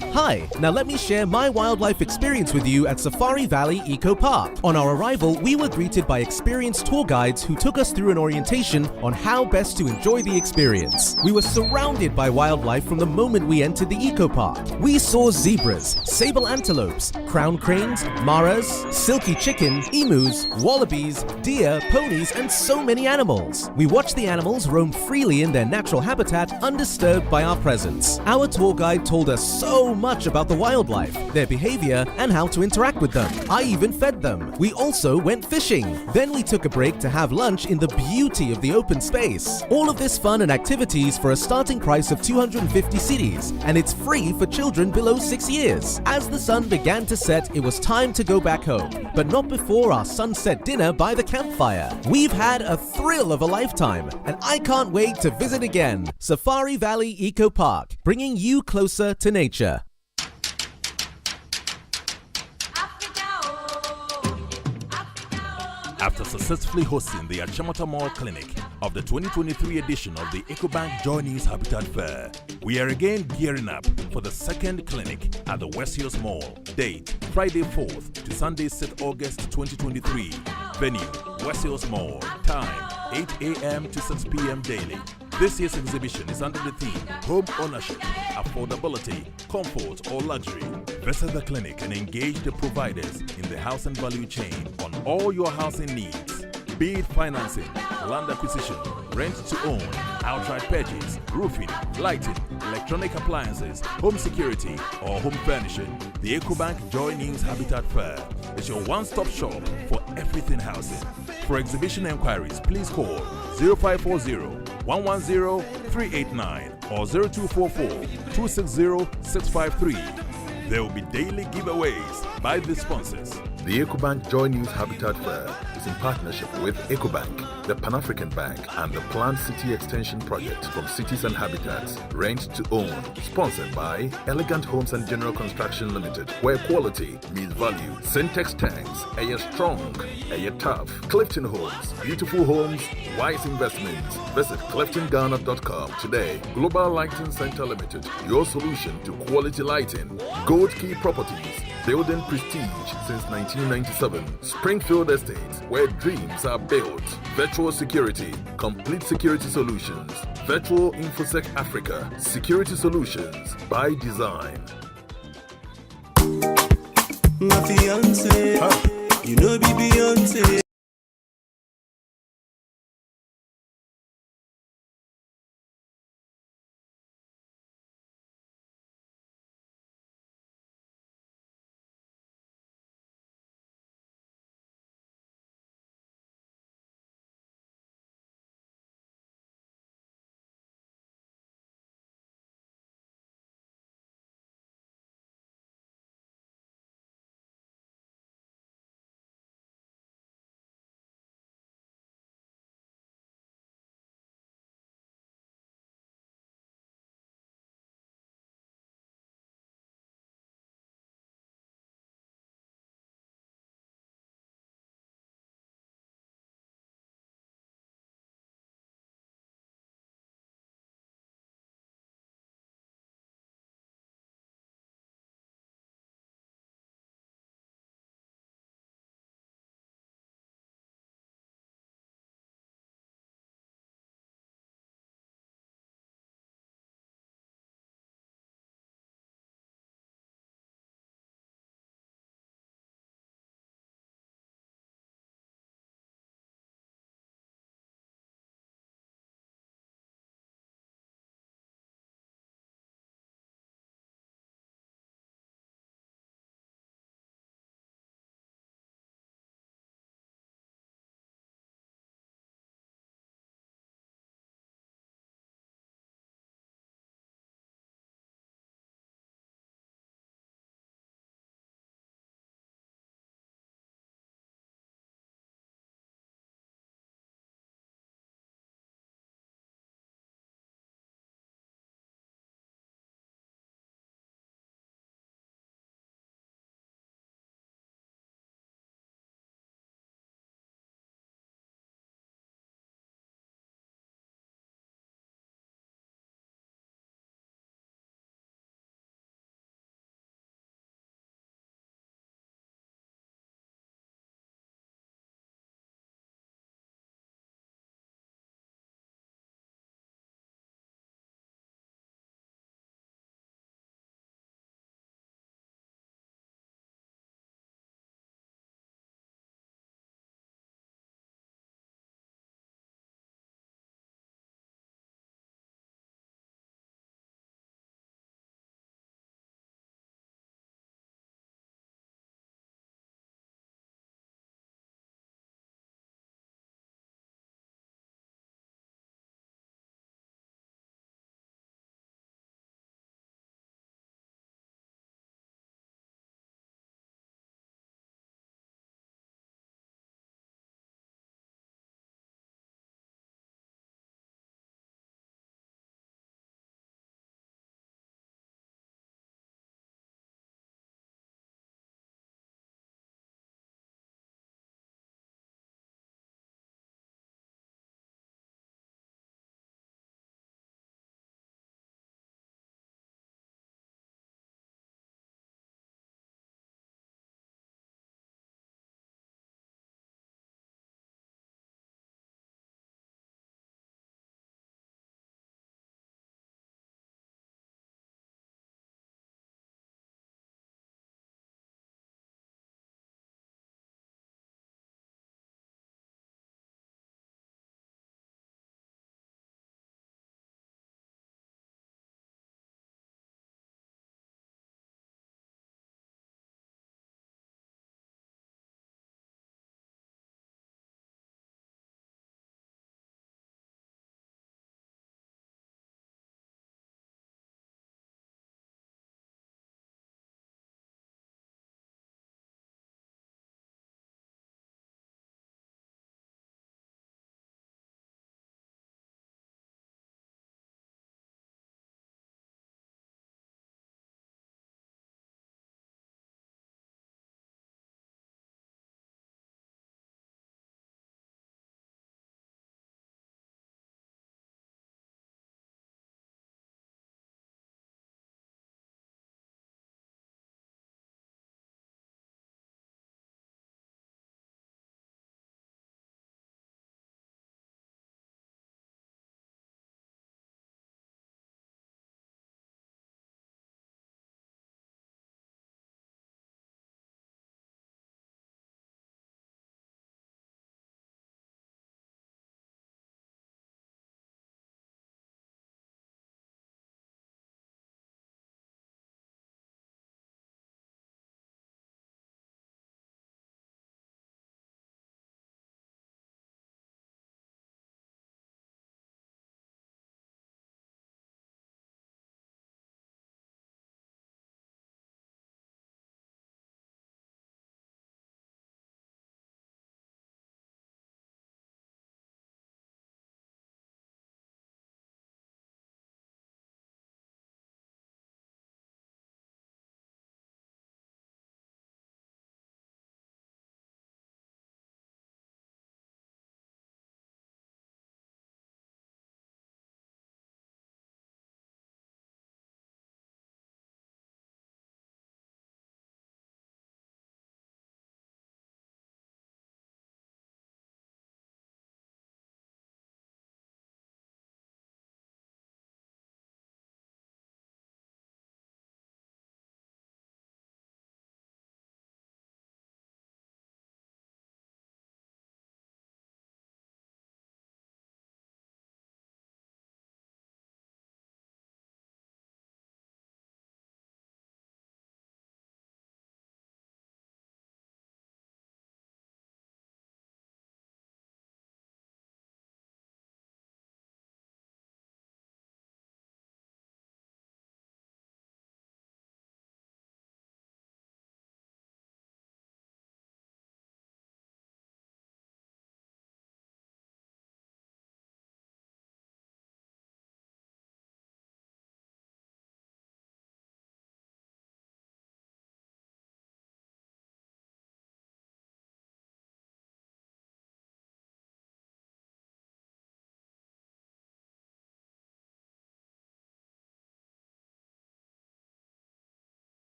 you. Hi, now let me share my wildlife experience with you at Safari Valley Eco Park. On our arrival, we were greeted by experienced tour guides who took us through an orientation on how best to enjoy the experience. We were surrounded by wildlife from the moment we entered the eco park. We saw zebras, sable antelopes, crown cranes, maras, silky chicken, emus, wallabies, deer, ponies, and so many animals. We watched the animals roam freely in their natural habitat, undisturbed by our presence. Our tour guide told us so much about the wildlife, their behavior, and how to interact with them. I even fed them. We also went fishing. Then we took a break to have lunch in the beauty of the open space. All of this fun and activities for a starting price of 250 cedis, and it's free for children below 6 years. As the sun began to set, it was time to go back home, but not before our sunset dinner by the campfire. We've had a thrill of a lifetime, and I can't wait to visit again. Safari Valley Eco Park, bringing you closer to nature. After successfully hosting the Achamata Mall Clinic of the 2023 edition of the EcoBank Joy News Habitat Fair, we are again gearing up for the second clinic at the West Hills Mall. Date, Friday 4th to Sunday 6th August 2023. Venue, West Hills Mall. Time, 8 a.m. to 6 p.m. daily. This year's exhibition is under the theme Home Ownership, Affordability, Comfort or Luxury. Visit the clinic and engage the providers in the housing value chain on all your housing needs. Be it financing, land acquisition, rent to own, outright purchase, roofing, lighting, electronic appliances, home security, or home furnishing, the EcoBank Joy News Habitat Fair is your one-stop shop for everything housing. For exhibition enquiries, please call 0540-110-389 or 0244-260-653. There will be daily giveaways by the sponsors. The EcoBank Joy News Habitat Fair is in partnership with EcoBank, the Pan-African Bank, and the Planned City Extension Project from Cities and Habitats. Rent to own. Sponsored by Elegant Homes and General Construction Limited, where quality meets value. Syntex Tanks, Air Strong, Air Tough. Clifton Homes, beautiful homes, wise investments. Visit CliftonGhana.com today. Global Lighting Center Limited, your solution to quality lighting. Gold Key Properties, building prestige since 1997. Springfield Estates, where dreams are built. Virtual Security, complete security solutions. Virtual InfoSec Africa, security solutions by design. My fiance, you know be Beyonce.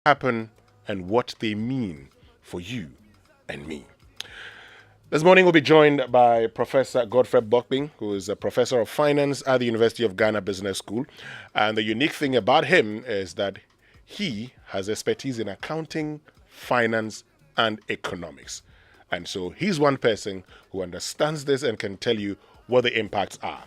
happen and what they mean for you and me. This morning we'll be joined by Professor Godfred Bokping, who is a professor of finance at the University of Ghana Business School. And the unique thing about him is that he has expertise in accounting, finance, and economics. And so he's one person who understands this and can tell you what the impacts are.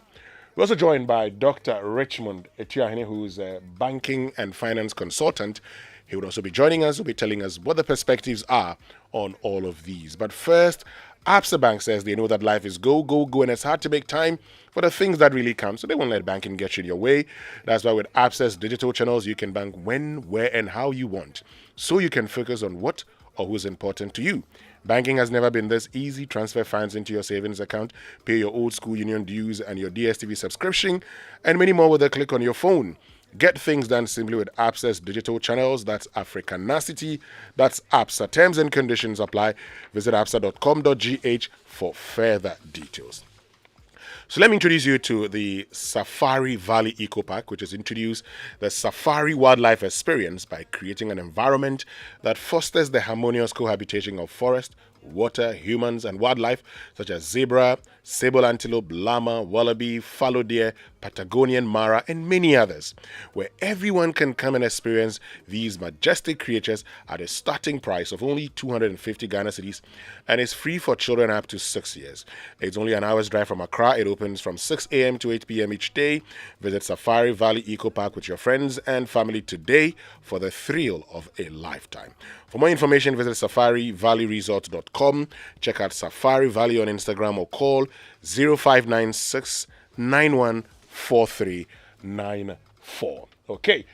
We're also joined by Dr. Richmond Etiahene, who's a banking and finance consultant. He would also be joining us, will be telling us what the perspectives are on all of these. But first, Absa Bank says they know that life is go, go, go, and it's hard to make time for the things that really count, so they won't let banking get you in your way. That's why with Absa's digital channels, you can bank when, where, and how you want, so you can focus on what or who's important to you. Banking has never been this easy. Transfer funds into your savings account, pay your old school union dues and your DSTV subscription, and many more with a click on your phone. Get things done simply with Absa's digital channels. That's Africanacity. That's Absa. Terms and conditions apply. Visit absa.com.gh for further details. So let me introduce you to the Safari Valley Eco Park, which has introduced the Safari Wildlife Experience by creating an environment that fosters the harmonious cohabitation of forest, water, humans, and wildlife such as zebra, sable antelope, llama, wallaby, fallow deer, Patagonian mara, and many others, where everyone can come and experience these majestic creatures at a starting price of only 250 Ghana cedis, and is free for children up to 6 years. It's only an hour's drive from Accra. It opens from 6 a.m. to 8 p.m. each day. Visit Safari Valley Eco Park with your friends and family today for the thrill of a lifetime. For more information, visit safarivalleyresort.com. Check out Safari Valley on Instagram or call 0596 914394. Okay,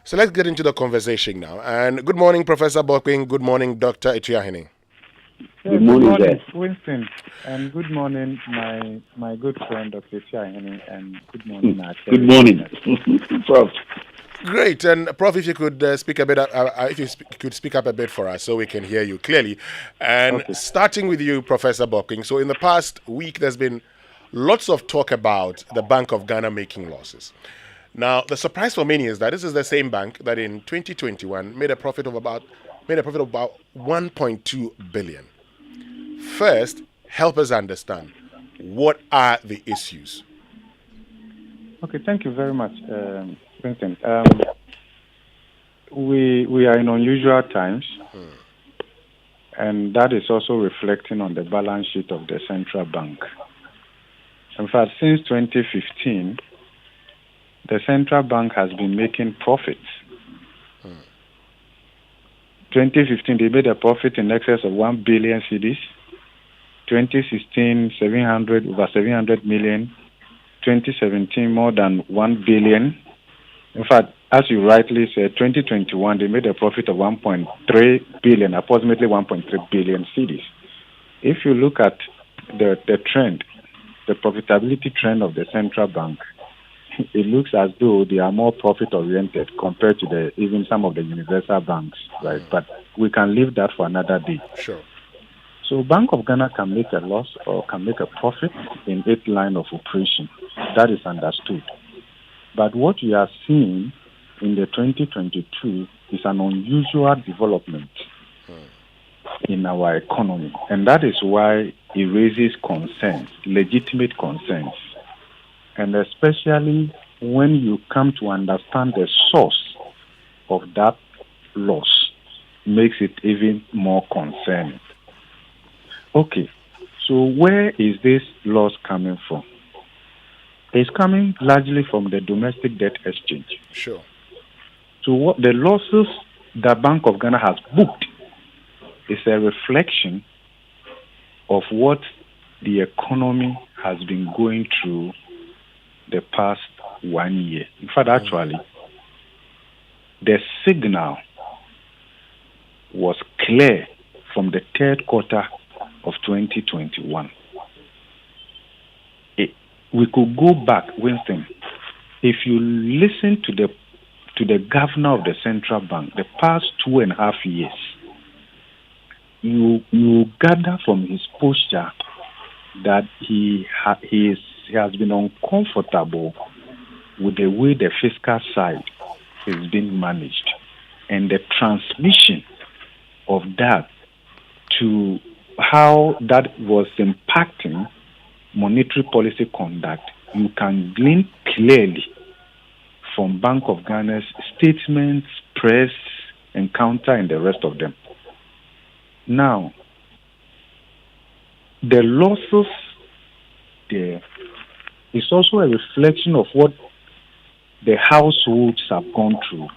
so let's get into the conversation now. And good morning, Professor Bokwing. Good morning, Dr. Etuahene. Good morning, Winston, and good morning, my good friend Dr. Etuahene, and good morning, Good morning, Prof. Great, and Prof, if you could speak a bit, could speak up a bit for us so we can hear you clearly. And starting with you, Professor Bokwing. So in the past week, there's been lots of talk about the Bank of Ghana making losses. Now, the surprise for many is that this is the same bank that in 2021 made a profit of about 1.2 billion. First, help us understand, what are the issues? Okay, thank you very much, Vincent. We are in unusual times, and that is also reflecting on the balance sheet of the central bank. In fact, since 2015, the central bank has been making profits. 2015, they made a profit in excess of 1 billion cedis. 2016, over 700 million. 2017, more than 1 billion. In fact, as you rightly said, 2021, they made a profit of 1.3 billion, approximately 1.3 billion cedis. If you look at the trend, the profitability trend of the central bank, it looks as though they are more profit-oriented compared to even some of the universal banks, right? But we can leave that for another day. Sure. So Bank of Ghana can make a loss or can make a profit in its line of operation. That is understood. But what we are seeing in the 2022 is an unusual development in our economy. And that is why it raises concerns, legitimate concerns. And especially when you come to understand the source of that loss, makes it even more concerning. Okay, so where is this loss coming from? It's coming largely from the domestic debt exchange. Sure. So what the losses that Bank of Ghana has booked is a reflection of what the economy has been going through the past 1 year. In fact, actually, the signal was clear from the third quarter of 2021. We could go back, Winston. If you listen to the governor of the central bank, the past 2.5 years, you gather from his posture that he has been uncomfortable with the way the fiscal side is being managed, and the transmission of that to how that was impacting monetary policy conduct, you can glean clearly from Bank of Ghana's statements, press, encounter, and the rest of them. Now, the losses there is also a reflection of what the households have gone through,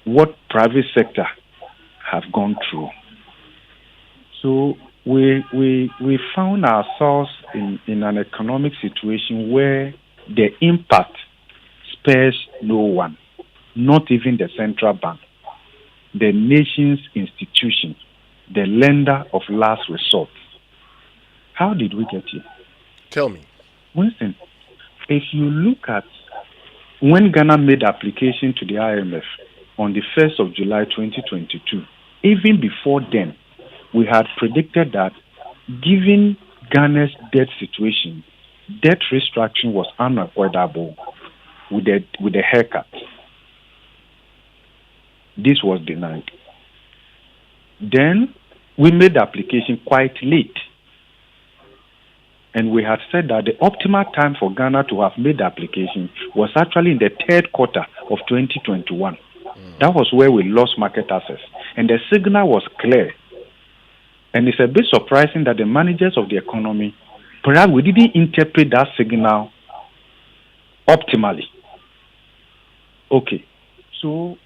what private sector have gone through. So we found ourselves in an economic situation where the impact spares no one, not even the central bank, the nation's institution, the lender of last resort. How did we get here? Tell me. Winston, if you look at when Ghana made application to the IMF on the 1st of July 2022, even before then, we had predicted that given Ghana's debt situation, debt restructuring was unavoidable with a haircut. This was denied. Then we made the application quite late. And we had said that the optimal time for Ghana to have made the application was actually in the third quarter of 2021. That was where we lost market access. And the signal was clear. And it's a bit surprising that the managers of the economy, perhaps we didn't interpret that signal optimally. Okay. So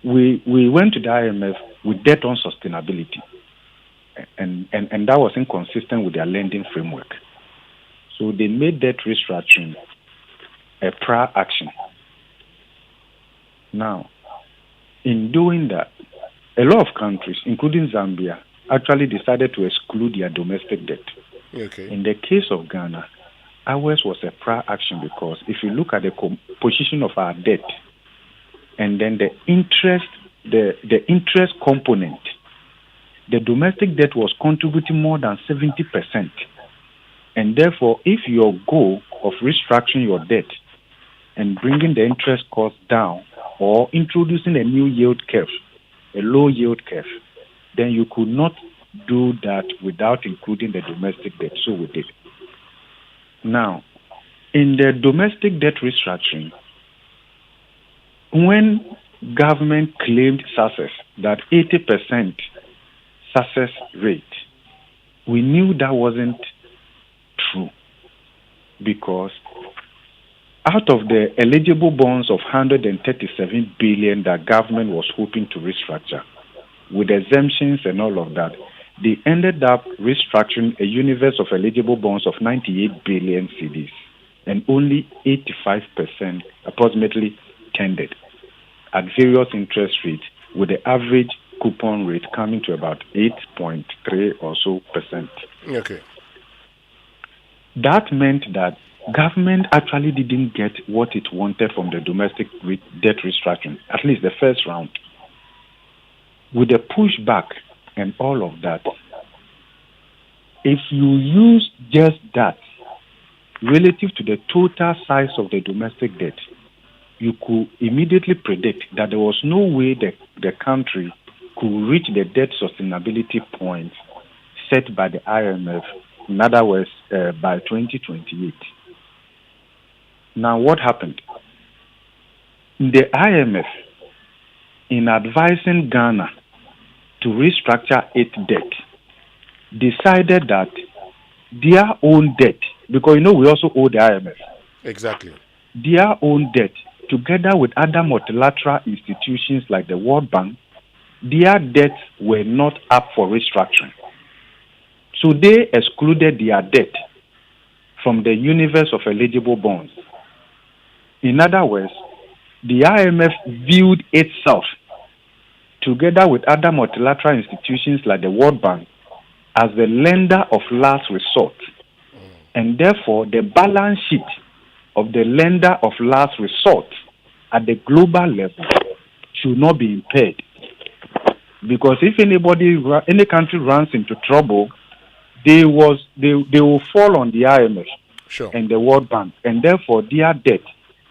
we went to the IMF with debt on sustainability. And that was inconsistent with their lending framework. So they made debt restructuring a prior action. Now, in doing that, a lot of countries, including Zambia, actually decided to exclude their domestic debt. Okay. In the case of Ghana, ours was a prior action because if you look at the composition of our debt and then the interest component, the domestic debt was contributing more than 70%. And therefore, if your goal of restructuring your debt and bringing the interest cost down or introducing a new yield curve, a low yield curve, then you could not do that without including the domestic debt. So we did. Now, in the domestic debt restructuring, when government claimed success, that 80% success rate, we knew that wasn't true because out of the eligible bonds of 137 billion that government was hoping to restructure, with exemptions and all of that, they ended up restructuring a universe of eligible bonds of 98 billion cedis, and only 85%, approximately, tendered at various interest rates, with the average coupon rate coming to about 8.3 or so percent. Okay. That meant that government actually didn't get what it wanted from the domestic debt restructuring, at least the first round. With the pushback and all of that, if you use just that relative to the total size of the domestic debt, you could immediately predict that there was no way the country could reach the debt sustainability points set by the IMF, in other words, by 2028. Now, what happened? The IMF, in advising Ghana to restructure its debt, decided that their own debt, because we also owe the IMF. Exactly. Their own debt, together with other multilateral institutions like the World Bank, their debts were not up for restructuring. So they excluded their debt from the universe of eligible bonds. In other words, the IMF viewed itself, together with other multilateral institutions like the World Bank, as the lender of last resort. And therefore, the balance sheet of the lender of last resort at the global level should not be impaired. Because if any country runs into trouble, they will fall on the IMF and the World Bank, and therefore their debt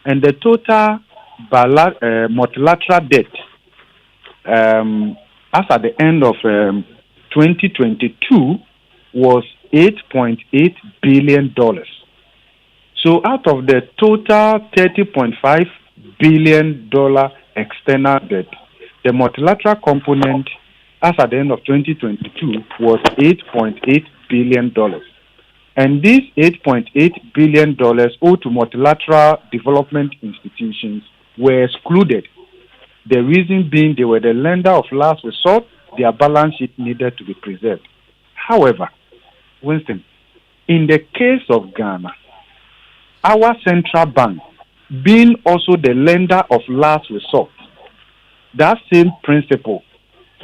and the total multilateral debt as at the end of 2022 was $8.8 billion. So out of the total $30.5 billion external debt, the multilateral component as at the end of 2022 was $8.8 billion. And these $8.8 billion owed to multilateral development institutions were excluded. The reason being they were the lender of last resort, their balance sheet needed to be preserved. However, Winston, in the case of Ghana, our central bank, being also the lender of last resort, that same principle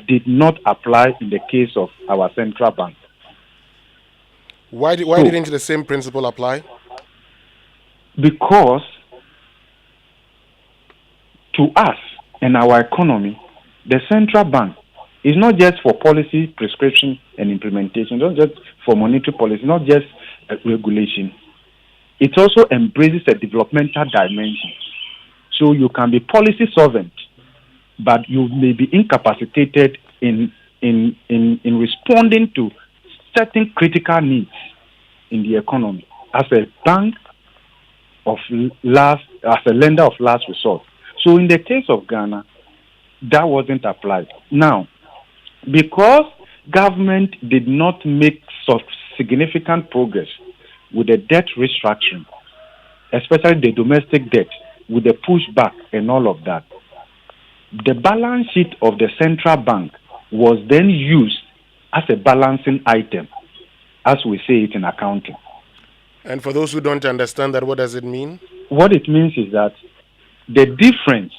did not apply in the case of our central bank. Why didn't the same principle apply? Because to us and our economy, the central bank is not just for policy prescription and implementation, not just for monetary policy, not just regulation. It also embraces a developmental dimension. So you can be policy solvent, but you may be incapacitated in responding to certain critical needs in the economy as a bank as a lender of last resort. So in the case of Ghana, that wasn't applied. Now, because government did not make significant progress with the debt restructuring, especially the domestic debt, with the pushback and all of that, the balance sheet of the central bank was then used as a balancing item, as we say it in accounting. And for those who don't understand that, what does it mean? What it means is that the difference,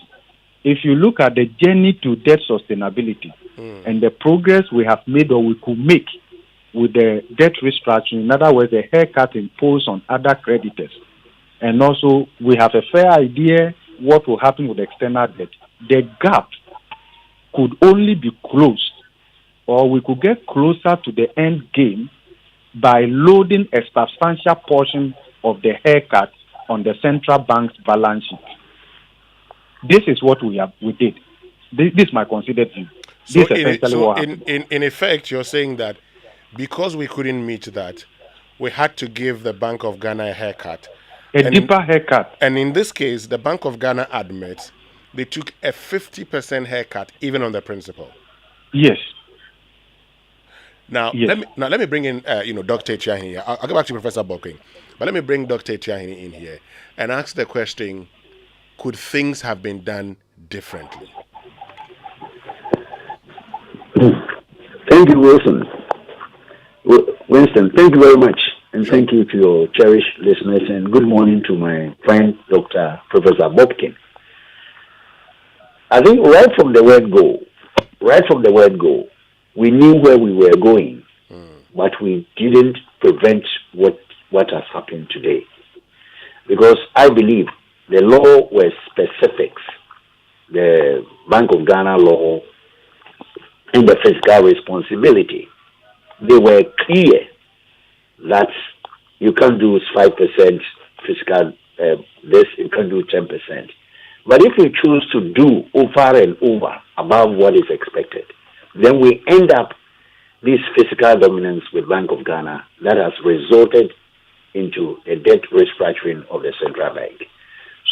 if you look at the journey to debt sustainability and the progress we have made or we could make with the debt restructuring, in other words, the haircut imposed on other creditors, and also we have a fair idea what will happen with external debt, the gap could only be closed, or we could get closer to the end game by loading a substantial portion of the haircut on the central bank's balance sheet. This is what we did. This is my considered view. So, in effect, you're saying that because we couldn't meet that, we had to give the Bank of Ghana a haircut. A deeper haircut. And in this case, the Bank of Ghana admits they took a 50% haircut even on the principal. Yes. Now, yes. Let me bring in Dr. Etiahini here. I'll go back to Professor Bokeng, but let me bring Dr. Etiahini in here and ask the question: could things have been done differently? Thank you, Wilson. Winston, thank you very much. And thank you to your cherished listeners. And good morning to my friend, Dr. Professor Bobkin. I think right from the word go, we knew where we were going, but we didn't prevent what has happened today. Because I believe the law was specifics, the Bank of Ghana law and the fiscal responsibility. They were clear that you can't do 5% fiscal, this, you can't do 10%. But if we choose to do over and over above what is expected, then we end up this fiscal dominance with Bank of Ghana that has resulted into a debt restructuring of the central bank.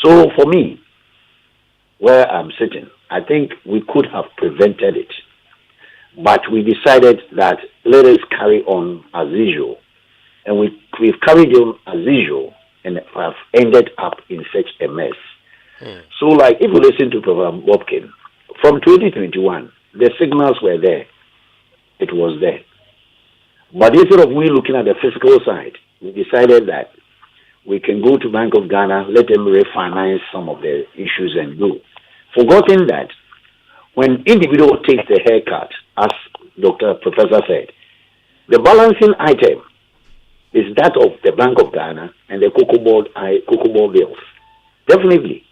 So for me, where I'm sitting, I think we could have prevented it. But we decided that let us carry on as usual. And we've carried on as usual and have ended up in such a mess. So like if you listen to Professor Bobkin, from 2021, the signals were there. It was there. But instead of we looking at the fiscal side, we decided that we can go to Bank of Ghana, let them refinance some of the issues and go. Forgetting that when individual takes the haircut, as Dr. Professor said, the balancing item is that of the Bank of Ghana and the Cocoa Board bills. Definitely.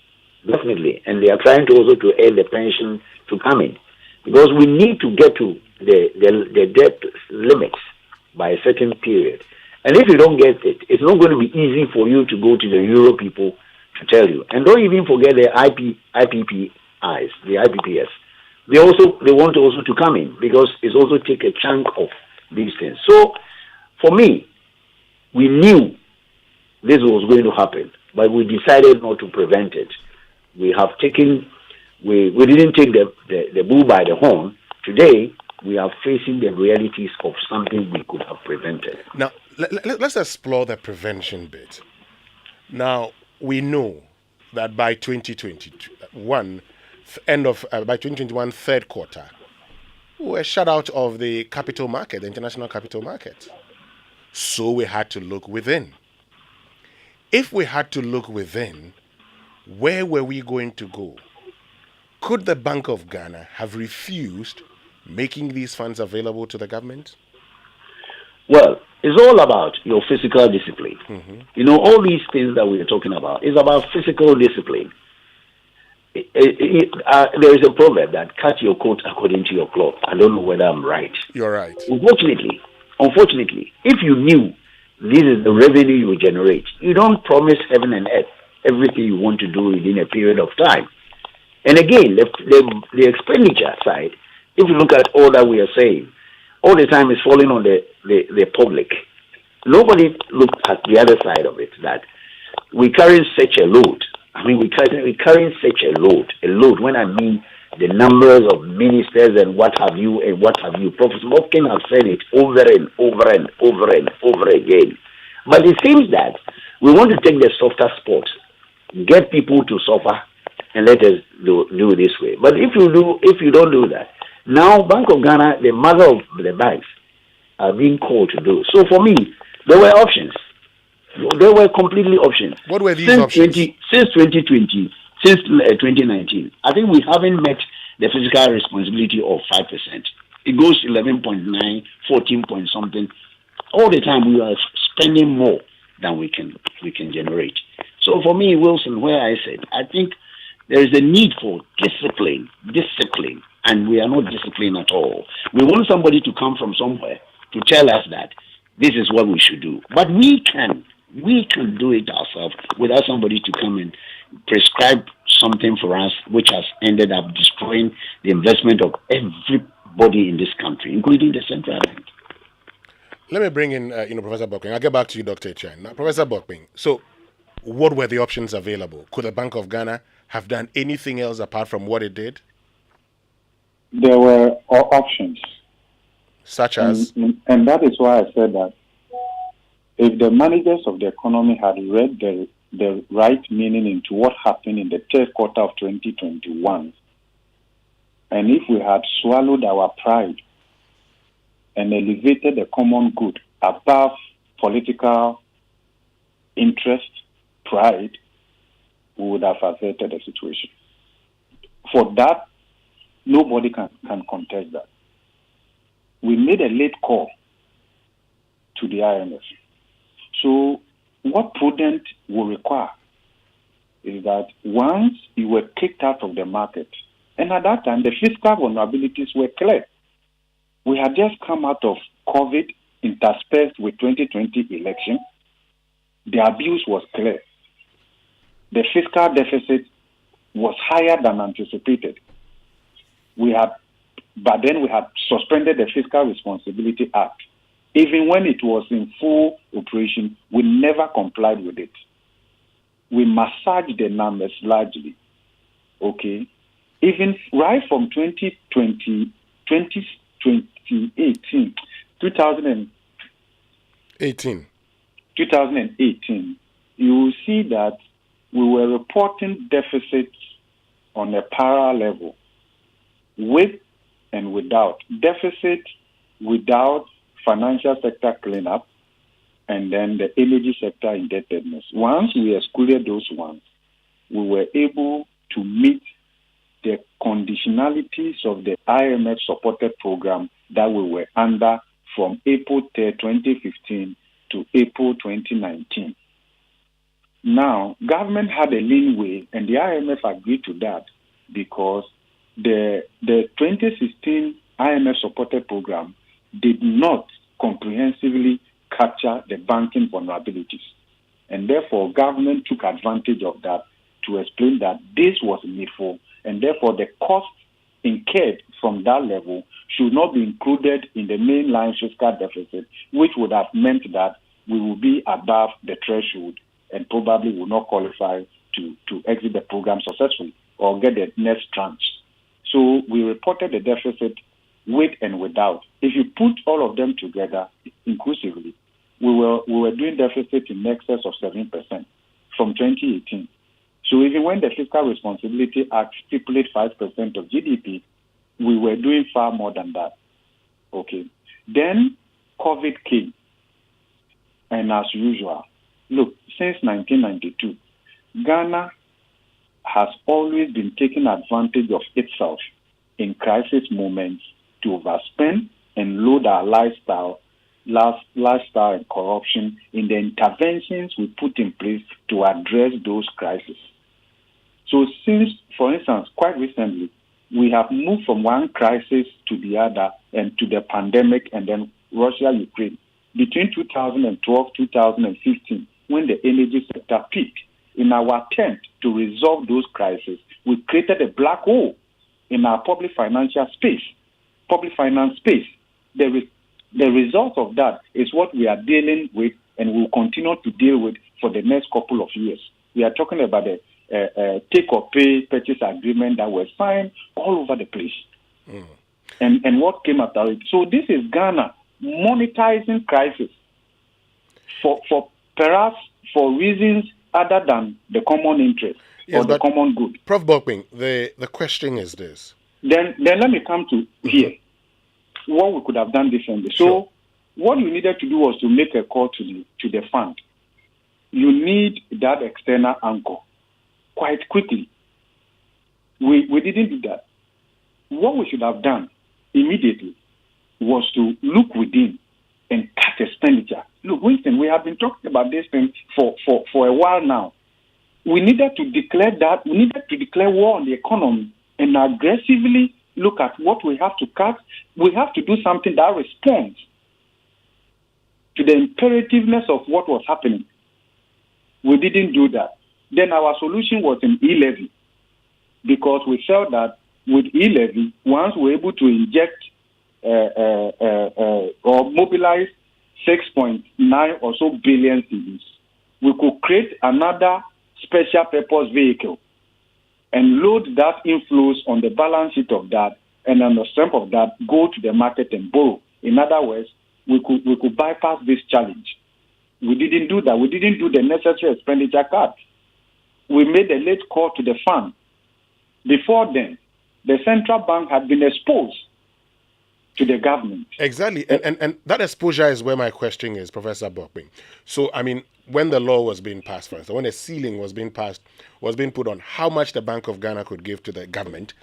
And they are trying to also to aid the pension to come in. Because we need to get to the debt limits by a certain period. And if you don't get it, it's not going to be easy for you to go to the Euro people to tell you. And don't even forget the IPPIs, the IPPS. They want also to come in because it's also take a chunk of these things. So for me, we knew this was going to happen, but we decided not to prevent it. We didn't take the bull by the horn. Today, we are facing the realities of something we could have prevented. Now, let's explore the prevention bit. Now, we know that by 2021, third quarter, were shut out of the capital market, the international capital market. So we had to look within. If we had to look within, where were we going to go? Could the Bank of Ghana have refused making these funds available to the government? Well, it's all about your physical discipline. You know, all these things that we're talking about is about physical discipline. There is a proverb that cut your coat according to your cloth. I don't know whether I'm right. You're right. Unfortunately, if you knew this is the revenue you generate, you don't promise heaven and earth everything you want to do within a period of time. And again, the expenditure side, if you look at all that we are saying, all the time is falling on the public. Nobody looks at the other side of it, that we carry such a load. I mean, we carrying such a load. When I mean the numbers of ministers and what have you. Professor Mopkin has said it over and over again. But it seems that we want to take the softer spots, get people to suffer, and let us do this way. But if you don't do that, now Bank of Ghana, the mother of the banks, are being called to do. So for me, there were options. There were completely options. What were these options? Since 2020, since 2019, I think we haven't met the fiscal responsibility of 5%. It goes 11.9, 14 point something. All the time we are spending more than we can generate. So for me, Wilson, where I said, I think there is a need for discipline, and we are not disciplined at all. We want somebody to come from somewhere to tell us that this is what we should do. But we can do it ourselves without somebody to come and prescribe something for us, which has ended up destroying the investment of everybody in this country, including the central bank. Let me bring in, Professor Bokping. I'll get back to you, Dr. Etienne. Now, Professor Bokping, so what were the options available? Could the Bank of Ghana have done anything else apart from what it did? There were options. Such as? And that is why I said that if the managers of the economy had read the right meaning into what happened in the third quarter of 2021, and if we had swallowed our pride and elevated the common good above political interest, pride, we would have averted the situation. For that, nobody can contest that. We made a late call to the IMF. So what prudence will require is that once you were kicked out of the market, and at that time the fiscal vulnerabilities were clear. We had just come out of COVID interspersed with 2020 election. The abuse was clear. The fiscal deficit was higher than anticipated. But then we had suspended the Fiscal Responsibility Act. Even when it was in full operation, we never complied with it. We massaged the numbers largely. Okay? Even right from 2018, you will see that we were reporting deficits on a parallel level, with and without. Deficit without financial sector cleanup, and then the energy sector indebtedness. Once we excluded those ones, we were able to meet the conditionalities of the IMF-supported program that we were under from April 3, 2015 to April 2019. Now, government had a leeway, and the IMF agreed to that because the 2016 IMF-supported program did not comprehensively capture the banking vulnerabilities. And therefore, government took advantage of that to explain that this was needful, and therefore the cost incurred from that level should not be included in the mainline fiscal deficit, which would have meant that we will be above the threshold and probably will not qualify to exit the program successfully or get the next tranche. So we reported the deficit with and without. If you put all of them together inclusively, we were doing deficit in excess of 7% from 2018. So even when the Fiscal Responsibility Act stipulates 5% of GDP, we were doing far more than that. Okay. Then COVID came. And as usual, look, since 1992, Ghana has always been taking advantage of itself in crisis moments to overspend and load our lifestyle and corruption in the interventions we put in place to address those crises. So since, for instance, quite recently, we have moved from one crisis to the other and to the pandemic and then Russia-Ukraine. Between 2012, 2015, when the energy sector peaked, in our attempt to resolve those crises, we created a black hole in our public finance space. The result of that is what we are dealing with and will continue to deal with for the next couple of years. We are talking about the take-or-pay purchase agreement that was signed all over the place. And what came after it. So this is Ghana monetizing crisis for perhaps for reasons other than the common interest or the common good. Prof. Bokping, the question is this. Then let me come to here. What we could have done differently. So what you needed to do was to make a call to the fund. You need that external anchor quite quickly. We didn't do that. What we should have done immediately was to look within and cut expenditure. Look, Winston, we have been talking about this thing for a while now. We needed to declare that. We needed to declare war on the economy and aggressively look at what we have to cut. We have to do something that responds to the imperativeness of what was happening. We didn't do that. Then our solution was in e-levy, because we felt that with e-levy, once we're able to inject or mobilize 6.9 or so billion cedis, we could create another special purpose vehicle and load that inflows on the balance sheet of that, and on the strength of that, go to the market and borrow. In other words, we could bypass this challenge. We didn't do that. We didn't do the necessary expenditure cut. We made a late call to the fund. Before then, the central bank had been exposed to the government. Exactly. And that exposure is where my question is, Professor Bokping. So, I mean, when the law was being passed, for instance, when a ceiling was being put on how much the Bank of Ghana could give to the government,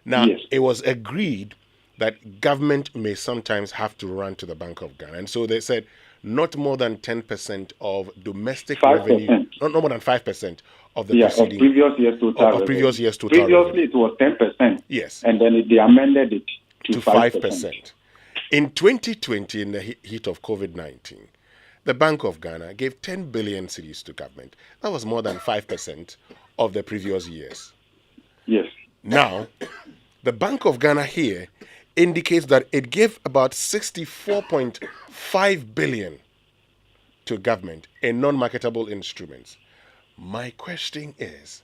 now it was agreed that government may sometimes have to run to the Bank of Ghana. And so they said not more than 10% of domestic 5%. revenue, not more than 5% of the of previous year's total of previous year's total Previously, revenue. it was 10%. Yes. And then they amended it to 5%. In 2020, in the heat of COVID-19, the Bank of Ghana gave 10 billion cedis to government. That was more than 5% of the previous years. Yes. Now, the Bank of Ghana here indicates that it gave about 64.5 billion to government in non-marketable instruments. My question is,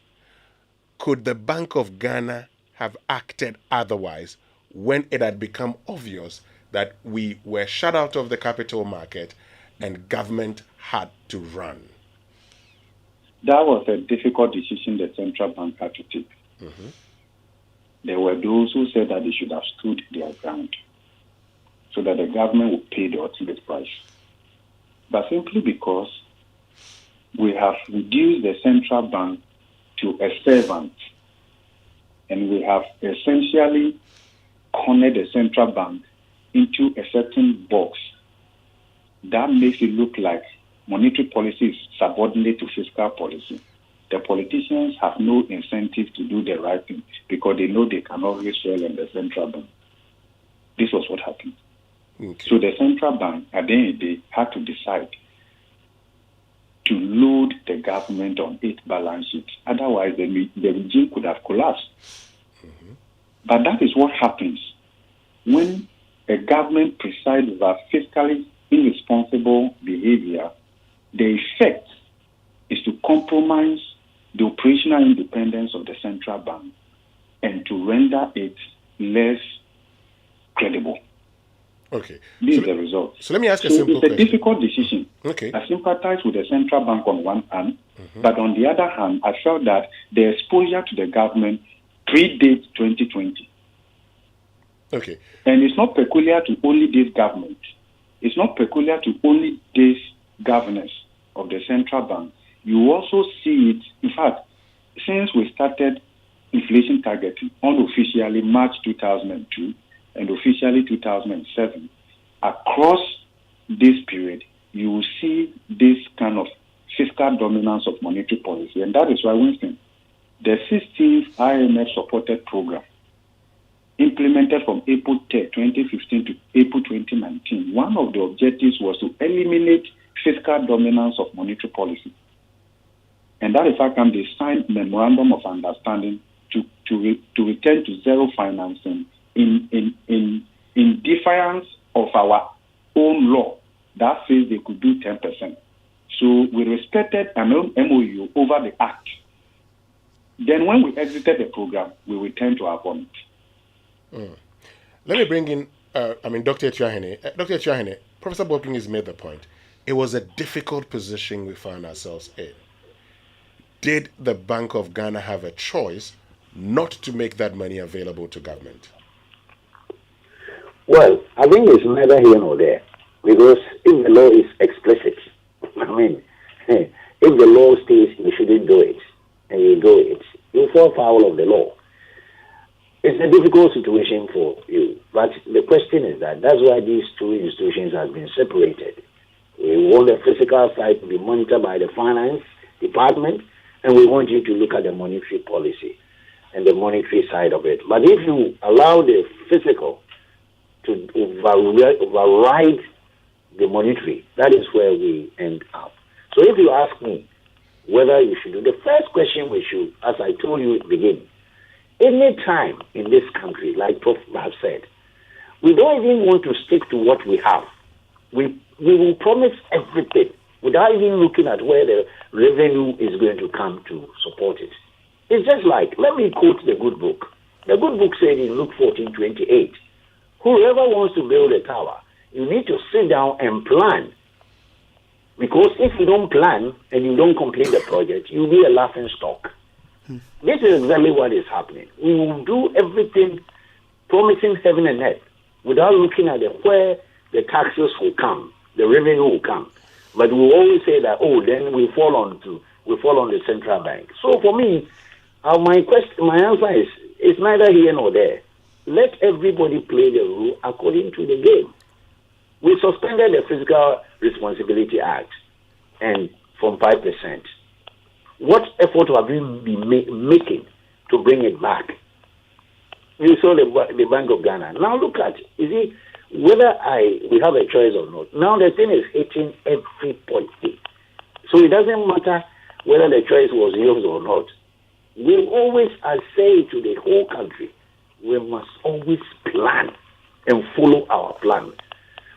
could the Bank of Ghana have acted otherwise when it had become obvious that we were shut out of the capital market and government had to run? That was a difficult decision the central bank had to take. Mm-hmm. There were those who said that they should have stood their ground so that the government would pay the ultimate price. But simply because we have reduced the central bank to a servant, and we have essentially cornered the central bank into a certain box, that makes it look like monetary policy is subordinate to fiscal policy. The politicians have no incentive to do the right thing because they know they can always fail in the central bank. This was what happened. Okay. So the central bank, at the end of the day, had to decide to load the government on its balance sheet. Otherwise, the regime could have collapsed. Mm-hmm. But that is what happens when a government presides over fiscally irresponsible behavior. The effect is to compromise the operational independence of the central bank and to render it less credible. Okay. This is the result. So let me ask a simple question. It's a difficult decision. Okay. I sympathize with the central bank on one hand, but on the other hand, I felt that the exposure to the government predates 2020. Okay. And it's not peculiar to only this government. It's not peculiar to only this governors of the central bank. You also see it, in fact, since we started inflation targeting unofficially March 2002 and officially 2007, across this period, you will see this kind of fiscal dominance of monetary policy. And that is why, Winston, the 16th IMF-supported program implemented from April 10, 2015 to April 2019, one of the objectives was to eliminate fiscal dominance of monetary policy. And that is how come they signed memorandum of understanding to return to zero financing in defiance of our own law that says they could do 10%. So we respected an MOU over the act. Then when we exited the program, we returned to our vomit. Let me bring in, Dr. Etiahene. Dr. Etiahene, Professor Boping has made the point. It was a difficult position we found ourselves in. Did the Bank of Ghana have a choice not to make that money available to government? Well, I think it's neither here nor there. Because if the law is explicit, if the law states you shouldn't do it, and you do it, you fall foul of the law. It's a difficult situation for you. But the question is that's why these two institutions have been separated. We want the physical side to be monitored by the finance department, and we want you to look at the monetary policy and the monetary side of it. But if you allow the physical to override the monetary, that is where we end up. So if you ask me whether you should do, the first question we should, as I told you at the beginning, any time in this country, like Prof. have said, we don't even want to stick to what we have. We will promise everything without even looking at where the revenue is going to come to support it. It's just like, let me quote the good book. The good book said in Luke 14:28, whoever wants to build a tower, you need to sit down and plan. Because if you don't plan and you don't complete the project, you'll be a laughing stock. This is exactly what is happening. We will do everything promising heaven and earth without looking at where the taxes will come, the revenue will come. But we always say that, then we fall on the central bank. So for me, my answer is, it's neither here nor there. Let everybody play the rule according to the game. We suspended the Fiscal Responsibility Act and from 5%. What effort have we been making to bring it back? You saw the Bank of Ghana. Now look at, whether we have a choice or not. Now the thing is hitting everybody. So it doesn't matter whether the choice was yours or not. We always, I say to the whole country, we must always plan and follow our plan.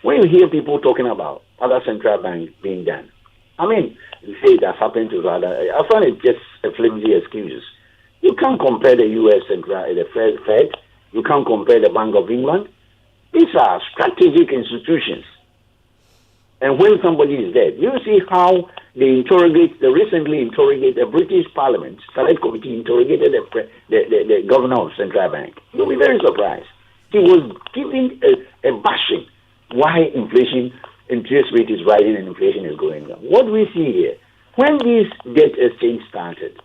When you hear people talking about other central banks being done, say it has happened to other. I find it just a flimsy excuse. You can't compare the U.S. the Fed. You can't compare the Bank of England. These are strategic institutions. And when somebody is dead, you see how they recently interrogated the British Parliament, Select Committee interrogated the governor of Central Bank. You'll be very surprised. He was giving a bashing why interest rate is rising and inflation is going down. What we see here, when this debt exchange started,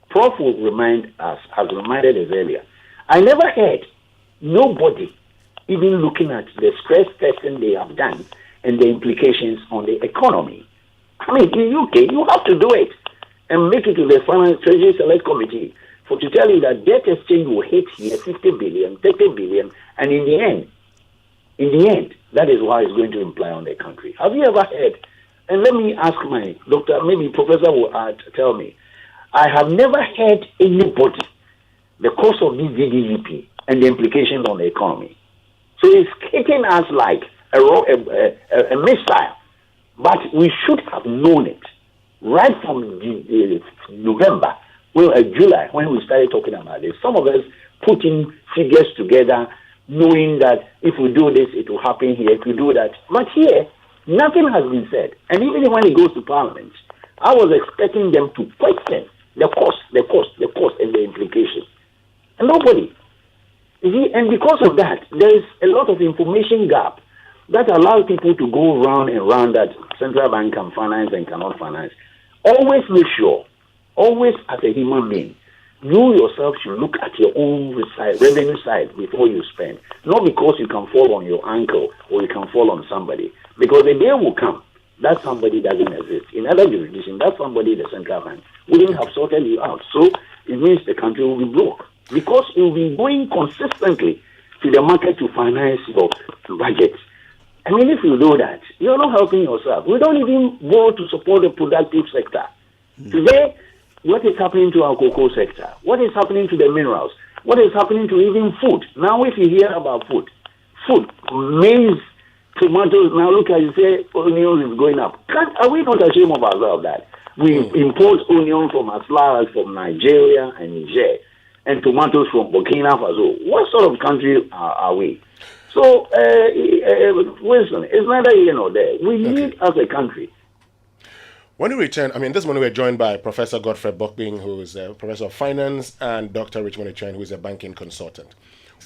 Prof will has reminded us earlier, I never heard nobody even looking at the stress testing they have done and the implications on the economy. In UK, you have to do it and make it to the Finance Treasury Select Committee to tell you that debt exchange will hit here 50 billion, 30 billion, and in the end, that is what it's going to imply on the country. Have you ever heard? And let me ask my doctor, maybe Professor will tell me. I have never heard anybody the cost of this GDP and the implications on the economy. So it's hitting us like a missile. But we should have known it right from November, July, when we started talking about this. Some of us putting figures together, knowing that if we do this, it will happen here, if we do that. But here, nothing has been said. And even when it goes to Parliament, I was expecting them to question the cost, and the implications. And nobody. You see, and because of that, there is a lot of information gap that allows people to go round and round that central bank can finance and cannot finance. Always make sure, always as a human being, you yourself should look at your own revenue side before you spend. Not because you can fall on your ankle or you can fall on somebody. Because the day will come that somebody doesn't exist. In other jurisdictions, that somebody, the central bank, wouldn't have sorted you out. So it means the country will be broke. Because you'll be going consistently to the market to finance your budget. I mean, if you do that, you're not helping yourself. We don't even go to support the productive sector. Today, what is happening to our cocoa sector? What is happening to the minerals? What is happening to even food? Now, if you hear about food, maize, tomatoes, now look at you say onions is going up. Are we not ashamed of ourselves that we import onions from as far as from Nigeria and Niger and tomatoes from Burkina Faso? What sort of country are we? So, Wilson, it's neither here nor there. We need as a country. When we return, this morning we're joined by Professor Godfrey Bokbing, who is a professor of finance, and Dr. Richmond Echuen, who is a banking consultant.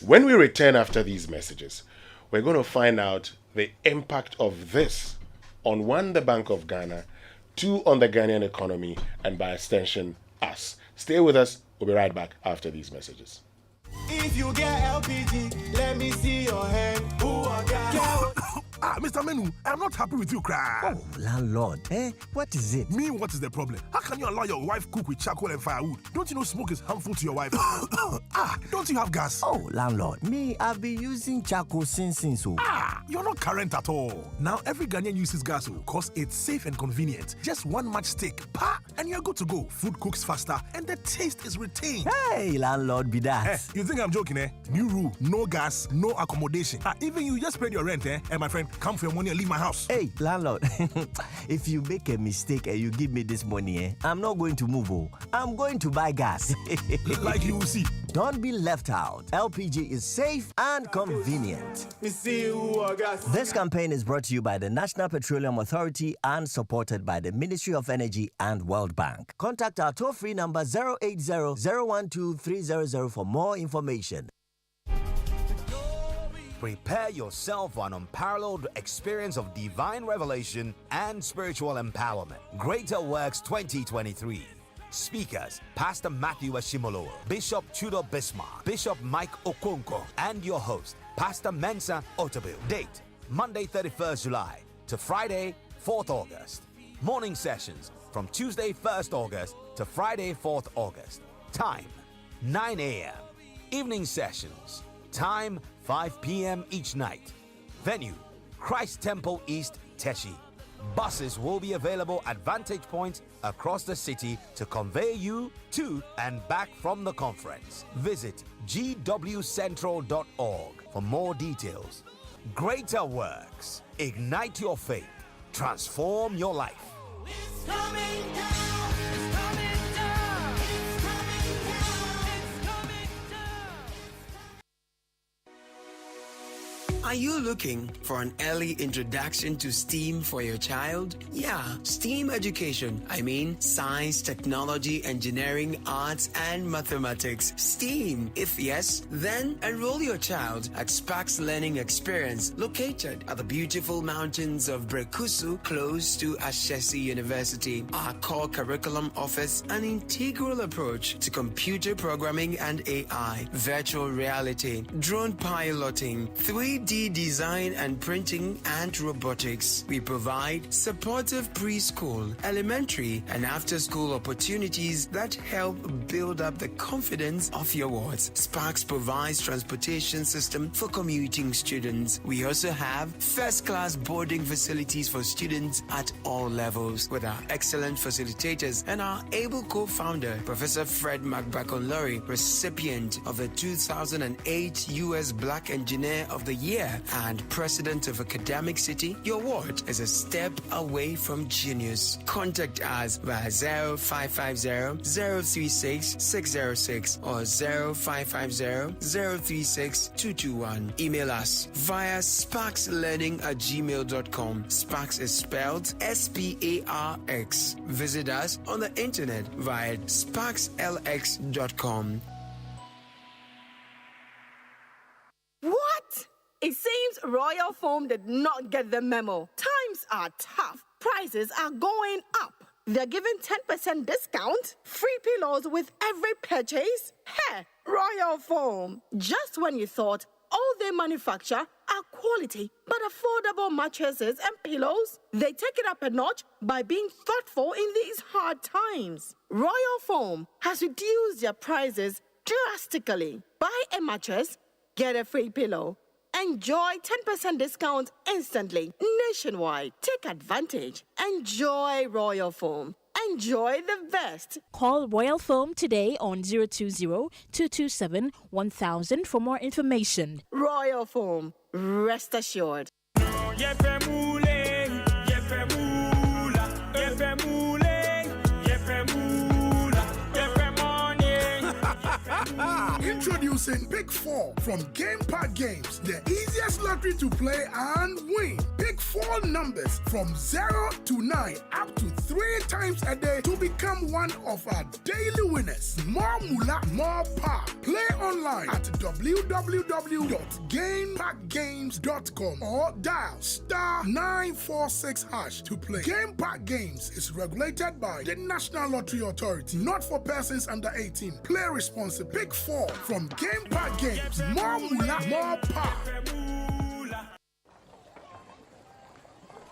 When we return after these messages, we're going to find out the impact of this on, one, the Bank of Ghana, two, on the Ghanaian economy, and by extension, us. Stay with us. We'll be right back after these messages. If you get LPG, let me see your hand. Who are got? Mr. Menu, I'm not happy with you, cry. Oh, landlord, what is it? Me, what is the problem? How can you allow your wife cook with charcoal and firewood? Don't you know smoke is harmful to your wife? Don't you have gas? Oh, landlord, me, I've been using charcoal since so. You're not current at all. Now, every Ghanaian uses gas because it's safe and convenient. Just one matchstick, and you're good to go. Food cooks faster, and the taste is retained. Hey, landlord, be that. You think I'm joking, New rule, no gas, no accommodation. Even you just paid your rent, And my friend, come for your money and leave my house. Hey, landlord, if you make a mistake and you give me this money, I'm not going to move. I'm going to buy gas. Like you will see. Don't be left out. LPG is safe and convenient. This campaign is brought to you by the National Petroleum Authority and supported by the Ministry of Energy and World Bank. Contact our toll-free number 080-012-300 for more information. Prepare yourself for an unparalleled experience of divine revelation and spiritual empowerment. Greater Works 2023. Speakers, Pastor Matthew Ashimolowo, Bishop Tudor Bismarck, Bishop Mike Okonkwo, and your host, Pastor Mensa Otabil. Date, Monday 31st July to Friday 4th August. Morning sessions from Tuesday 1st August to Friday 4th August. Time, 9 a.m. Evening sessions. Time, 5 p.m. each night. Venue, Christ Temple East, Teshi. Buses will be available at vantage points across the city to convey you to and back from the conference. Visit gwcentral.org for more details. Greater Works. Ignite your faith. Transform your life. It's coming down. It's coming down. It's coming down. It's coming down. Are you looking for an early introduction to STEAM for your child? Yeah, STEAM education. I mean, science, technology, engineering, arts, and mathematics. STEAM. If yes, then enroll your child at Sparks Learning Experience, located at the beautiful mountains of Brekusu, close to Ashesi University. Our core curriculum offers an integral approach to computer programming and AI, virtual reality, drone piloting, 3D design and printing, and robotics. We provide supportive preschool, elementary, and after-school opportunities that help build up the confidence of your wards. Sparks provides transportation system for commuting students. We also have first-class boarding facilities for students at all levels. With our excellent facilitators and our able co-founder, Professor Fred McBaconlori, recipient of the 2008 U.S. Black Engineer of the Year and President of Academic City, your ward is a step away from genius. Contact us via 0550-036-606 or 0550-036-221. Email us via sparkslearning@gmail.com. Sparks is spelled SPARX. Visit us on the internet via sparkslx.com. It seems Royal Foam did not get the memo. Times are tough. Prices are going up. They're giving 10% discount, free pillows with every purchase. Hey, Royal Foam. Just when you thought all they manufacture are quality but affordable mattresses and pillows, they take it up a notch by being thoughtful in these hard times. Royal Foam has reduced their prices drastically. Buy a mattress, get a free pillow. Enjoy 10% discount instantly, nationwide. Take advantage. Enjoy Royal Foam. Enjoy the best. Call Royal Foam today on 020-227-1000 for more information. Royal Foam. Rest assured. Introducing Pick 4 from Game Park Games, the easiest lottery to play and win. Pick 4 numbers from 0 to 9 up to 3 times a day to become one of our daily winners. More moolah, more power. Play online at www.gameparkgames.com or dial *946# to play. Game Park Games is regulated by the National Lottery Authority, not for persons under 18. Play responsibly. Pick 4 from Game Park Games. More moolah, more power.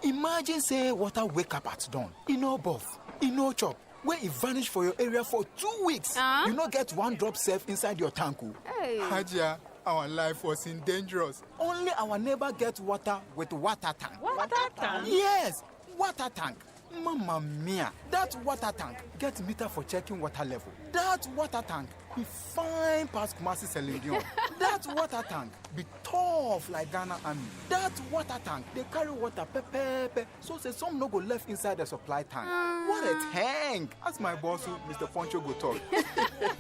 Imagine say water wake up at dawn. You know buff, you know chop. Where it vanish for your area for 2 weeks. You not get one drop safe inside your tank. Hey. Haja, our life was in dangerous. Only our neighbor get water with water tank. Water tank? Yes, water tank. Mamma mia, that water tank get meter for checking water level. That water tank be fine past Kumasi Selenium. That water tank be tough like Ghana Army. That water tank, they carry water pepe, so say some no go left inside the supply tank. What a tank! As my boss, Mr. Poncho, go talk.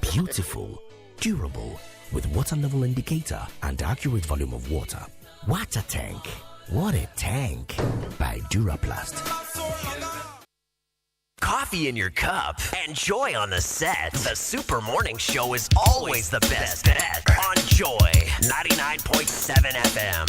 Beautiful, durable, with water level indicator and accurate volume of water. Water tank. What a tank. By Duraplast. Coffee in your cup and joy on the set. The Super Morning Show is always the best bet on Joy 99.7 FM.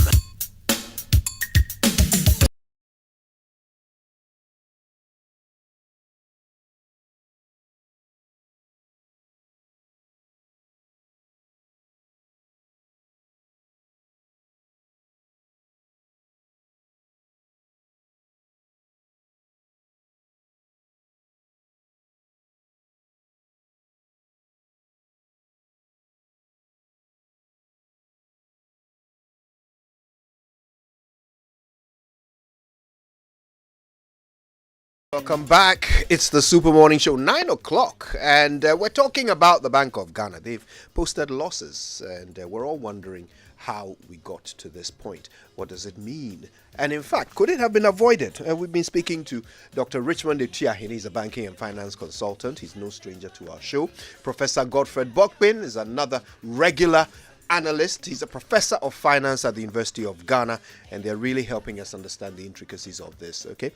Welcome back. It's the Super Morning Show, 9 o'clock, and we're talking about the Bank of Ghana. They've posted losses, and we're all wondering how we got to this point. What does it mean? And in fact, could it have been avoided? We've been speaking to Dr. Richmond Etiahin. He's a banking and finance consultant. He's no stranger to our show. Professor Godfred Bokpin is another regular analyst. He's a professor of finance at the University of Ghana, and they're really helping us understand the intricacies of this. Okay.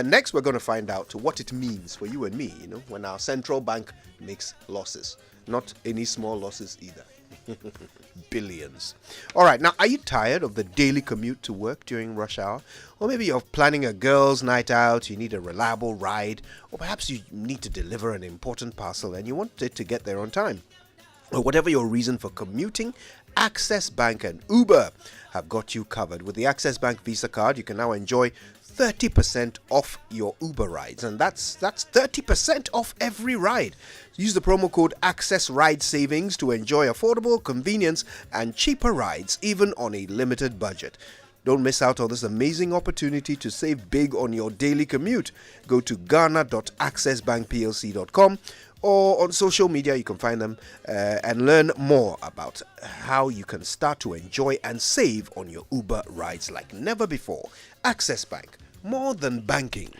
Next, we're going to find out what it means for you and me, when our central bank makes losses. Not any small losses either. Billions. All right. Now, are you tired of the daily commute to work during rush hour? Or maybe you're planning a girls' night out, you need a reliable ride, or perhaps you need to deliver an important parcel and you want it to get there on time. Or whatever your reason for commuting, Access Bank and Uber have got you covered. With the Access Bank Visa card, you can now enjoy 30% off your Uber rides, and that's 30% off every ride. Use the promo code Access Ride Savings to enjoy affordable, convenience, and cheaper rides, even on a limited budget. Don't miss out on this amazing opportunity to save big on your daily commute. Go to ghana.accessbankplc.com or on social media. You can find them and learn more about how you can start to enjoy and save on your Uber rides like never before. Access Bank, more than banking.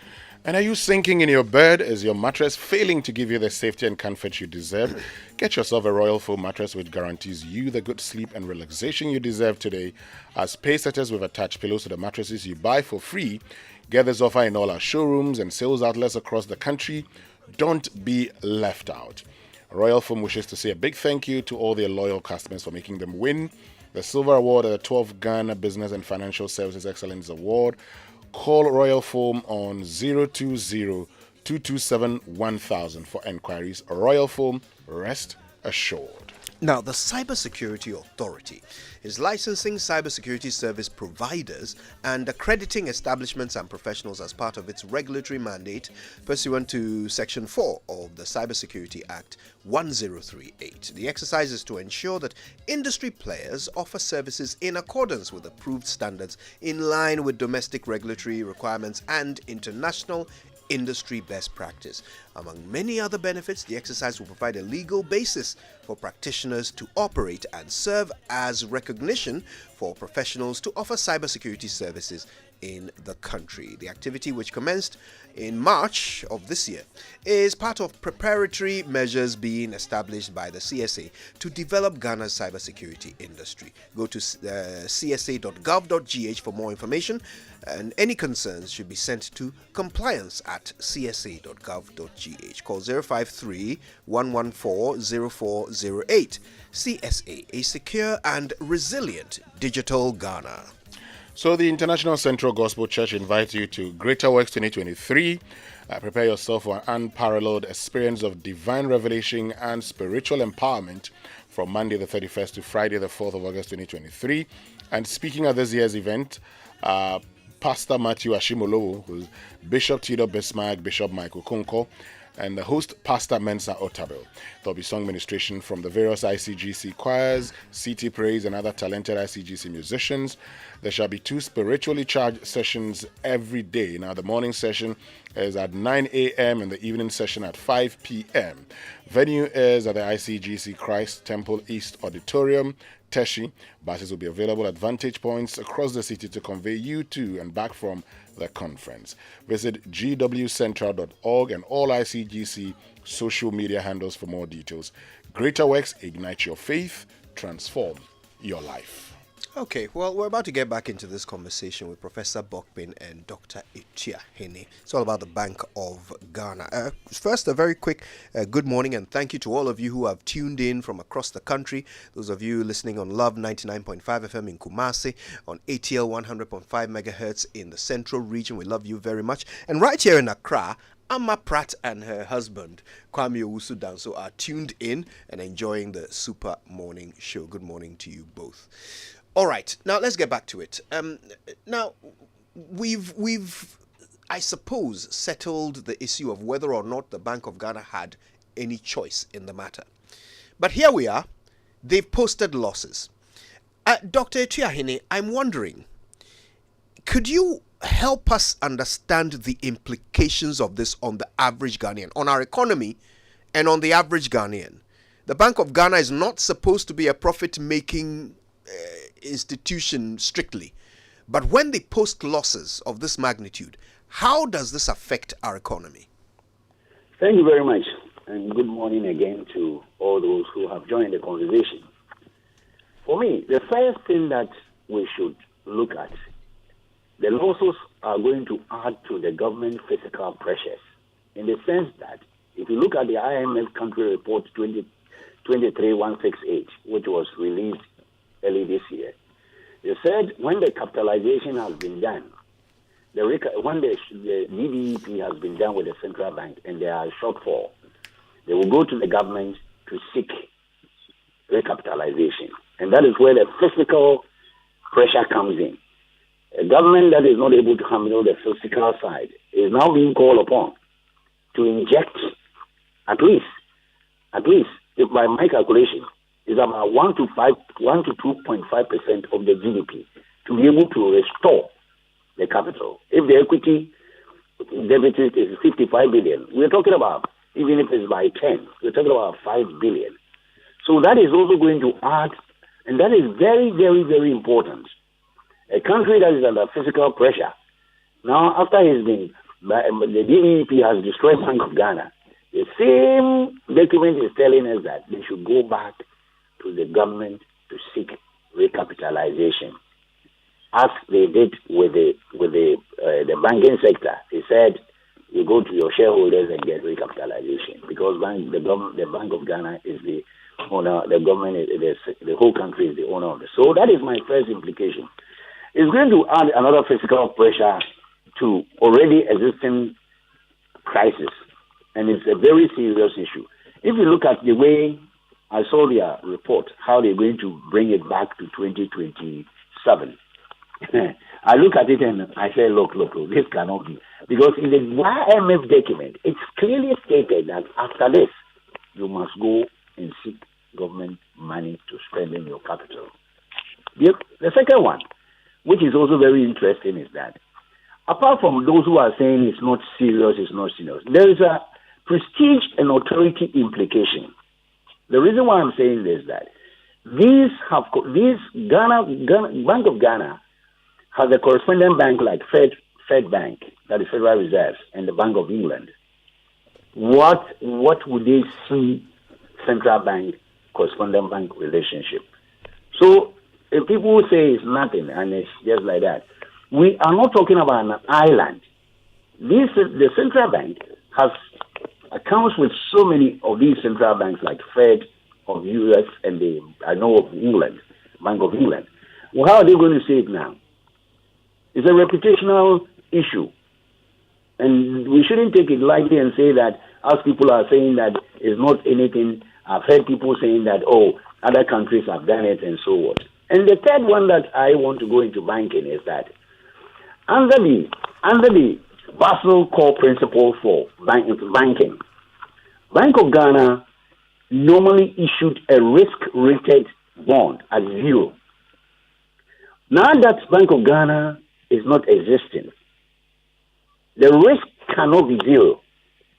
And are you sinking in your bed? Is your mattress failing to give you the safety and comfort you deserve? Get yourself a Royal Foam mattress which guarantees you the good sleep and relaxation you deserve today. As pace setters, we've attached pillows to the mattresses you buy for free. Get this offer in all our showrooms and sales outlets across the country. Don't be left out. Royal Foam wishes to say a big thank you to all their loyal customers for making them win The Silver Award at the 12th Ghana Business and Financial Services Excellence Award. Call Royal Foam on 020-227-1000 for enquiries. Royal Foam, rest assured. Now, the Cybersecurity Authority is licensing cybersecurity service providers and accrediting establishments and professionals as part of its regulatory mandate pursuant to Section 4 of the Cybersecurity Act 1038. The exercise is to ensure that industry players offer services in accordance with approved standards in line with domestic regulatory requirements and international industry best practice. Among many other benefits, the exercise will provide a legal basis for practitioners to operate and serve as recognition for professionals to offer cybersecurity services in the country. The activity, which commenced in March of this year, is part of preparatory measures being established by the CSA to develop Ghana's cybersecurity industry. Go to csa.gov.gh for more information, and any concerns should be sent to compliance@csa.gov.gh. Call 053-114-0408. CSA, a secure and resilient digital Ghana. So the International Central Gospel Church invites you to Greater Works 2023. Prepare yourself for an unparalleled experience of divine revelation and spiritual empowerment from Monday the 31st to Friday the 4th of August 2023. And speaking at this year's event, Pastor Matthew Ashimolowo, who's Bishop Theodore Bismarck, Bishop Michael Kunko, and the host, Pastor Mensa Otabel. There'll be song ministration from the various ICGC choirs, CT Praise, and other talented ICGC musicians. There shall be 2 spiritually charged sessions every day. Now, the morning session is at 9 a.m. and the evening session at 5 p.m. Venue is at the ICGC Christ Temple East Auditorium, Teshi. Buses will be available at vantage points across the city to convey you to and back from the conference. Visit gwcentral.org and all ICGC social media handles for more details. Greater Works, ignite your faith, transform your life. Okay, well, we're about to get back into this conversation with Professor Bokpin and Dr. Ichia Hene. It's all about the Bank of Ghana. First, a very quick good morning and thank you to all of you who have tuned in from across the country. Those of you listening on Love 99.5 FM in Kumasi, on ATL 100.5 megahertz in the central region. We love you very much. And right here in Accra, Amma Pratt and her husband, Kwame Owusu Danso, are tuned in and enjoying the Super Morning Show. Good morning to you both. All right, now let's get back to it. Now, we've, I suppose, settled the issue of whether or not the Bank of Ghana had any choice in the matter. But here we are. They've posted losses. Dr. Ichia Hene, I'm wondering, could you help us understand the implications of this on the average Ghanaian, on our economy and on the average Ghanaian? The Bank of Ghana is not supposed to be a profit-making institution strictly, but when they post losses of this magnitude, how does this affect our economy? Thank you very much, and good morning again to all those who have joined the conversation. For me, the first thing that we should look at, the losses are going to add to the government fiscal pressures, in the sense that if you look at the IMF country report 23168, which was released early this year, they said when the capitalization has been done, when the DDEP has been done with the central bank and there are shortfall, they will go to the government to seek recapitalization. And that is where the fiscal pressure comes in. A government that is not able to handle the fiscal side is now being called upon to inject at least, if by my calculation, is about 1 to 2.5% of the GDP to be able to restore the capital. If the equity deficit is 55 billion, we're talking about, even if it's by 10, we're talking about 5 billion. So that is also going to add, and that is very, very, very important. A country that is under fiscal pressure, now after the DEP has destroyed Bank of Ghana, the same document is telling us that they should go back to the government to seek recapitalization, as they did with the banking sector. They said, you go to your shareholders and get recapitalization, because the Bank of Ghana is the owner. The government, the whole country is the owner of it. So that is my first implication. It's going to add another fiscal pressure to already existing crisis, and it's a very serious issue. If you look at the way I saw their report, how they're going to bring it back to 2027. I look at it and I say, look, this cannot be. Because in the IMF document, it's clearly stated that after this, you must go and seek government money to spend in your capital. The second one, which is also very interesting, is that apart from those who are saying it's not serious, there is a prestige and authority implication. The reason why I'm saying this is that Bank of Ghana has a correspondent bank like Fed Bank, that is Federal Reserve, and the Bank of England. What would they see central bank correspondent bank relationship? So if people say it's nothing and it's just like that, we are not talking about an island. The central bank has accounts with so many of these central banks like Fed of US and I know of England, Bank of England. Well, how are they going to say it now? It's a reputational issue. And we shouldn't take it lightly and say that, as people are saying that it's not anything. I've heard people saying that, other countries have done it and so what. And the third one that I want to go into banking is that under the Basel core principle for banking, Bank of Ghana normally issued a risk-rated bond at 0. Now that Bank of Ghana is not existing, the risk cannot be 0.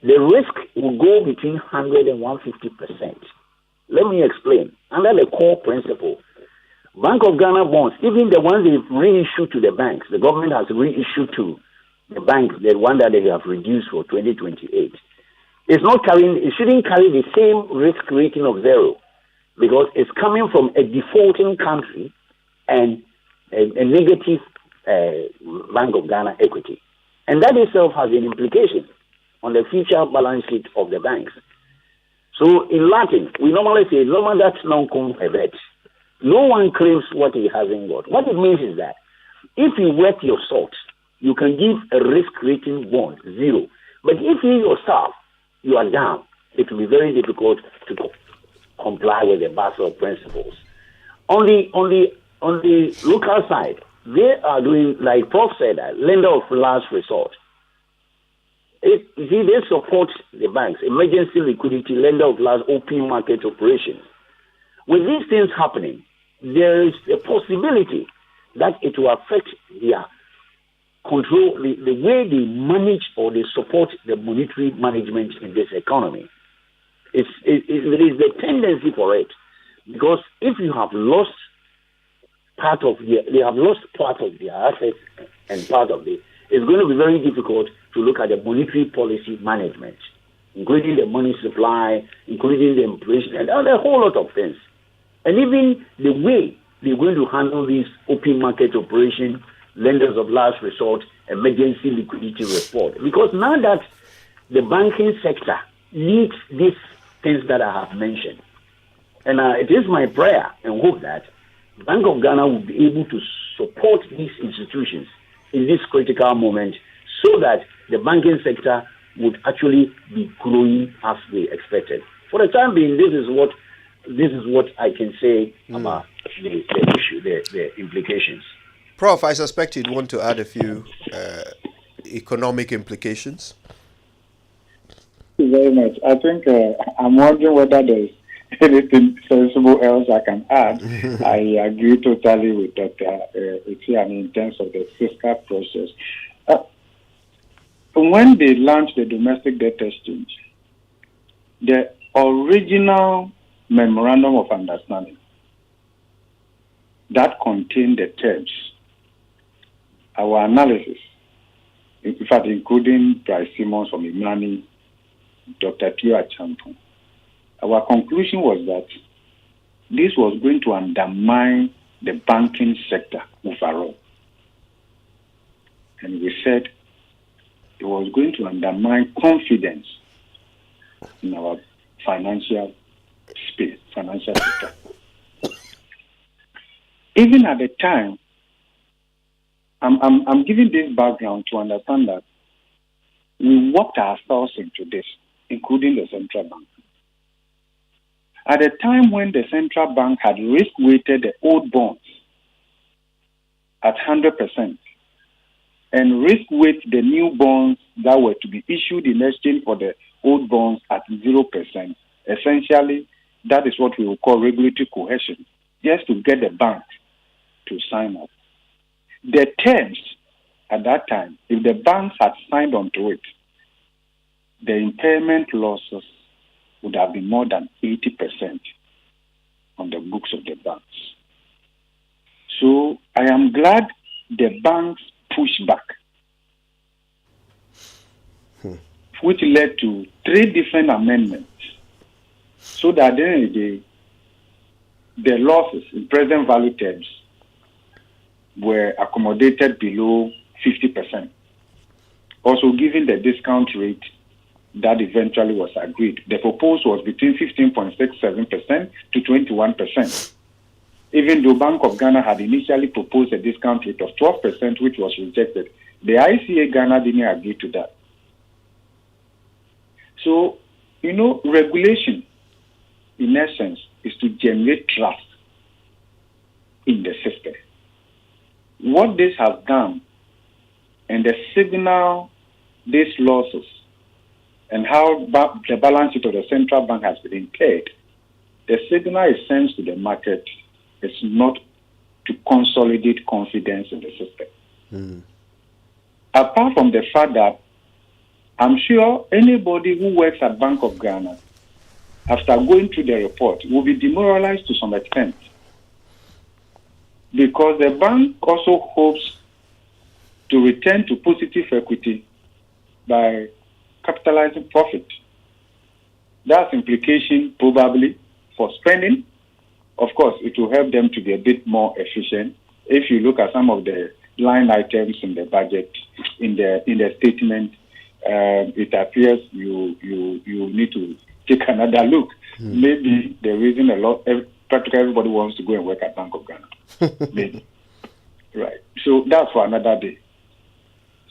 The risk will go between 100 and 150%. Let me explain. Under the core principle, Bank of Ghana bonds, even the ones they've reissued to the banks, the government has reissued to the banks, the one that they have reduced for 2028, it shouldn't carry the same risk rating of 0 because it's coming from a defaulting country and a negative Bank of Ghana equity. And that itself has an implication on the future balance sheet of the banks. So in Latin, we normally say, "Loma dat non cum habet." No one claims what he hasn't got. What it means is that if you wet your salt, you can give a risk rating bond 0. But if you yourself, you are down, it will be very difficult to comply with the Basel principles. On the local side, they are doing, like Prof said, lender of last resort. They support the banks, emergency liquidity, lender of last open market operations. With these things happening, there is a possibility that it will affect their control, the way they manage or they support the monetary management in this economy. There is the tendency for it, because if you have lost they have lost part of their assets and part of it, it's going to be very difficult to look at the monetary policy management, including the money supply, including the inflation, and a whole lot of things. And even the way they're going to handle these open market operation, lenders of last resort, emergency liquidity report. Because now that the banking sector needs these things that I have mentioned, and it is my prayer and hope that Bank of Ghana will be able to support these institutions in this critical moment so that the banking sector would actually be growing as they expected. For the time being, this is what I can say about the issue, the implications. Prof, I suspect you'd want to add a few economic implications. Thank you very much. I think I'm wondering whether there's anything sensible else I can add. I agree totally with Dr. Etiani in terms of the fiscal process. When they launched the domestic debt exchange, the original memorandum of understanding that contained the terms, our analysis, in fact, including Bryce Simmons from Imani, Dr. Tio Achampong, our conclusion was that this was going to undermine the banking sector overall. And we said it was going to undermine confidence in our financial space, financial sector. Even at the time, I'm giving this background to understand that we worked ourselves into this, including the central bank. At the time when the central bank had risk-weighted the old bonds at 100% and risk-weight the new bonds that were to be issued in exchange for the old bonds at 0%, essentially, that is what we will call regulatory coercion, just to get the bank to sign up. The terms at that time, if the banks had signed on to it, the impairment losses would have been more than 80% on the books of the banks. So I am glad the banks pushed back, which led to 3 different amendments, so that at the end of the day, the losses in present value terms were accommodated below 50%. Also, given the discount rate that eventually was agreed, the proposal was between 15.67% to 21%. Even though Bank of Ghana had initially proposed a discount rate of 12%, which was rejected, the ICA Ghana didn't agree to that. So, regulation, in essence, is to generate trust in the system. What this has done, and the signal these losses, and how the balance sheet of the central bank has been impaired, the signal it sends to the market is not to consolidate confidence in the system. Apart from the fact that I'm sure anybody who works at Bank of Ghana, after going through the report, will be demoralized to some extent. Because the bank also hopes to return to positive equity by capitalizing profit. That's implication probably for spending. Of course, it will help them to be a bit more efficient. If you look at some of the line items in the budget, in the statement, it appears you need to take another look. Maybe the reason practically everybody wants to go and work at Bank of Ghana. Maybe. Right. So that's for another day.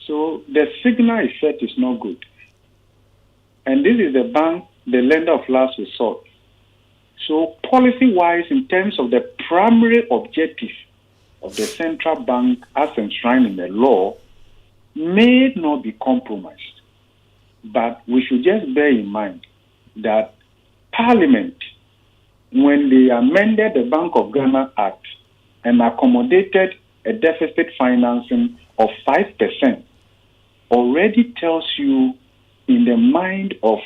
So the signal effect is not good. And this is the bank, the lender of last resort. So policy-wise, in terms of the primary objective of the central bank as enshrined in the law, may not be compromised. But we should just bear in mind that Parliament, when they amended the Bank of Ghana Act and accommodated a deficit financing of 5%, already tells you in the mind of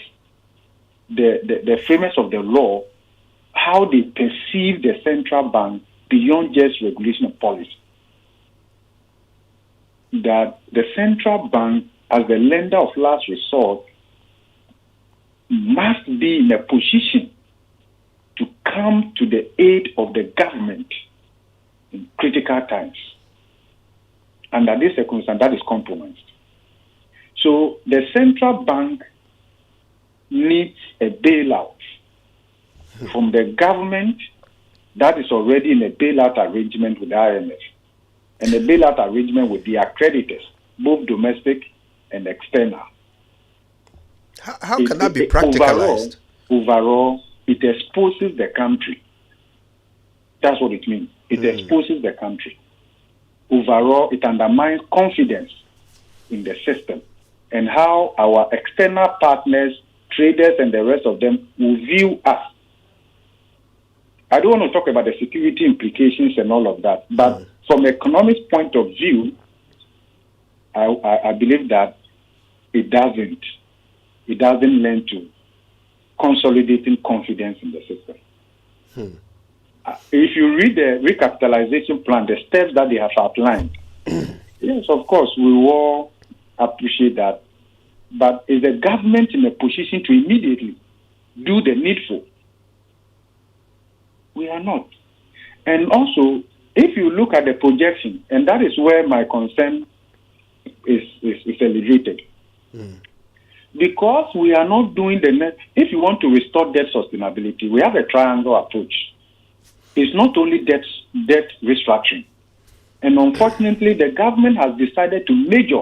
the framers of the law how they perceive the central bank beyond just regulation of policy. That the central bank, as the lender of last resort, must be in a position to come to the aid of the government in critical times. Under this circumstance, that is compromised. So the central bank needs a bailout from the government that is already in a bailout arrangement with the IMF and a bailout arrangement with the accreditors, both domestic and external. How can that be practicalized? Overall, it exposes the country. That's what it means. It exposes the country. Overall, it undermines confidence in the system and how our external partners, traders, and the rest of them will view us. I don't want to talk about the security implications and all of that, but from an economic point of view, I believe that it doesn't lend to consolidating confidence in the system. If you read the recapitalization plan, the steps that they have outlined, yes, of course, we all appreciate that. But is the government in a position to immediately do the needful? We are not. And also, if you look at the projection, and that is where my concern is elevated. because we are not doing the net. If you want to restore debt sustainability, we have a triangle approach. It's not only debt restructuring. And unfortunately, the government has decided to major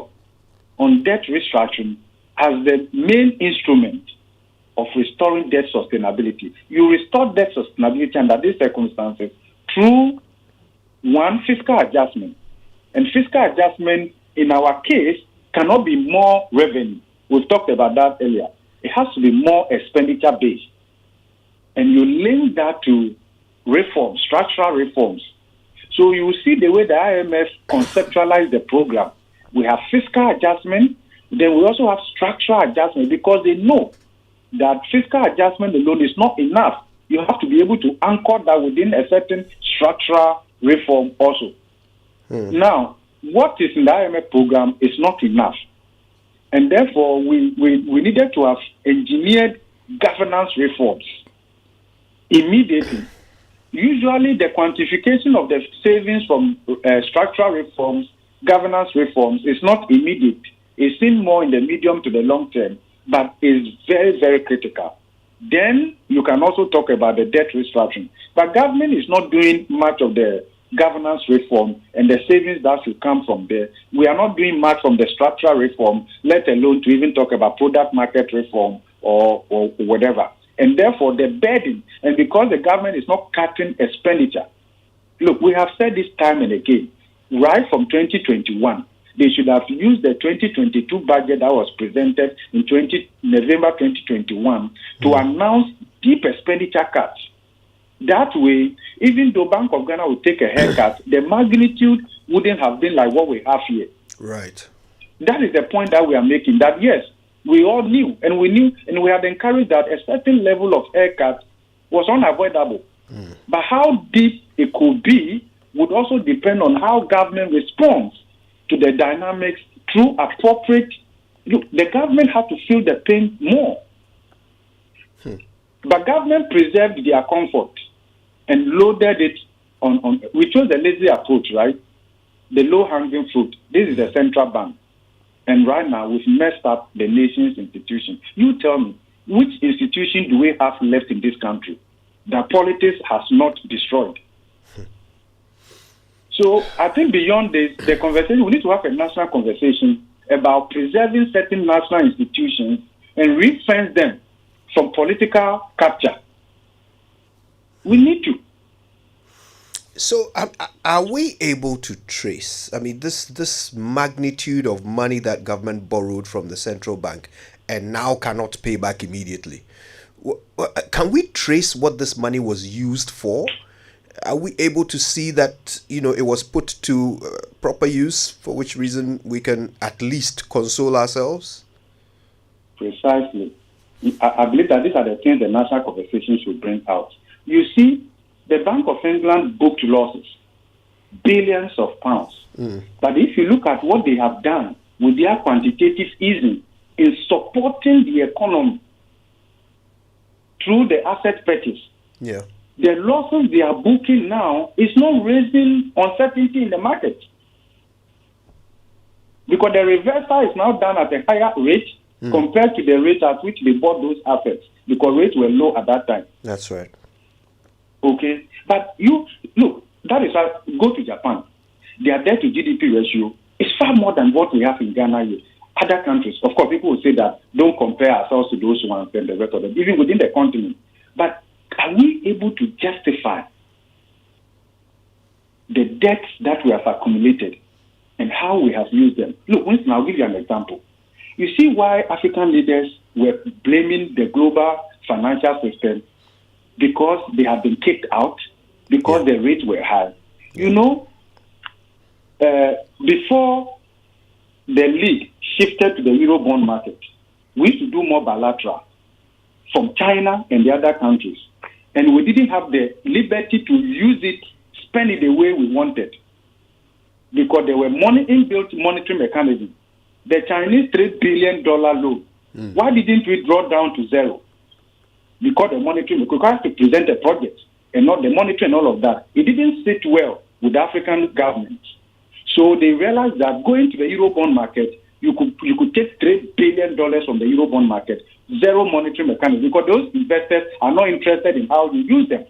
on debt restructuring as the main instrument of restoring debt sustainability. You restore debt sustainability under these circumstances through one, fiscal adjustment. And fiscal adjustment, in our case, cannot be more revenue. We've talked about that earlier. It has to be more expenditure based. And you link that to reforms, structural reforms. So you will see the way the IMF conceptualized the program. We have fiscal adjustment, then we also have structural adjustment, because they know that fiscal adjustment alone is not enough. You have to be able to anchor that within a certain structural reform also. Now, what is in the IMF program is not enough. And therefore, we needed to have engineered governance reforms immediately. Usually, the quantification of the savings from structural reforms, governance reforms, is not immediate. It's seen more in the medium to the long term, but is very, very critical. Then you can also talk about the debt restructuring. But government is not doing much of the governance reform and the savings that should come from there. We are not doing much from the structural reform, let alone to even talk about product market reform or whatever. And therefore, the burden, and because the government is not cutting expenditure, look, we have said this time and again, right from 2021, they should have used the 2022 budget that was presented in November 2021 to announce deep expenditure cuts. That way, even though Bank of Ghana would take a haircut, the magnitude wouldn't have been like what we have here. Right. That is the point that we are making, that yes, we all knew, and we had encouraged that a certain level of haircut was unavoidable. But how deep it could be would also depend on how government responds to the dynamics through appropriate. Look, the government had to feel the pain more. But government preserved their comfort and loaded it on. We chose the lazy approach, right? The low-hanging fruit. This is the central bank. And right now, we've messed up the nation's institution. You tell me, which institution do we have left in this country that politics has not destroyed? So I think beyond this, the conversation, we need to have a national conversation about preserving certain national institutions and re-fence them from political capture. We need to. So, are we able to trace? I mean, this magnitude of money that government borrowed from the central bank and now cannot pay back immediately. Can we trace what this money was used for? Are we able to see that it was put to proper use, for which reason we can at least console ourselves? Precisely. I believe that these are the things the national conversation should bring out. You see, the Bank of England booked losses, billions of pounds. But if you look at what they have done with their quantitative easing in supporting the economy through the asset purchase, the losses they are booking now is not raising uncertainty in the market. Because the reversal is now done at a higher rate compared to the rate at which they bought those assets, because rates were low at that time. That's right. Okay, but you look, that is why go to Japan. Their debt to GDP ratio is far more than what we have in Ghana here. Other countries, of course, people will say that don't compare ourselves to those ones and the rest of them, even within the continent. But are we able to justify the debts that we have accumulated and how we have used them? Look, Winston, I'll give you an example. You see why African leaders were blaming the global financial system? Because they have been kicked out, because the rates were high. Before the league shifted to the Eurobond market, we used to do more bilateral from China and the other countries. And we didn't have the liberty to use it, spend it the way we wanted. Because there were inbuilt monetary mechanisms. The Chinese $3 billion loan, why didn't we draw down to zero? Because the monetary, because we have to present a project and not the monetary and all of that. It didn't sit well with African governments. So they realized that going to the Eurobond market you could take $3 billion from the Eurobond market, zero monetary mechanism, because those investors are not interested in how you use them.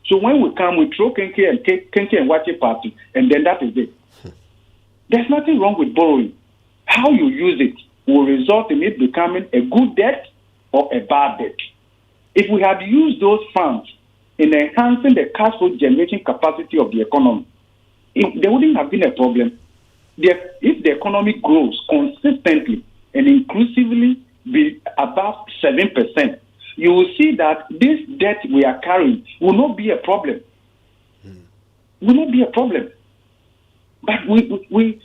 So when we come, we throw Kenke and Wache party, and then that is it. There's nothing wrong with borrowing. How you use it will result in it becoming a good debt or a bad debt. If we had used those funds in enhancing the cash flow generation capacity of the economy, there wouldn't have been a problem. If the economy grows consistently and inclusively be above 7%, you will see that this debt we are carrying will not be a problem. Will not be a problem. But we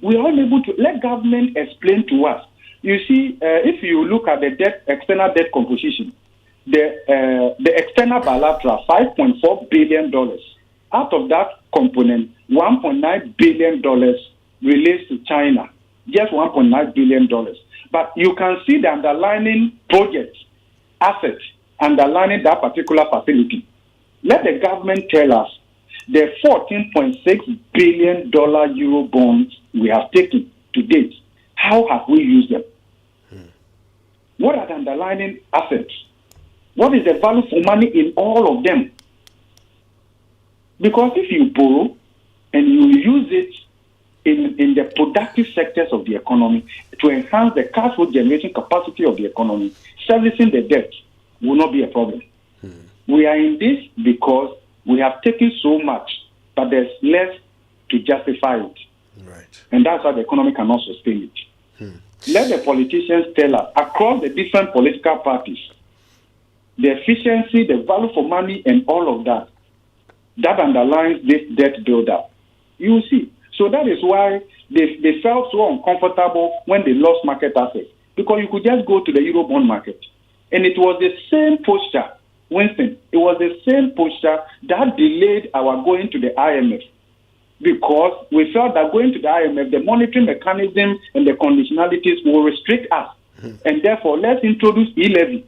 are unable to let government explain to us. You see, if you look at the external debt composition, the external bilateral, $5.4 billion. Out of that component, $1.9 billion relates to China, just $1.9 billion. But you can see the underlying projects, assets, underlying that particular facility. Let the government tell us the $14.6 billion Euro bonds we have taken to date, how have we used them? What are the underlying assets? What is the value for money in all of them? Because if you borrow and you use it in the productive sectors of the economy to enhance the cash flow generation capacity of the economy, servicing the debt will not be a problem. We are in this because we have taken so much, but there's less to justify it. Right. And that's why the economy cannot sustain it. Let the politicians tell us, across the different political parties, the efficiency, the value for money, and all of that, that underlines this debt buildup. You will see. So that is why they felt so uncomfortable when they lost market assets. Because you could just go to the Eurobond market. And it was the same posture, Winston, it was the same posture that delayed our going to the IMF. Because we felt that going to the IMF, the monetary mechanism and the conditionalities will restrict us. And therefore, let's introduce e-levy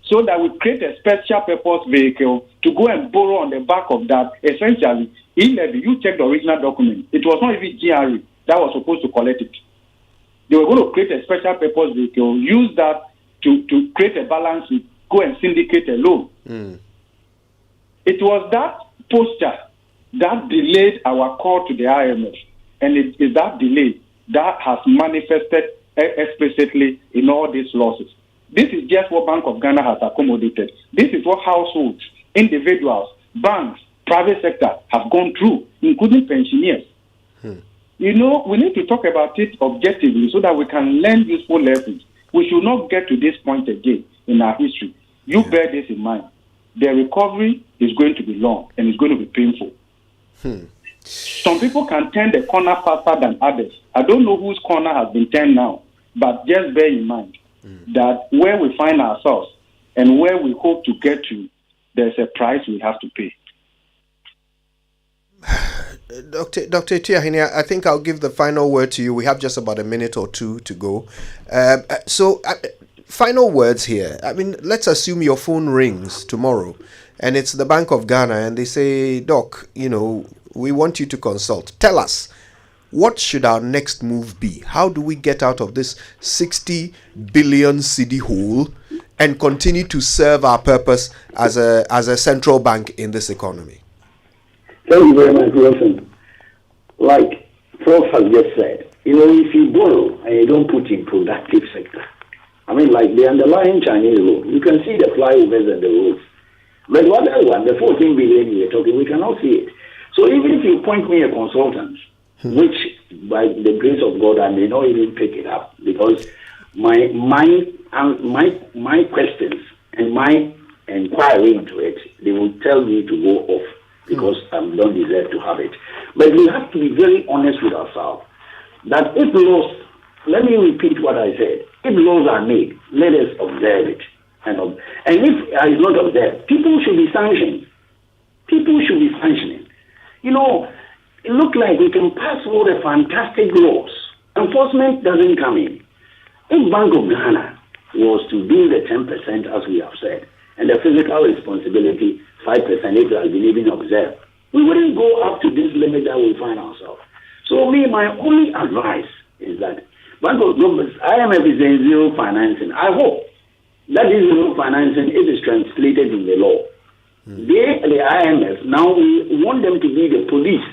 so that we create a special purpose vehicle to go and borrow on the back of that. Essentially, e-levy, you check the original document. It was not even GRE that was supposed to collect it. They were going to create a special purpose vehicle, use that to create a balance sheet, go and syndicate a loan. It was that posture that delayed our call to the IMF. And it is that delay that has manifested explicitly in all these losses. This is just what Bank of Ghana has accommodated. This is what households, individuals, banks, private sector have gone through, including pensioners. You know, we need to talk about it objectively so that we can learn useful lessons. We should not get to this point again in our history. You bear this in mind. The recovery is going to be long and it's going to be painful. Some people can turn the corner faster than others. I don't know whose corner has been turned now, but just bear in mind that where we find ourselves and where we hope to get to, there's a price we have to pay. Dr. Tiahine, I think I'll give the final word to you. We have just about a minute or two to go. Final words here. I mean, let's assume your phone rings tomorrow and it's the Bank of Ghana and they say, Doc, you know, we want you to consult. Tell us, what should our next move be? How do we get out of this 60 billion cedi hole and continue to serve our purpose as a central bank in this economy? Thank you very much, Wilson. Like Prof has just said, you know, if you borrow and you don't put in productive sector, I mean, like the underlying Chinese loan, you can see the flyovers and the roofs. But what other one, the 14 billion you're talking, we cannot see it. So even if you point me a consultant, which by the grace of God I may not even pick it up because my questions and my inquiry into it, they will tell me to go off because I don't deserve to have it. But we have to be very honest with ourselves that if laws, let me repeat what I said, if laws are made, let us observe it. And if it's not observed, people should be sanctioned. People should be sanctioning. You know, it looks like we can pass all the fantastic laws. Enforcement doesn't come in. If Bank of Ghana was to do the 10% as we have said, and the physical responsibility 5% if it has been even observed, we wouldn't go up to this limit that we find ourselves. So my only advice is that Bank of Government, IMF is saying zero financing. I hope that is zero financing, it is translated in the law. The IMF, now we want them to be the police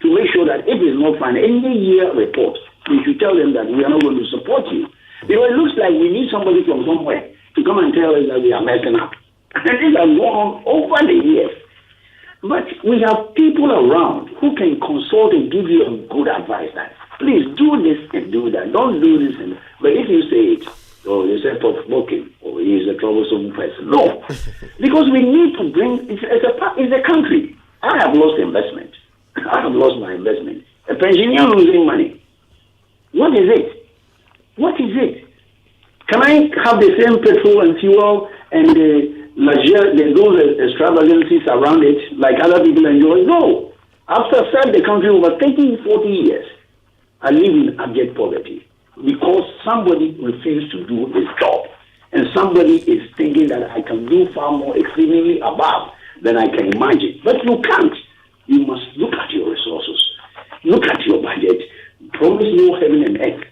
to make sure that if it's not fine, any year report, we should tell them that we are not going to support you. Because it looks like we need somebody from somewhere to come and tell us that we are messing up. And this has gone on over the years. But we have people around who can consult and give you a good advice that, please do this and do that. Don't do this. But if you say it, oh, you say provoking, or he is a troublesome person. No. Because we need to bring, it's a country. I have lost investment. I have lost my investment. A pensioner losing money. What is it? What is it? Can I have the same petrol and fuel and those extravagancies around it like other people enjoy? No. After served the country over 30, 40 years, I live in abject poverty because somebody refused to do his job. And somebody is thinking that I can do far more exceedingly above than I can imagine. But you can't. You must look at your resources. Look at your budget. Promise no heaven and earth.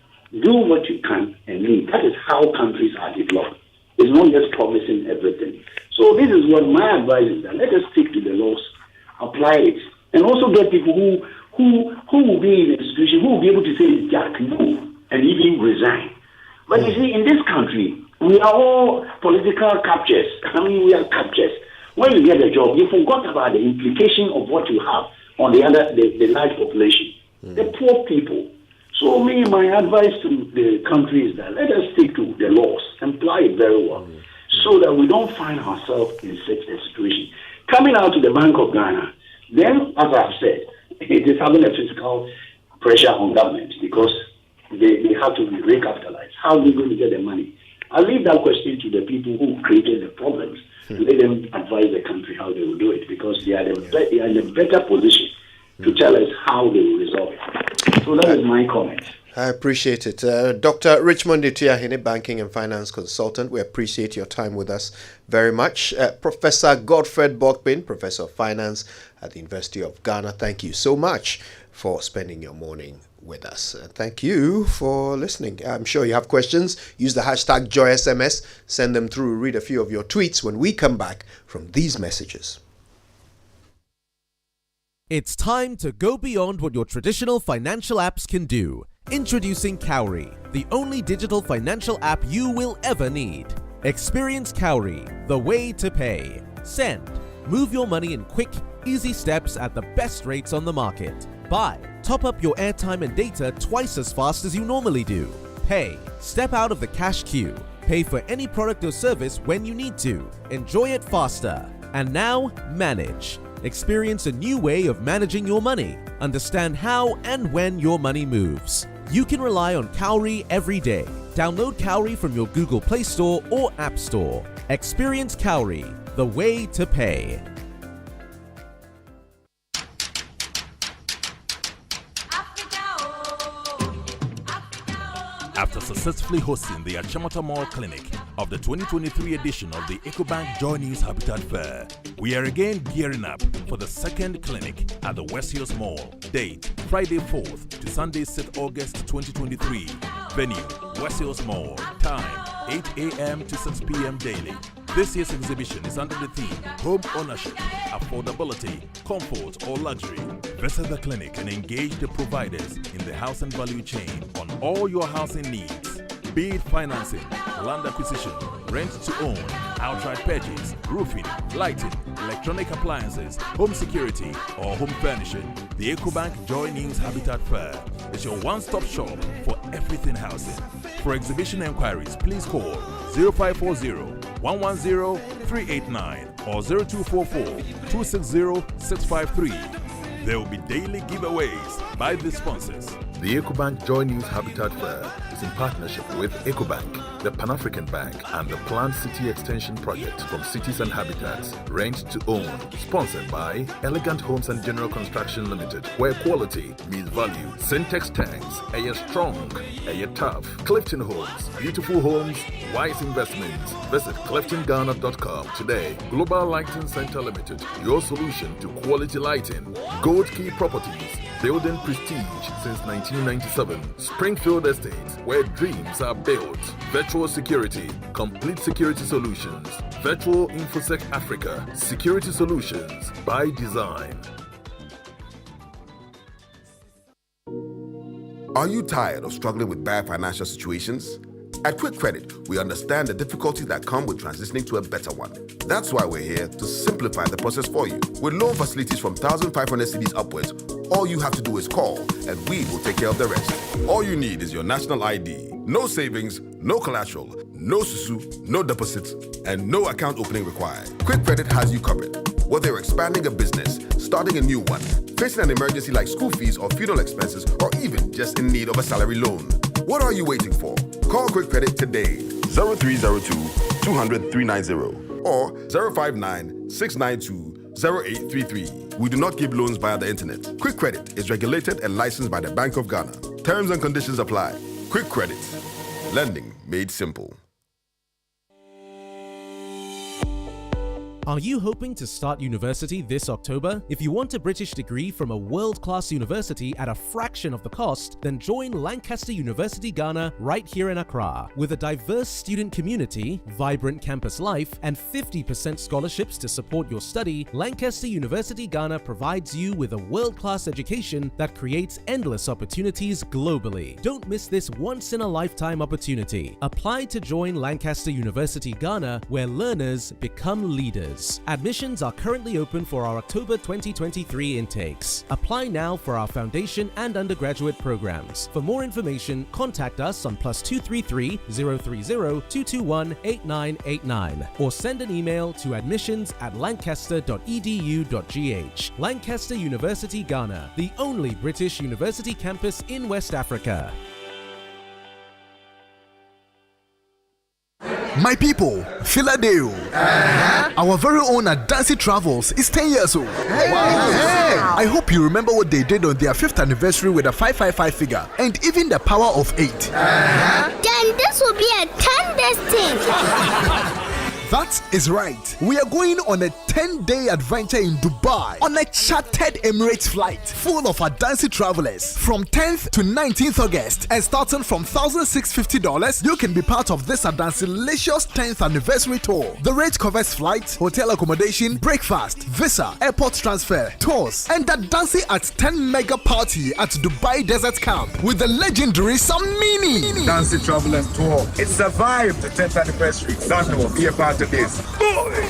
Do what you can and leave. That is how countries are developed. It's not just promising everything. So this is what my advice is, that let us stick to the laws, apply it, and also get people who will be in the institution, who will be able to say, Jack, no, and even resign. But you see, in this country, we are all political captures. I mean, we are captures. When you get a job, you forgot about the implication of what you have on the large population, the poor people. So my advice to the country is that let us stick to the laws, apply it very well, so that we don't find ourselves in such a situation. Coming out to the Bank of Ghana, then, as I've said, it is having a fiscal pressure on government because they have to recapitalize. How are we going to get the money? I'll leave that question to the people who created the problems. Let them advise the country how they will do it, because they are in a better position to tell us how they will resolve it. So that is my comment. I appreciate it. Dr. Richmond Ituahine, banking and finance consultant, we appreciate your time with us very much. Professor Godfred Bokpin, professor of finance at the University of Ghana, thank you so much for spending your morning with us. Thank you for listening. I'm sure you have questions. Use the hashtag JoySMS. Send them through. Read a few of your tweets when we come back from these messages. It's time to go beyond what your traditional financial apps can do. Introducing Cowry, the only digital financial app you will ever need. Experience Cowry, the way to pay. Send. Move your money in quick, easy steps at the best rates on the market. Buy. Top up your airtime and data twice as fast as you normally do. Pay. Step out of the cash queue. Pay for any product or service when you need to. Enjoy it faster. And now, manage. Experience a new way of managing your money. Understand how and when your money moves. You can rely on Cowry every day. Download Cowry from your Google Play Store or App Store. Experience Cowry, the way to pay. After successfully hosting the Achamata Mall Clinic of the 2023 edition of the EcoBank Joy News Habitat Fair, we are again gearing up for the second clinic at the West Hills Mall. Date, Friday 4th to Sunday 6th August 2023. Venue, West Hills Mall. Time, 8 a.m. to 6 p.m. daily. This year's exhibition is under the theme Home Ownership, Affordability, Comfort or Luxury. Visit the clinic and engage the providers in the housing value chain on all your housing needs. Be it financing, land acquisition, rent to own, outright purchase, roofing, lighting, electronic appliances, home security, or home furnishing, the EcoBank Joy News Habitat Fair is your one-stop shop for everything housing. For exhibition enquiries, please call 0540-110-389 or 0244-260-653. There will be daily giveaways by the sponsors. The EcoBank Joy News Habitat Fair is in partnership with EcoBank, the Pan-African Bank, and the Planned City Extension Project from Cities and Habitats. Rent to own. Sponsored by Elegant Homes and General Construction Limited, where quality meets value. Syntex Tanks, Air Strong, Air Tough. Clifton Homes, beautiful homes, wise investments. Visit CliftonGhana.com today. Global Lighting Center Limited, your solution to quality lighting. Gold Key Properties, Building prestige since 1997. Springfield Estates, where dreams are built. Virtual security, complete security solutions. Virtual InfoSec Africa, security solutions by design. Are you tired of struggling with bad financial situations? At Quick Credit, we understand the difficulties that come with transitioning to a better one. That's why we're here to simplify the process for you. With loan facilities from 1,500 cedis upwards, all you have to do is call and we will take care of the rest. All you need is your national ID. No savings, no collateral, no susu, no deposits, and no account opening required. Quick Credit has you covered. Whether you're expanding a business, starting a new one, facing an emergency like school fees or funeral expenses, or even just in need of a salary loan. What are you waiting for? Call Quick Credit today. 0302 200 390 or 059 692 0833. We do not give loans via the internet. Quick Credit is regulated and licensed by the Bank of Ghana. Terms and conditions apply. Quick Credit. Lending made simple. Are you hoping to start university this October? If you want a British degree from a world-class university at a fraction of the cost, then join Lancaster University Ghana right here in Accra. With a diverse student community, vibrant campus life, and 50% scholarships to support your study, Lancaster University Ghana provides you with a world-class education that creates endless opportunities globally. Don't miss this once-in-a-lifetime opportunity. Apply to join Lancaster University Ghana, where learners become leaders. Admissions are currently open for our October 2023 intakes. Apply now for our foundation and undergraduate programs. For more information, contact us on +233 030 221 8989 or send an email to admissions@lancaster.edu.gh. Lancaster University Ghana, the only British university campus in West Africa. My people, Philadelphia. Our very own Adansi Travels is 10 years old. I hope you remember what they did on their 5th anniversary with a 555 figure and even the power of 8. Then this will be a 10-day thing. That is right. We are going on a 10-day adventure in Dubai on a chartered Emirates flight full of Adansi travelers from 10th to 19th August. And starting from $1,650, you can be part of this Adansi-licious 10th anniversary tour. The rate covers flight, hotel accommodation, breakfast, visa, airport transfer, tours, and Adansi at 10 mega party at Dubai Desert Camp with the legendary Samini. Adansi Travelers Tour. It's a vibe. The 10th anniversary. Ghana will be a part of this.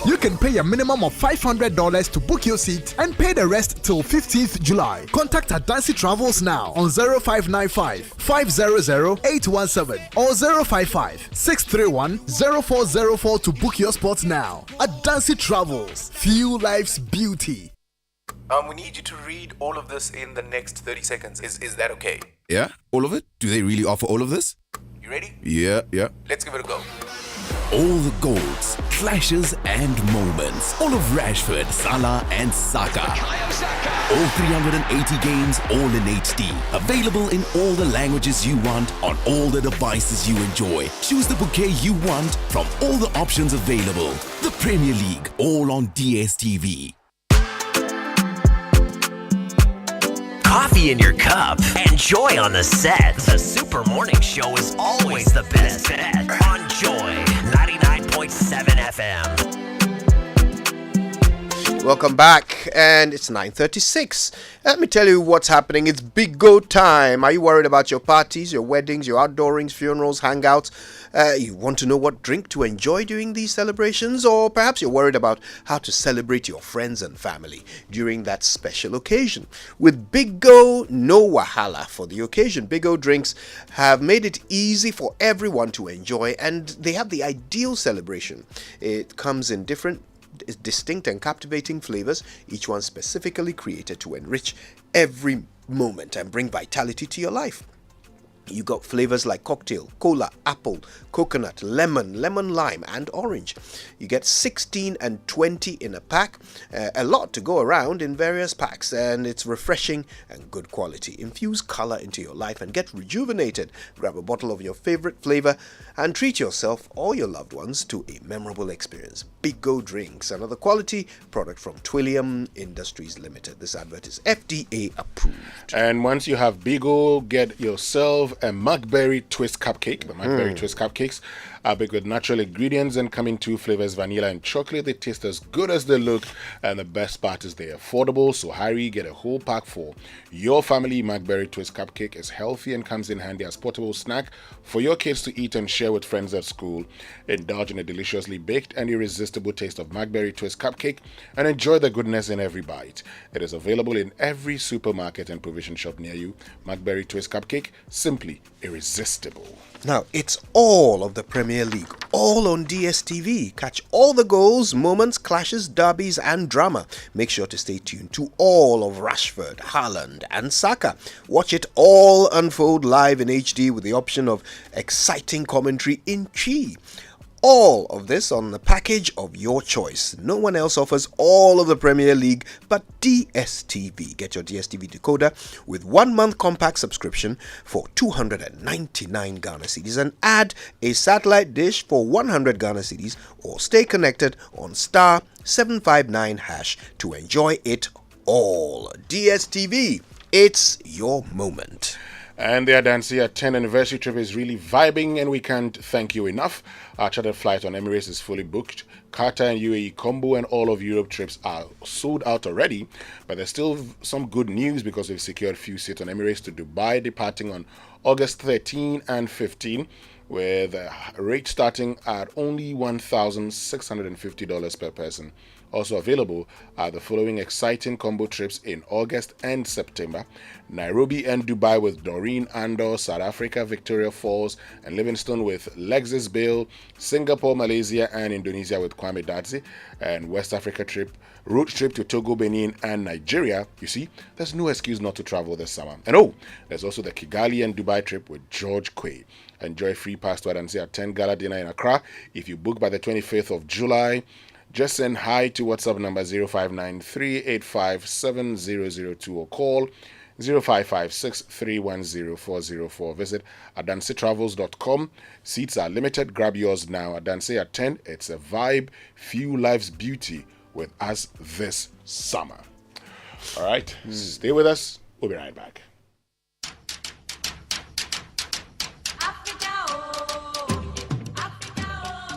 You can pay a minimum of $500 to book your seat and pay the rest till 15th July. Contact Adansi Travels now on 0595 500 817 or 055 631 0404 to book your spot now. Adansi Travels. Feel life's beauty. We need you to read all of this in the next 30 seconds. Is that okay? Yeah? All of it? Do they really offer all of this? You ready? Yeah. Let's give it a go. All the goals, clashes and moments. All of Rashford, Salah and Saka. All 380 games, all in HD. Available in all the languages you want, on all the devices you enjoy. Choose the bouquet you want from all the options available. The Premier League, all on DSTV. Coffee in your cup and joy on the set. The Super Morning Show is always the best bet on Joy 99.7 FM. Welcome back, and it's 9:36. Let me tell you what's happening. It's Big Go time. Are you worried about your parties, your weddings, your outdoorings, funerals, hangouts? You want to know what drink to enjoy during these celebrations? Or perhaps you're worried about how to celebrate your friends and family during that special occasion. With Big Go, no wahala for the occasion. Big Go drinks have made it easy for everyone to enjoy, and they have the ideal celebration. It comes in different, distinct and captivating flavors, each one specifically created to enrich every moment and bring vitality to your life. You got flavors like cocktail, cola, apple, coconut, lemon, lemon lime, and orange. You get 16 and 20 in a pack. A lot to go around in various packs, and it's refreshing and good quality. Infuse color into your life and get rejuvenated. Grab a bottle of your favorite flavor and treat yourself or your loved ones to a memorable experience. Bigo Drinks, another quality product from Twillium Industries Limited. This advert is FDA approved. And once you have Bigo, get yourself a Macberry Twist Cupcake. The Macberry Twist Cupcakes are baked with natural ingredients and come in 2 flavors, vanilla and chocolate. They taste as good as they look, and the best part is they're affordable. So hurry, get a whole pack for your family. Macberry Twist Cupcake is healthy and comes in handy as portable snack for your kids to eat and share with friends at school. Indulge in a deliciously baked and irresistible taste of Macberry Twist Cupcake and enjoy the goodness in every bite. It is available in every supermarket and provision shop near you. Macberry Twist Cupcake, simply irresistible. Now, it's all of the Premier League, all on DSTV. Catch all the goals, moments, clashes, derbies, and drama. Make sure to stay tuned to all of Rashford, Haaland, and Saka. Watch it all unfold live in HD with the option of exciting commentary in Chi. All of this on the package of your choice. No one else offers all of the Premier League but DSTV. Get your DSTV decoder with 1 month compact subscription for 299 Ghana cedis and add a satellite dish for 100 Ghana cedis, or stay connected on star 759 hash to enjoy it all. DSTV, it's your moment. And the Adansia 10th anniversary trip is really vibing, and we can't thank you enough. Our chartered flight on Emirates is fully booked. Qatar and UAE combo and all of Europe trips are sold out already, but there's still some good news because we've secured few seats on Emirates to Dubai, departing on August 13 and 15, with a rate starting at only $1,650 per person. Also available are the following exciting combo trips in August and September: Nairobi and Dubai with Doreen Andor, South Africa, Victoria Falls, and Livingstone with Lexus Bill, Singapore, Malaysia, and Indonesia with Kwame Dadzi, and West Africa road trip to Togo, Benin, and Nigeria. You see, there's no excuse not to travel this summer. And there's also the Kigali and Dubai trip with George Quay. Enjoy free pass to Adansia 10 Gala dinner in Accra if you book by the 25th of July. Just send hi to WhatsApp number 0593857002 or call 0556310404. Visit adansitravels.com. Seats are limited. Grab yours now. Adanse at 10. It's a vibe. Few lives beauty with us this summer. All right. Stay with us. We'll be right back.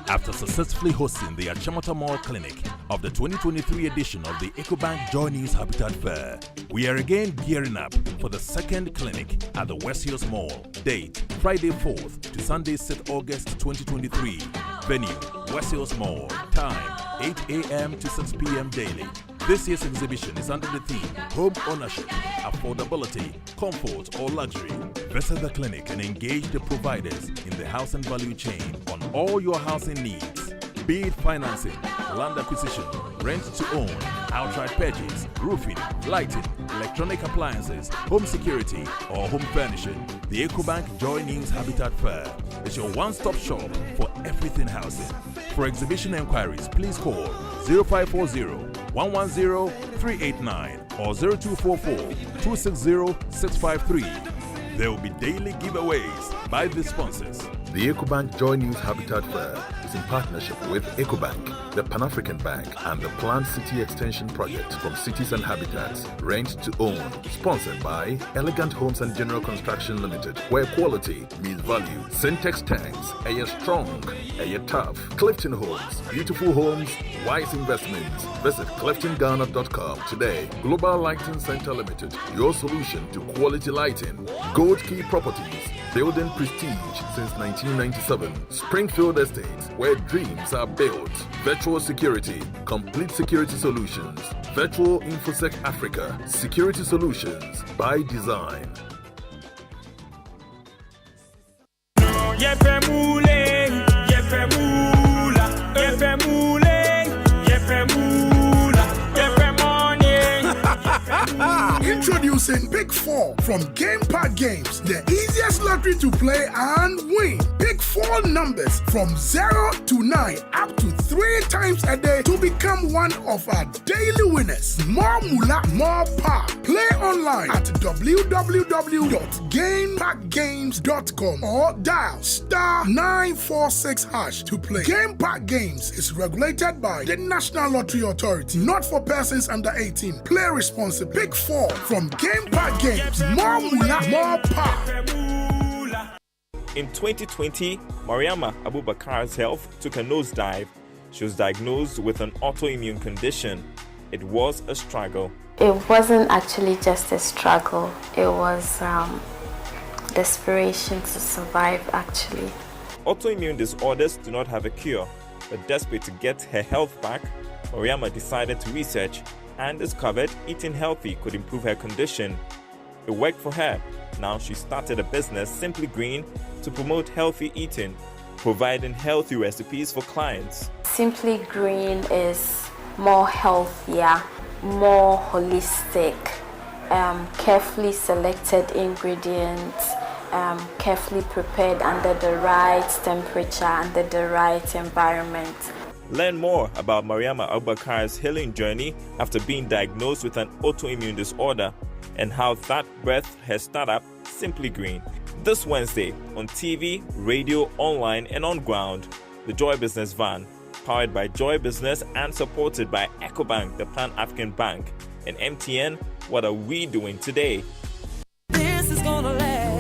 After successfully hosting the Achimota Mall Clinic of the 2023 edition of the EcoBank Joy News Habitat Fair, we are again gearing up for the second clinic at the West Hills Mall. Date, Friday 4th to Sunday 6th August 2023. Venue, West Hills Mall. Time, 8 a.m. to 6 p.m. daily. This year's exhibition is under the theme Home Ownership, Affordability, Comfort or Luxury. Visit the clinic and engage the providers in the housing value chain on all your housing needs. Be it financing, land acquisition, rent to own, outright purchase, roofing, lighting, electronic appliances, home security, or home furnishing. The EcoBank Joy News Habitat Fair is your one-stop shop for everything housing. For exhibition enquiries, please call 0540-110-389 or 0244-260-653. There will be daily giveaways by the sponsors. The EcoBank Joy News Habitat Fair is in partnership with EcoBank, the Pan-African Bank, and the Planned City Extension Project from Cities and Habitats. Rent to own. Sponsored by Elegant Homes and General Construction Limited, where quality meets value. Syntex Tanks, Air Strong, Air Tough. Clifton Homes, beautiful homes, wise investments. Visit CliftonGhana.com today. Global Lighting Center Limited, your solution to quality lighting. Gold Key Properties, building prestige since 1997. Springfield Estates, where dreams are built. Virtual Security, complete security solutions. Virtual InfoSec Africa, security solutions by design. Introducing Introducing Pick 4 from Game Park Games, the easiest lottery to play and win. Pick 4 numbers from 0 to 9 up to 3 times a day to become one of our daily winners. More moolah, more power. Play online at www.gamepackgames.com or dial *946# to play. Game Park Games is regulated by the National Lottery Authority, not for persons under 18. Play responsibly. Pick 4 from Game Park Games. More moolah, more power. In 2020, Mariama Abubakar's health took a nosedive. She was diagnosed with an autoimmune condition. It was a struggle. It wasn't actually just a struggle. It was desperation to survive, actually. Autoimmune disorders do not have a cure, but desperate to get her health back, Mariama decided to research and discovered eating healthy could improve her condition. It worked for her. Now she started a business, Simply Green, to promote healthy eating, providing healthy recipes for clients. Simply Green is more healthier, more holistic, carefully selected ingredients, carefully prepared under the right temperature, under the right environment. Learn more about Mariama Abubakar's healing journey after being diagnosed with an autoimmune disorder and how that birthed her startup, Simply Green. This Wednesday on TV, radio, online, and on ground, the Joy Business Van, powered by Joy Business and supported by EcoBank, the Pan-African Bank, and MTN. What are we doing today? This is gonna last.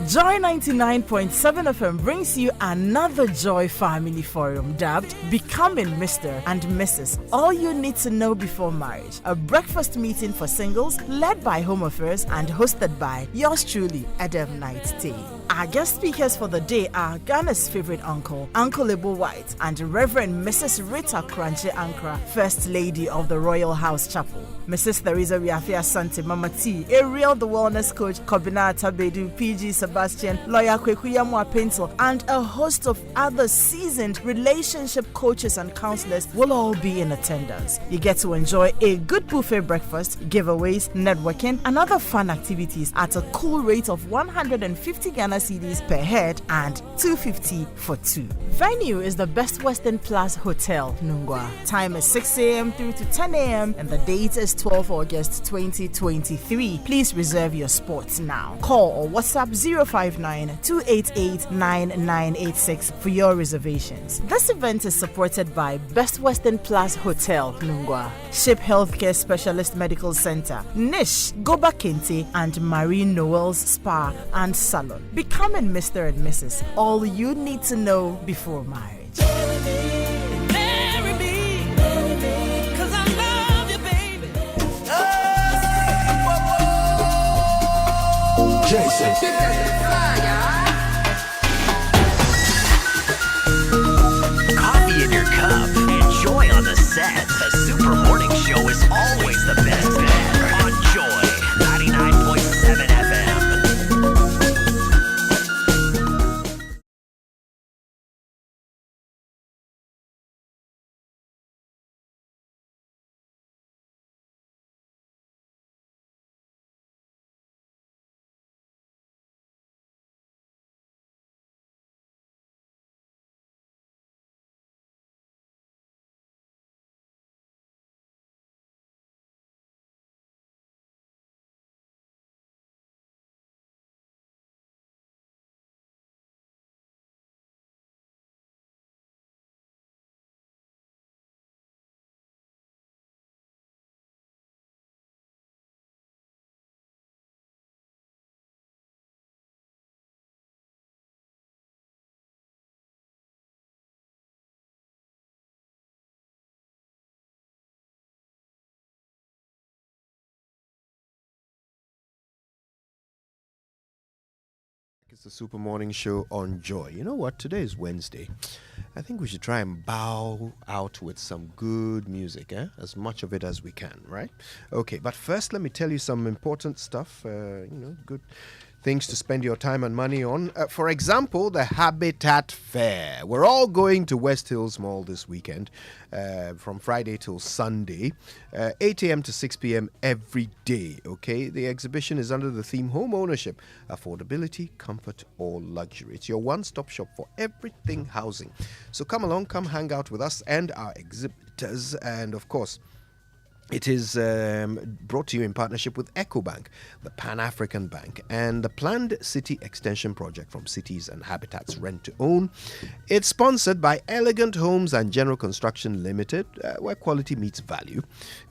Joy 99.7 FM brings you another Joy Family Forum dubbed Becoming Mr. and Mrs. All You Need to Know Before Marriage. A breakfast meeting for singles led by Home Affairs and hosted by yours truly, Adam Knight T. Our guest speakers for the day are Ghana's favorite uncle, Uncle Lebo White, and Reverend Mrs. Rita Kranche Ankra, First Lady of the Royal House Chapel. Mrs. Theresa Riafia Sante, Mama T, Ariel the Wellness Coach, Kobina Tabedu, PG Sebastian, Lawyer Kwekuyamwa Pencil, and a host of other seasoned relationship coaches and counselors will all be in attendance. You get to enjoy a good buffet breakfast, giveaways, networking, and other fun activities at a cool rate of 150 Ghana cedis per head and 250 for two. Venue is the Best Western Plus Hotel, Nungwa. Time is 6 a.m. through to 10 a.m. and the date is 12 August 2023. Please reserve your spots now. Call or WhatsApp 059-288-9986 for your reservations. This event is supported by Best Western Plus Hotel, Nungwa, Ship Healthcare Specialist Medical Center, Nish, Goba Kente, and Marine Noel's Spa and Salon. Becoming Mr. and Mrs. All you need to know before marriage. Jason. Coffee in your cup and joy on the set. The Super Morning Show is always the best bet on Joy 99.7 FM. It's the Super Morning Show on Joy. You know what? Today is Wednesday. I think we should try and bow out with some good music, as much of it as we can, right? Okay, but first let me tell you some important stuff, good things to spend your time and money on. For example, the Habitat Fair. We're all going to West Hills Mall this weekend from Friday till Sunday, 8 a.m. to 6 p.m. every day, okay? The exhibition is under the theme Home Ownership, Affordability, Comfort, or Luxury. It's your one-stop shop for everything housing. So come along, come hang out with us and our exhibitors, and of course, it is brought to you in partnership with EcoBank, the Pan-African Bank, and the planned city extension project from Cities and Habitats Rent to Own. It's sponsored by Elegant Homes and General Construction Limited, where quality meets value.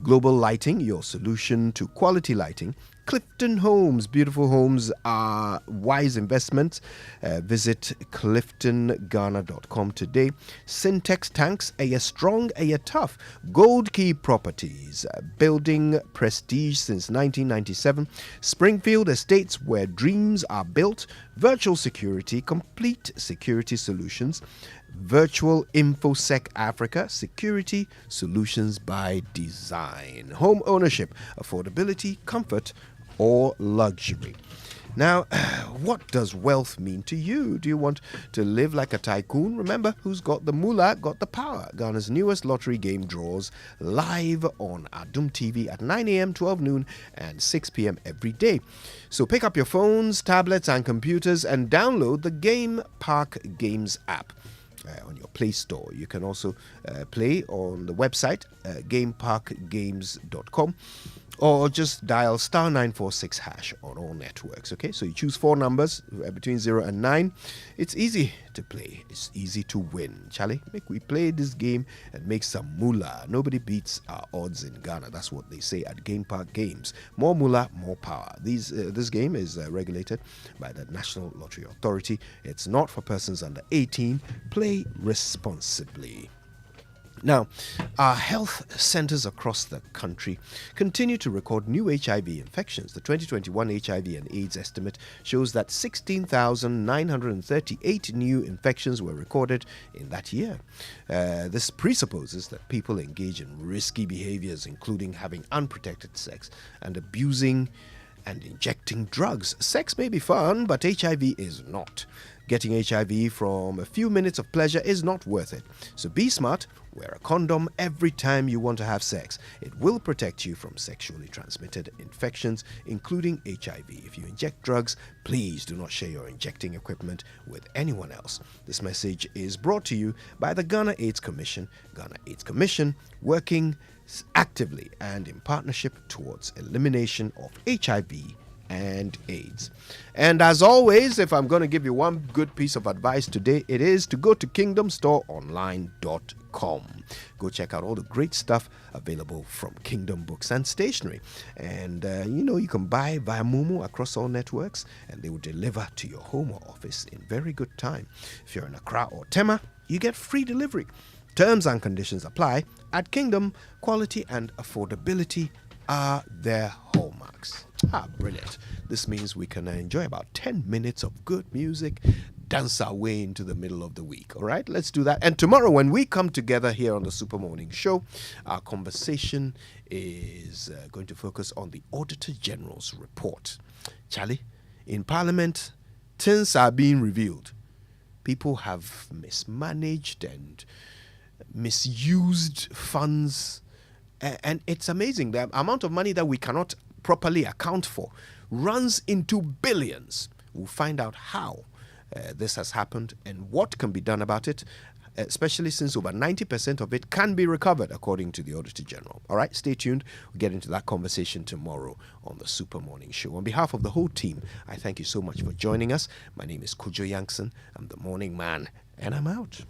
Global Lighting, your solution to quality lighting. Clifton Homes, beautiful homes are wise investments. Visit cliftonghana.com today. Syntex Tanks, a strong, a tough. Gold Key Properties, building prestige since 1997. Springfield Estates, where dreams are built. Virtual Security, complete security solutions. Virtual InfoSec Africa, security solutions by design. Home ownership, affordability, comfort, or luxury. Now, what does wealth mean to you? Do you want to live like a tycoon? Remember, who's got the moolah got the power. Ghana's newest lottery game draws live on Adum TV at 9 a.m., 12 noon, and 6 p.m. every day. So pick up your phones, tablets, and computers and download the Game Park Games app on your Play Store. You can also play on the website, gameparkgames.com. Or just dial *946# on all networks, okay? So you choose 4 numbers between 0 and 9. It's easy to play. It's easy to win. Charlie, make we play this game and make some moolah. Nobody beats our odds in Ghana. That's what they say at Game Park Games. More moolah, more power. This game is regulated by the National Lottery Authority. It's not for persons under 18. Play responsibly. Now, our health centers across the country continue to record new HIV infections. The 2021 HIV and AIDS estimate shows that 16,938 new infections were recorded in that year. This presupposes that people engage in risky behaviors, including having unprotected sex and abusing and injecting drugs. Sex may be fun, but HIV is not. Getting HIV from a few minutes of pleasure is not worth it. So be smart, wear a condom every time you want to have sex. It will protect you from sexually transmitted infections, including HIV. If you inject drugs, please do not share your injecting equipment with anyone else. This message is brought to you by the Ghana AIDS Commission. Ghana AIDS Commission, working actively and in partnership towards elimination of HIV and AIDS. And as always, if I'm going to give you one good piece of advice today, it is to go to kingdomstoreonline.com. Go check out all the great stuff available from Kingdom Books and Stationery. And, you can buy via Momo across all networks, and they will deliver to your home or office in very good time. If you're in Accra or Tema, you get free delivery. Terms and conditions apply. At Kingdom, quality and affordability are their hallmarks. Brilliant. This means we can enjoy about 10 minutes of good music, dance our way into the middle of the week. All right, let's do that. And tomorrow, when we come together here on the Super Morning Show, our conversation is going to focus on the Auditor General's report. Charlie, in Parliament, things are being revealed. People have mismanaged and misused funds. And it's amazing. The amount of money that we cannot properly account for runs into billions. We'll find out how this has happened and what can be done about it, especially since over 90% of it can be recovered, according to the Auditor General. All right, stay tuned. We'll get into that conversation tomorrow on the Super Morning Show. On behalf of the whole team, I thank you so much for joining us. My name is Kojo Yankson. I'm the morning man, and I'm out.